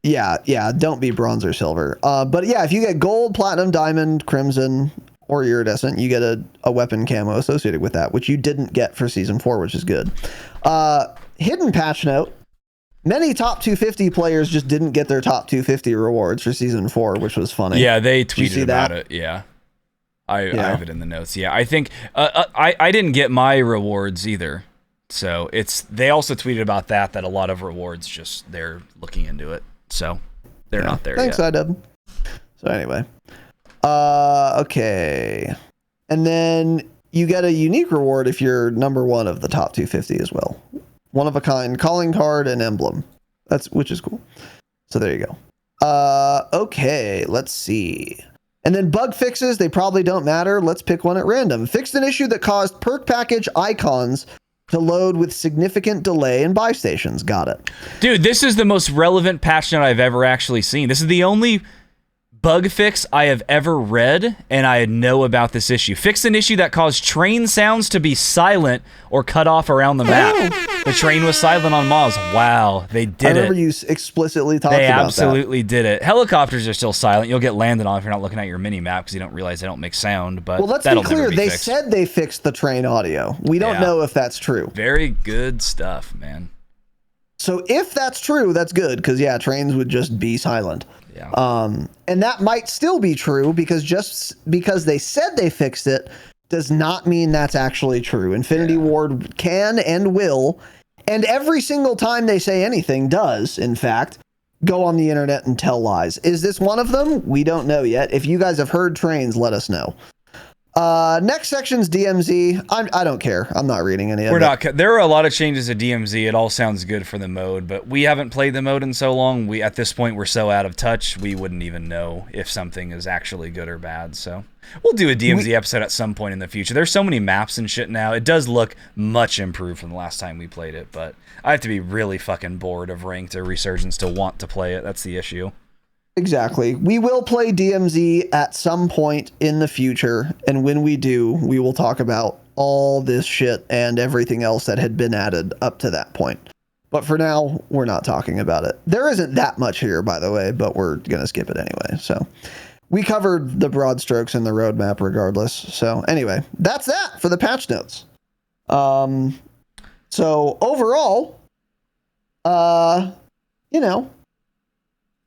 Yeah, don't be bronze or silver. But yeah, if you get gold, platinum, diamond, crimson, or iridescent, you get a weapon camo associated with that, which you didn't get for Season 4, which is good. Hidden patch note. Many top 250 players just didn't get their top 250 rewards for Season 4, which was funny. Yeah, they tweeted about it. Yeah. I have it in the notes. Yeah, I think I didn't get my rewards either. So they also tweeted about that a lot of rewards just they're looking into it. So they're not there Thanks, yet. IW. So anyway, Okay. And then you get a unique reward if you're number 1 of the top 250 as well. One of a kind calling card and emblem. Which is cool. So there you go. Okay, let's see. And then bug fixes, they probably don't matter. Let's pick one at random. Fixed an issue that caused perk package icons to load with significant delay in buy stations. Got it. Dude, this is the most relevant patch note I've ever actually seen. This is the only bug fix I have ever read, and I know about this issue. Fixed an issue that caused train sounds to be silent or cut off around the map. The train was silent on Moz. Wow, they did it. I remember you explicitly talked about that. They absolutely did it. Helicopters are still silent. You'll get landed on if you're not looking at your mini-map because you don't realize they don't make sound, but well, let's be clear. They said they fixed the train audio. We don't know if that's true. Very good stuff, man. So if that's true, that's good because, yeah, trains would just be silent. Yeah. And that might still be true because just because they said they fixed it does not mean that's actually true. Infinity Ward can and will, and every single time they say anything does, in fact, go on the internet and tell lies. Is this one of them? We don't know yet. If you guys have heard trains, let us know. Next section's DMZ. I don't care. I'm not reading any of it. There are a lot of changes to DMZ. It all sounds good for the mode, but we haven't played the mode in so long. At this point, we're so out of touch, we wouldn't even know if something is actually good or bad. So we'll do a DMZ episode at some point in the future. There's so many maps and shit now. It does look much improved from the last time we played it, but I have to be really fucking bored of Ranked or Resurgence to want to play it. That's the issue. Exactly. We will play DMZ at some point in the future, and when we do, we will talk about all this shit and everything else that had been added up to that point. But for now, we're not talking about it. There isn't that much here, by the way, but we're going to skip it anyway. So we covered the broad strokes in the roadmap regardless. So anyway, that's that for the patch notes. So overall, you know,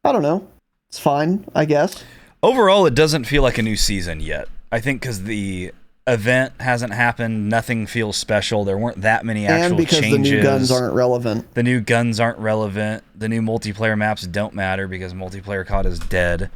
I don't know. It's fine, I guess. Overall, it doesn't feel like a new season yet. I think because the event hasn't happened, nothing feels special. There weren't that many actual changes. And because the new guns aren't relevant. The new guns aren't relevant. The new multiplayer maps don't matter because multiplayer COD is dead.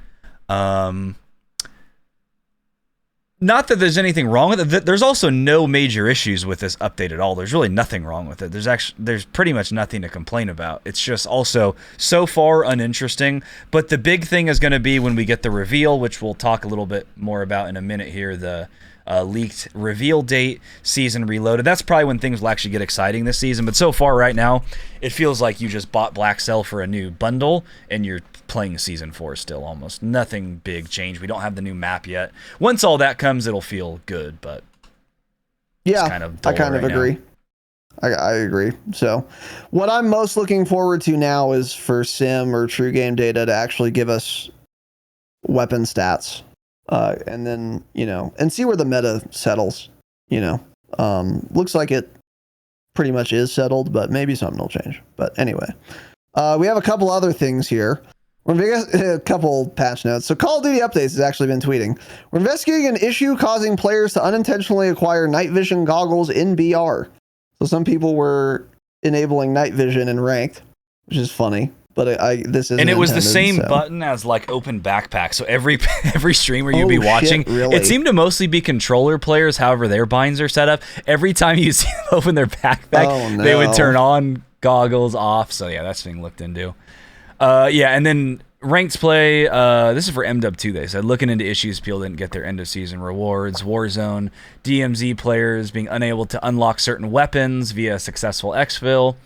Not that there's anything wrong with it. There's also no major issues with this update at all. There's really nothing wrong with it. There's pretty much nothing to complain about. It's just also so far uninteresting. But the big thing is going to be when we get the reveal, which we'll talk a little bit more about in a minute here, the leaked reveal date, Season Reloaded. That's probably when things will actually get exciting this season. But so far right now, it feels like you just bought Black Cell for a new bundle and you're playing Season 4 still almost. Nothing big changed. We don't have the new map yet. Once all that comes, it'll feel good, but yeah, it's kind of dull I kind of agree. I agree. So what I'm most looking forward to now is for Sim or True Game Data to actually give us weapon stats. And then, you know, and see where the meta settles, you know. Looks like it pretty much is settled, but maybe something will change. But anyway, we have a couple other things here. A couple patch notes. So Call of Duty Updates has actually been tweeting. We're investigating an issue causing players to unintentionally acquire night vision goggles in BR. So some people were enabling night vision in Ranked, which is funny. But this is, and it was the same button as like open backpack. So every streamer you'd be watching, really? It seemed to mostly be controller players. However, their binds are set up. Every time you see them open their backpack, they would turn on, goggles off. So yeah, that's being looked into. Yeah, and then Ranked play. This is for MW2. They said looking into issues, people didn't get their end of season rewards. Warzone, DMZ players being unable to unlock certain weapons via successful exfil.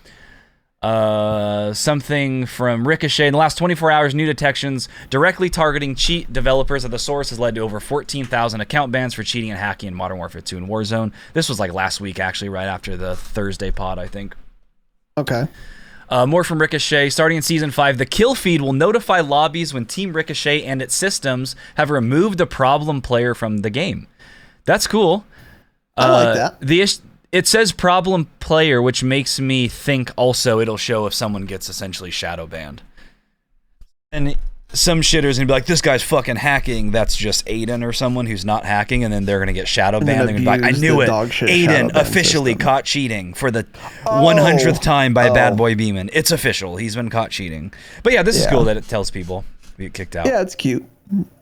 Something from Ricochet. In the last 24 hours, new detections directly targeting cheat developers at the source has led to over 14,000 account bans for cheating and hacking in Modern Warfare 2 and Warzone. This was like last week, actually, right after the Thursday pod, I think. Okay. More from Ricochet. Starting in Season 5, the kill feed will notify lobbies when Team Ricochet and its systems have removed a problem player from the game. That's cool. I like that. It says problem player, which makes me think also it'll show if someone gets essentially shadow banned. And some shitter's gonna be like, this guy's fucking hacking. That's just Aiden or someone who's not hacking, and then they're gonna get shadow banned. They're gonna be like, I knew it. Aiden officially caught cheating for the 100th time by Bad Boy Beeman. It's official. He's been caught cheating. But yeah, this is cool that it tells people. We get kicked out. Yeah, it's cute.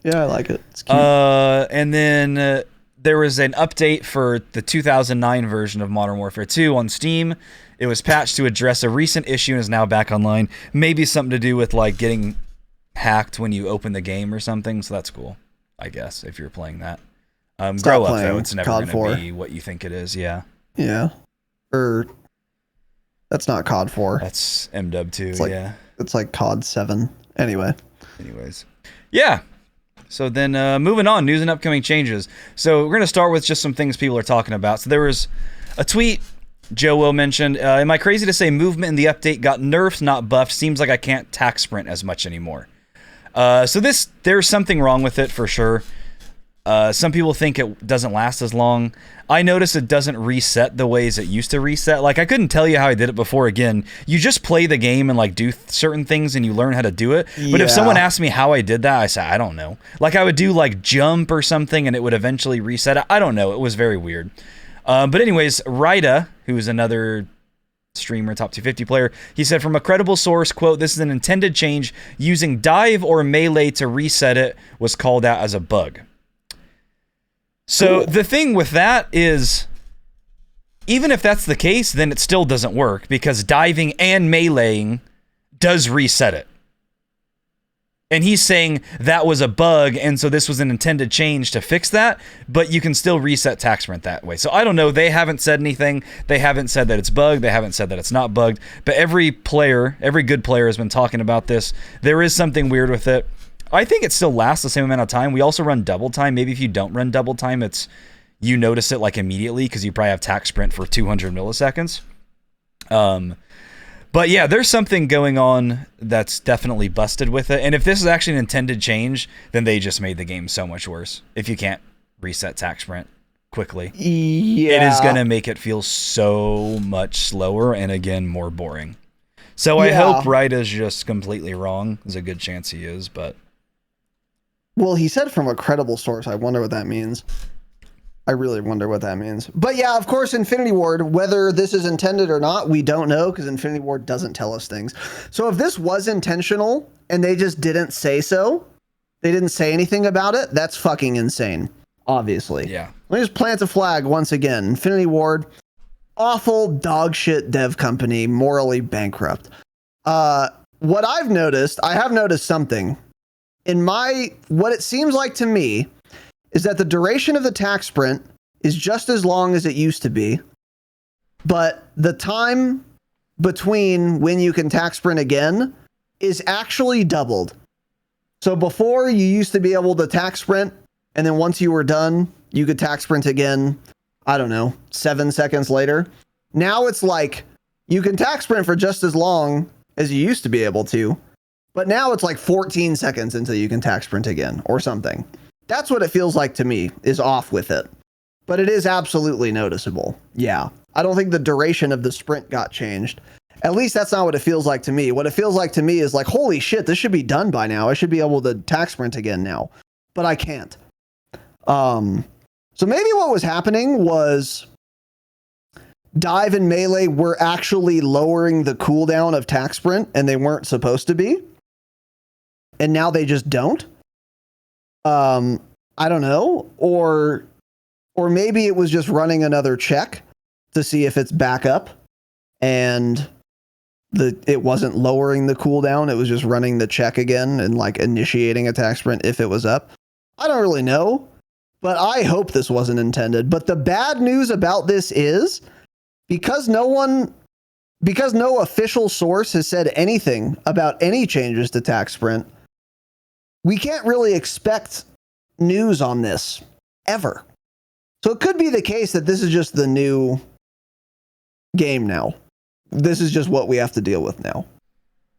Yeah, I like it. It's cute. And then there was an update for the 2009 version of Modern Warfare 2 on Steam. It was patched to address a recent issue and is now back online. Maybe something to do with like getting hacked when you open the game or something. So that's cool, I guess, if you're playing that. Grow up though. It's never going to be what you think it is. Yeah. Yeah. Or that's not COD 4. That's MW 2. It's like, yeah. It's like COD 7. Anyways. Yeah. So then moving on, news and upcoming changes. So we're going to start with just some things people are talking about. So there was a tweet Joe Will mentioned. Am I crazy to say movement in the update got nerfed, not buffed? Seems like I can't tack sprint as much anymore. So there's something wrong with it for sure. Some people think it doesn't last as long. I notice it doesn't reset the ways it used to reset. Like, I couldn't tell you how I did it before. Again, you just play the game and like do certain things and you learn how to do it. But if someone asked me how I did that, I say, I don't know. Like, I would do like jump or something and it would eventually reset it. I don't know. It was very weird. But anyways, Ryda, who's another streamer, top 250 player, he said, from a credible source, quote, this is an intended change. Using dive or melee to reset it was called out as a bug. So the thing with that is, even if that's the case, then it still doesn't work because diving and meleeing does reset it. And he's saying that was a bug, and so this was an intended change to fix that, but you can still reset tack sprint that way. So I don't know. They haven't said anything. They haven't said that it's bugged. They haven't said that it's not bugged. But every good player has been talking about this. There is something weird with it. I think it still lasts the same amount of time. We also run double time. Maybe if you don't run double time, you notice it like immediately because you probably have tack sprint for 200 milliseconds. But yeah, there's something going on that's definitely busted with it. And if this is actually an intended change, then they just made the game so much worse. If you can't reset tack sprint quickly, it is going to make it feel so much slower and again more boring. So I hope Ryda's just completely wrong. There's a good chance he is, but. Well, he said from a credible source. I wonder what that means. I really wonder what that means. But yeah, of course, Infinity Ward, whether this is intended or not, we don't know because Infinity Ward doesn't tell us things. So if this was intentional and they just didn't say so, they didn't say anything about it, that's fucking insane, obviously. Yeah. Let me just plant a flag once again. Infinity Ward, awful dog shit dev company, morally bankrupt. What I've noticed, I have noticed something. What it seems like to me is that the duration of the tack sprint is just as long as it used to be, but the time between when you can tack sprint again is actually doubled. So before, you used to be able to tack sprint, and then once you were done, you could tack sprint again, I don't know, 7 seconds later. Now it's like you can tack sprint for just as long as you used to be able to, but now it's like 14 seconds until you can tack sprint again or something. That's what it feels like to me, is off with it. But it is absolutely noticeable. Yeah. I don't think the duration of the sprint got changed. At least that's not what it feels like to me. What it feels like to me is like, holy shit, this should be done by now. I should be able to tack sprint again now. But I can't. So maybe what was happening was dive and melee were actually lowering the cooldown of tack sprint, and they weren't supposed to be. And now they just don't. I don't know. Or maybe it was just running another check to see if it's back up, and it wasn't lowering the cooldown. It was just running the check again and like initiating attack sprint if it was up. I don't really know, but I hope this wasn't intended. But the bad news about this is because no official source has said anything about any changes to attack sprint, we can't really expect news on this ever. So it could be the case that this is just the new game now. This is just what we have to deal with now.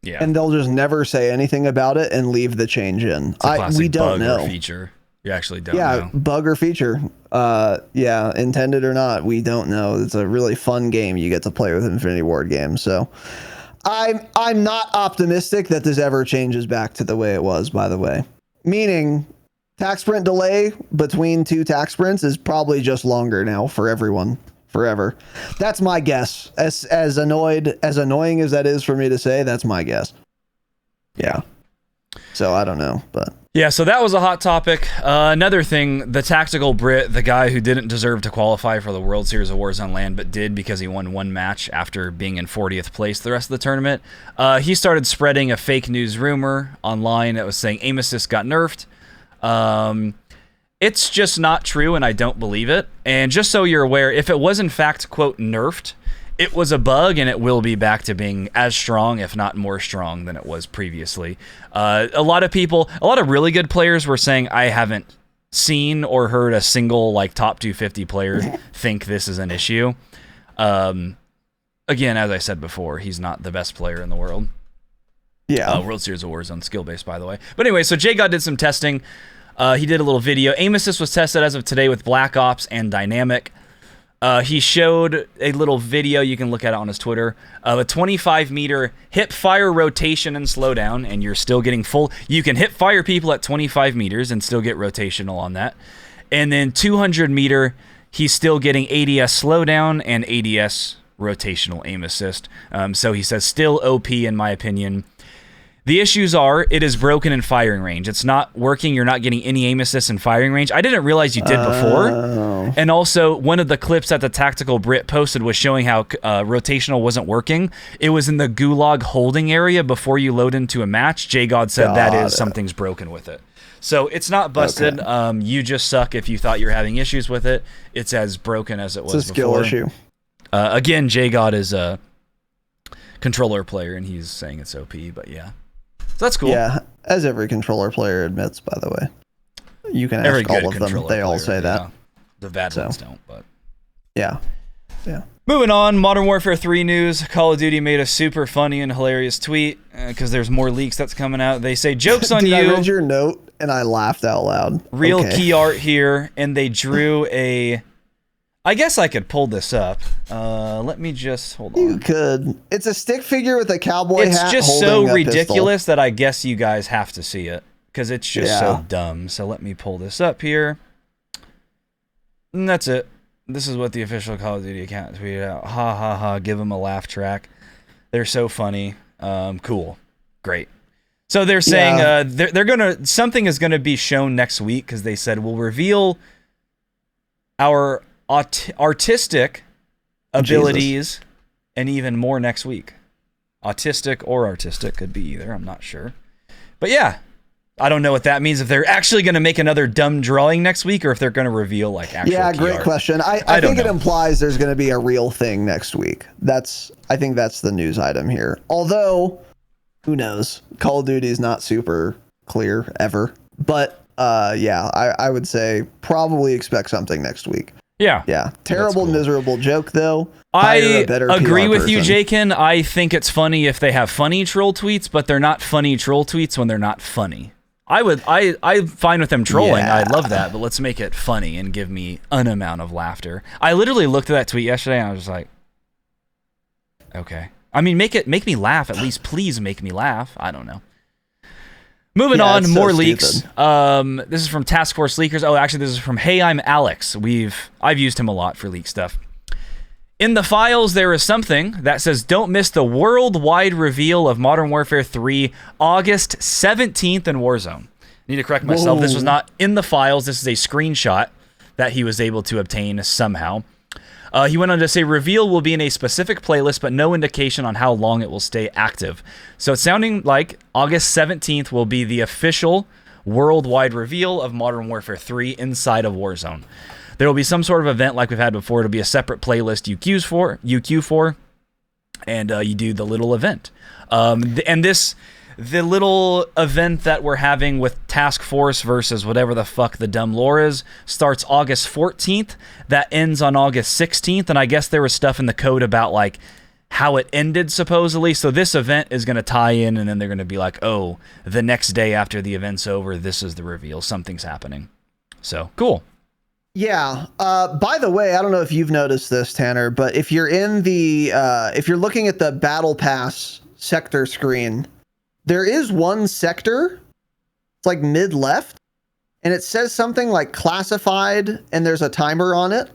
Yeah. And they'll just never say anything about it and leave the change in. We don't know. Or feature. You actually don't know. Yeah, bug or feature. Intended or not, we don't know. It's a really fun game you get to play with Infinity Ward games. So I'm not optimistic that this ever changes back to the way it was, by the way. Meaning, tack sprint delay between two tack sprints is probably just longer now for everyone, forever. That's my guess. As annoying as that is for me to say, that's my guess. Yeah. So I don't know, but yeah, so that was a hot topic. Another thing, the tactical Brit, the guy who didn't deserve to qualify for the World Series of Warzone LAN, but did because he won one match after being in 40th place the rest of the tournament, he started spreading a fake news rumor online that was saying aim assist got nerfed. It's just not true, and I don't believe it. And just so you're aware, if it was in fact, quote, nerfed, it was a bug, and it will be back to being as strong, if not more strong, than it was previously. A lot of really good players were saying, I haven't seen or heard a single like top 250 player think this is an issue. Again, as I said before, he's not the best player in the world. yeah. World Series of Warzone, skill-based, by the way. But anyway, so JGod did some testing. He did a little video. Aim assist was tested as of today with Black Ops and Dynamic. He showed a little video, you can look at it on his Twitter, of a 25-meter hip-fire rotation and slowdown, and you're still getting full. You can hip-fire people at 25 meters and still get rotational on that. And then 200-meter, he's still getting ADS slowdown and ADS rotational aim assist. So he says still OP in my opinion. The issues are, it is broken in firing range. It's not working. You're not getting any aim assist in firing range. I didn't realize you did before. And also, one of the clips that the Tactical Brit posted was showing how rotational wasn't working. It was in the gulag holding area before you load into a match. JGod said something's broken with it. So it's not busted. Okay. You just suck if you thought you were having issues with it. It's as broken as it was before. It's a skill issue. Again, JGod is a controller player, and he's saying it's OP, but yeah. So that's cool. Yeah, as every controller player admits, by the way. You can ask all of them. They all say that. Yeah. The bad ones don't, but... Yeah. Yeah. Moving on, Modern Warfare 3 news. Call of Duty made a super funny and hilarious tweet because there's more leaks that's coming out. They say, joke's on you. I read your note and I laughed out loud. Real key art here, and they drew a... I guess I could pull this up. Let me just hold on. You could. It's a stick figure with a cowboy hat. It's just so ridiculous that I guess you guys have to see it because it's just so dumb. So let me pull this up here. And that's it. This is what the official Call of Duty account tweeted out. Ha ha ha. Give them a laugh track. They're so funny. Cool. Great. So they're saying they're gonna something is gonna be shown next week because they said we'll reveal our artistic abilities and even more next week. Autistic or artistic, could be either, I'm not sure. But yeah, I don't know what that means, if they're actually going to make another dumb drawing next week or if they're going to reveal like actual great question. I think it implies there's going to be a real thing next week. I think that's the news item here. Although, who knows? Call of Duty is not super clear ever. But I would say probably expect something next week. Yeah. Terrible, miserable joke, though. I agree with you, Jakin. I think it's funny if they have funny troll tweets, but they're not funny troll tweets when they're not funny. I'm fine with them trolling. I love that, but let's make it funny and give me an amount of laughter. I literally looked at that tweet yesterday and I was like, okay. I mean, make me laugh at least. Please make me laugh. I don't know. Moving on, more leaks. This is from Task Force Leakers. Oh, actually, this is from Hey, I'm Alex. I've used him a lot for leak stuff. In the files, there is something that says, don't miss the worldwide reveal of Modern Warfare 3, August 17th in Warzone. I need to correct myself. Whoa. This was not in the files. This is a screenshot that he was able to obtain somehow. He went on to say, reveal will be in a specific playlist, but no indication on how long it will stay active. So it's sounding like August 17th will be the official worldwide reveal of Modern Warfare 3 inside of Warzone. There will be some sort of event like we've had before. It'll be a separate playlist you queue for, and you do the little event. The little event that we're having with Task Force versus whatever the fuck the dumb lore is starts August 14th. That ends on August 16th. And I guess there was stuff in the code about like how it ended supposedly. So this event is going to tie in and then they're going to be like, oh, the next day after the event's over, this is the reveal. Something's happening. So cool. Yeah. By the way, I don't know if you've noticed this, Tanner, but if you're in if you're looking at the Battle Pass sector screen, there is one sector, it's like mid-left, and it says something like classified, and there's a timer on it.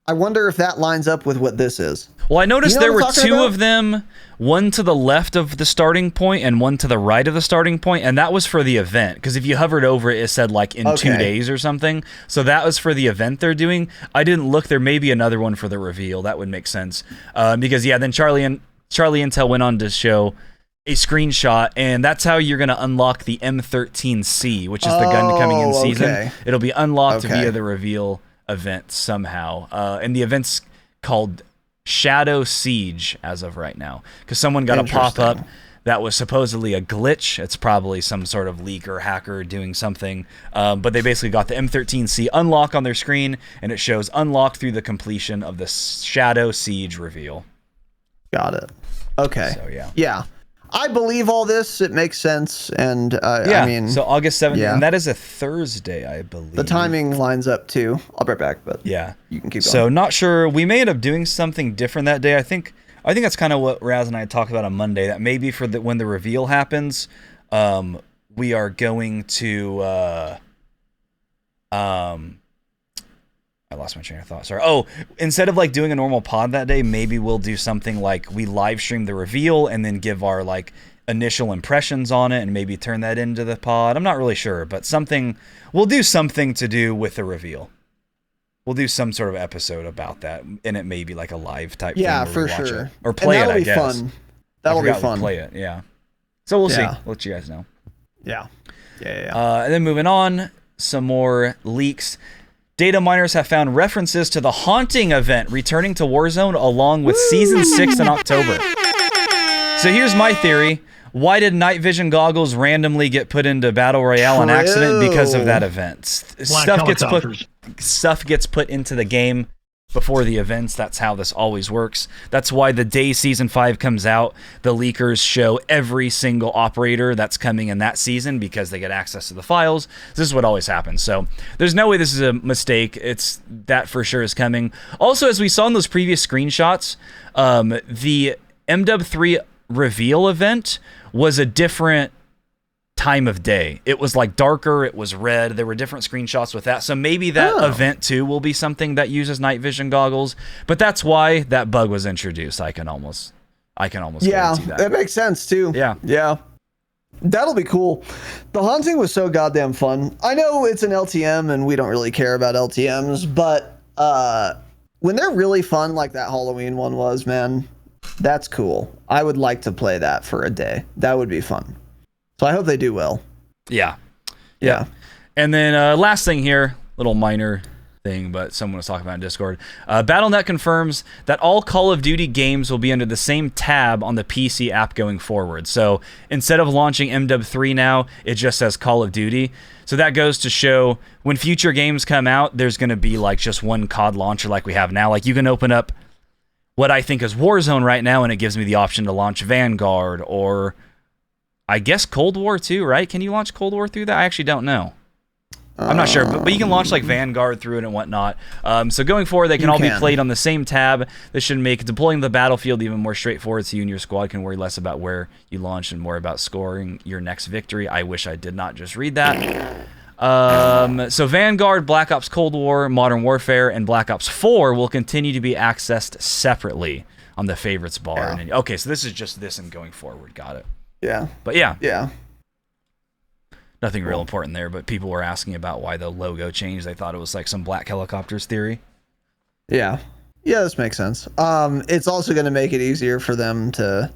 I wonder if that lines up with what this is. Well, I noticed You know there what were I'm talking two about? of them, one to the left of the starting point and one to the right of the starting point, and that was for the event. Because if you hovered over it, it said like in 2 days or something. So that was for the event they're doing. I didn't look. There may be another one for the reveal. That would make sense. Because yeah, then Charlie Intel went on to show a screenshot, and that's how you're going to unlock the M13C, which is the gun coming in season. Okay. It'll be unlocked Okay. via the reveal event somehow. And the event's called Shadow Siege as of right now, because someone got a pop-up that was supposedly a glitch. It's probably some sort of leak or hacker doing something, but they basically got the M13C unlock on their screen, and it shows unlocked through the completion of the Shadow Siege reveal. Got it. Okay. So Yeah. I believe all this. It makes sense. And yeah, I mean, so August 7th, yeah. and that is a Thursday, I believe. the timing lines up too. I'll be right back, but Yeah. you can keep going. So not sure. We may end up doing something different that day. I think that's kind of what Raz and I talked about on Monday. That maybe for when the reveal happens, we are going to I lost my train of thought. Sorry. Oh, instead of like doing a normal pod that day, maybe we'll do something like we live stream the reveal and then give our like initial impressions on it and maybe turn that into the pod. I'm not really sure, but we'll do something to do with the reveal. We'll do some sort of episode about that, and it may be like a live type thing. Yeah, where for we watch sure. it. Or play it, I guess. Fun. That'll be fun. Play it, yeah. So we'll see. Yeah. We'll let you guys know. Yeah. And then moving on, some more leaks. Data miners have found references to the Haunting event returning to Warzone along with Season 6 in October. So here's my theory. Why did night vision goggles randomly get put into Battle Royale on accident? Because of that event. Stuff gets put into the game before the events. That's how this always works. That's why the day Season 5 comes out, the leakers show every single operator that's coming in that season because they get access to the files. This is what always happens. So there's no way this is a mistake. It's that for sure is coming. Also, as we saw in those previous screenshots, the MW3 reveal event was a different time of day. It was like darker, it was red, there were different screenshots with that. So maybe that event too will be something that uses night vision goggles, but that's why that bug was introduced. I can almost guarantee that. That makes sense too. Yeah. That'll be cool. The Haunting was so goddamn fun. I know it's an LTM and we don't really care about LTMs, but when they're really fun like that Halloween one was, man, that's cool. I would like to play that for a day. That would be fun. So I hope they do well. Yeah. And then last thing here, little minor thing, but someone was talking about in Discord. Battle.net confirms that all Call of Duty games will be under the same tab on the PC app going forward. So instead of launching MW3 now, it just says Call of Duty. So that goes to show when future games come out, there's going to be like just one COD launcher like we have now. Like you can open up what I think is Warzone right now, and it gives me the option to launch Vanguard or I guess Cold War too, right? Can you launch Cold War through that? I actually don't know. I'm not sure, but you can launch like Vanguard through it and whatnot. So going forward, they can all be played on the same tab. This should make deploying the battlefield even more straightforward, so you and your squad can worry less about where you launch and more about scoring your next victory. I wish I did not just read that. So Vanguard, Black Ops Cold War, Modern Warfare, and Black Ops 4 will continue to be accessed separately on the favorites bar. Yeah. Okay, so this is just this and going forward. Got it. Yeah. But yeah. Nothing Cool. real important there, but people were asking about why the logo changed. They thought it was like some Black Helicopters theory. Yeah, this makes sense. It's also going to make it easier for them to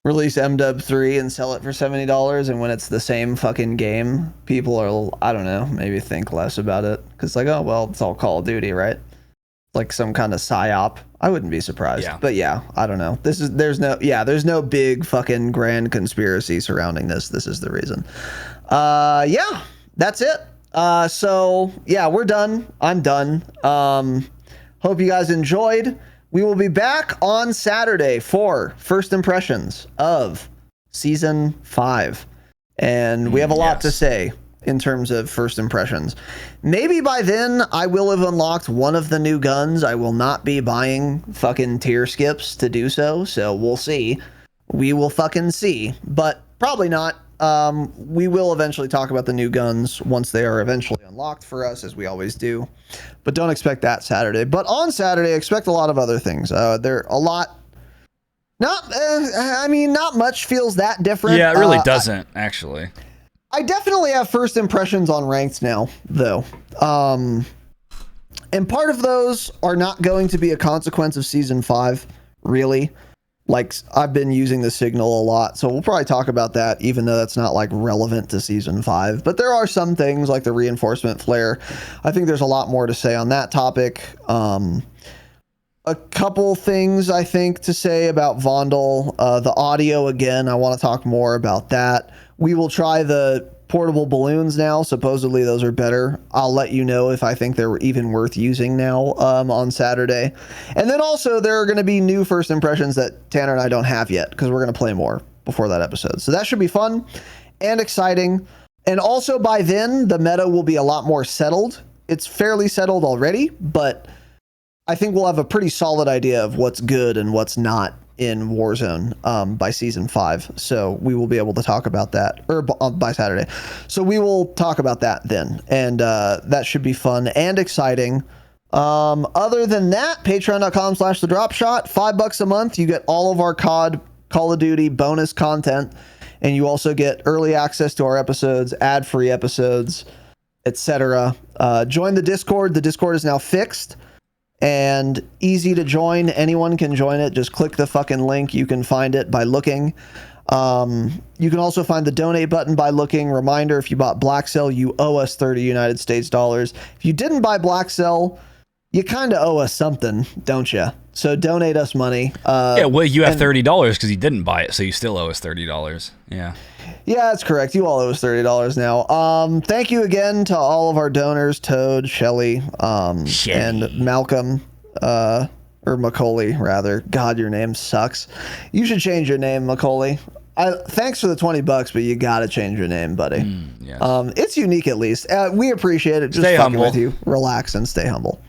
release MW3 and sell it for $70, and when it's the same fucking game, people are, I don't know, maybe think less about it. Because like, oh, well, it's all Call of Duty, right? Like some kind of psyop. I wouldn't be surprised. Yeah. But yeah, I don't know. There's no big fucking grand conspiracy surrounding this. This is the reason. Yeah, that's it. So yeah, we're done. I'm done. Hope you guys enjoyed. We will be back on Saturday for first impressions of Season 5. And we have a lot to say in terms of first impressions. Maybe by then I will have unlocked one of the new guns. I will not be buying fucking tier skips to do so. So we'll see. We will fucking see. But probably not. We will eventually talk about the new guns once they are eventually unlocked for us, as we always do. But don't expect that Saturday. But on Saturday, expect a lot of other things. There are a lot. Not much feels that different. Yeah, it really doesn't, actually. I definitely have first impressions on ranked now, though. And part of those are not going to be a consequence of Season 5, really. Like, I've been using the signal a lot, so we'll probably talk about that, even though that's not, like, relevant to Season 5. But there are some things, like the reinforcement flare. I think there's a lot more to say on that topic. A couple things, I think, to say about Vondel. The audio, again, I want to talk more about that. We will try the portable balloons now. Supposedly those are better. I'll let you know if I think they're even worth using now on Saturday. And then also there are going to be new first impressions that Tanner and I don't have yet, because we're going to play more before that episode. So that should be fun and exciting. And also by then, the meta will be a lot more settled. It's fairly settled already, but I think we'll have a pretty solid idea of what's good and what's not in Warzone by Season 5. So we will be able to talk about that, or by Saturday. So we will talk about that then. And that should be fun and exciting. Other than that, patreon.com/thedropshot, $5 a month. You get all of our COD, Call of Duty bonus content. And you also get early access to our episodes, ad-free episodes, etc. Join the Discord. The Discord is now fixed and easy to join. Anyone can join it. Just click the fucking link. You can find it by looking. You can also find the donate button by looking. Reminder, if you bought Black Cell, you owe us 30 United States dollars. If you didn't buy Black Cell, you kind of owe us something, don't you? So donate us money. Yeah, well, you have $30 because you didn't buy it, so you still owe us $30. Yeah. Yeah, that's correct. You all owe us $30 now. Thank you again to all of our donors, Toad, Shelly, and Malcolm, or Macaulay, rather. God, your name sucks. You should change your name, Macaulay. Thanks for the $20, but you gotta change your name, buddy. Yes. It's unique, at least. We appreciate it. Just stay fucking humble with you. Relax and stay humble.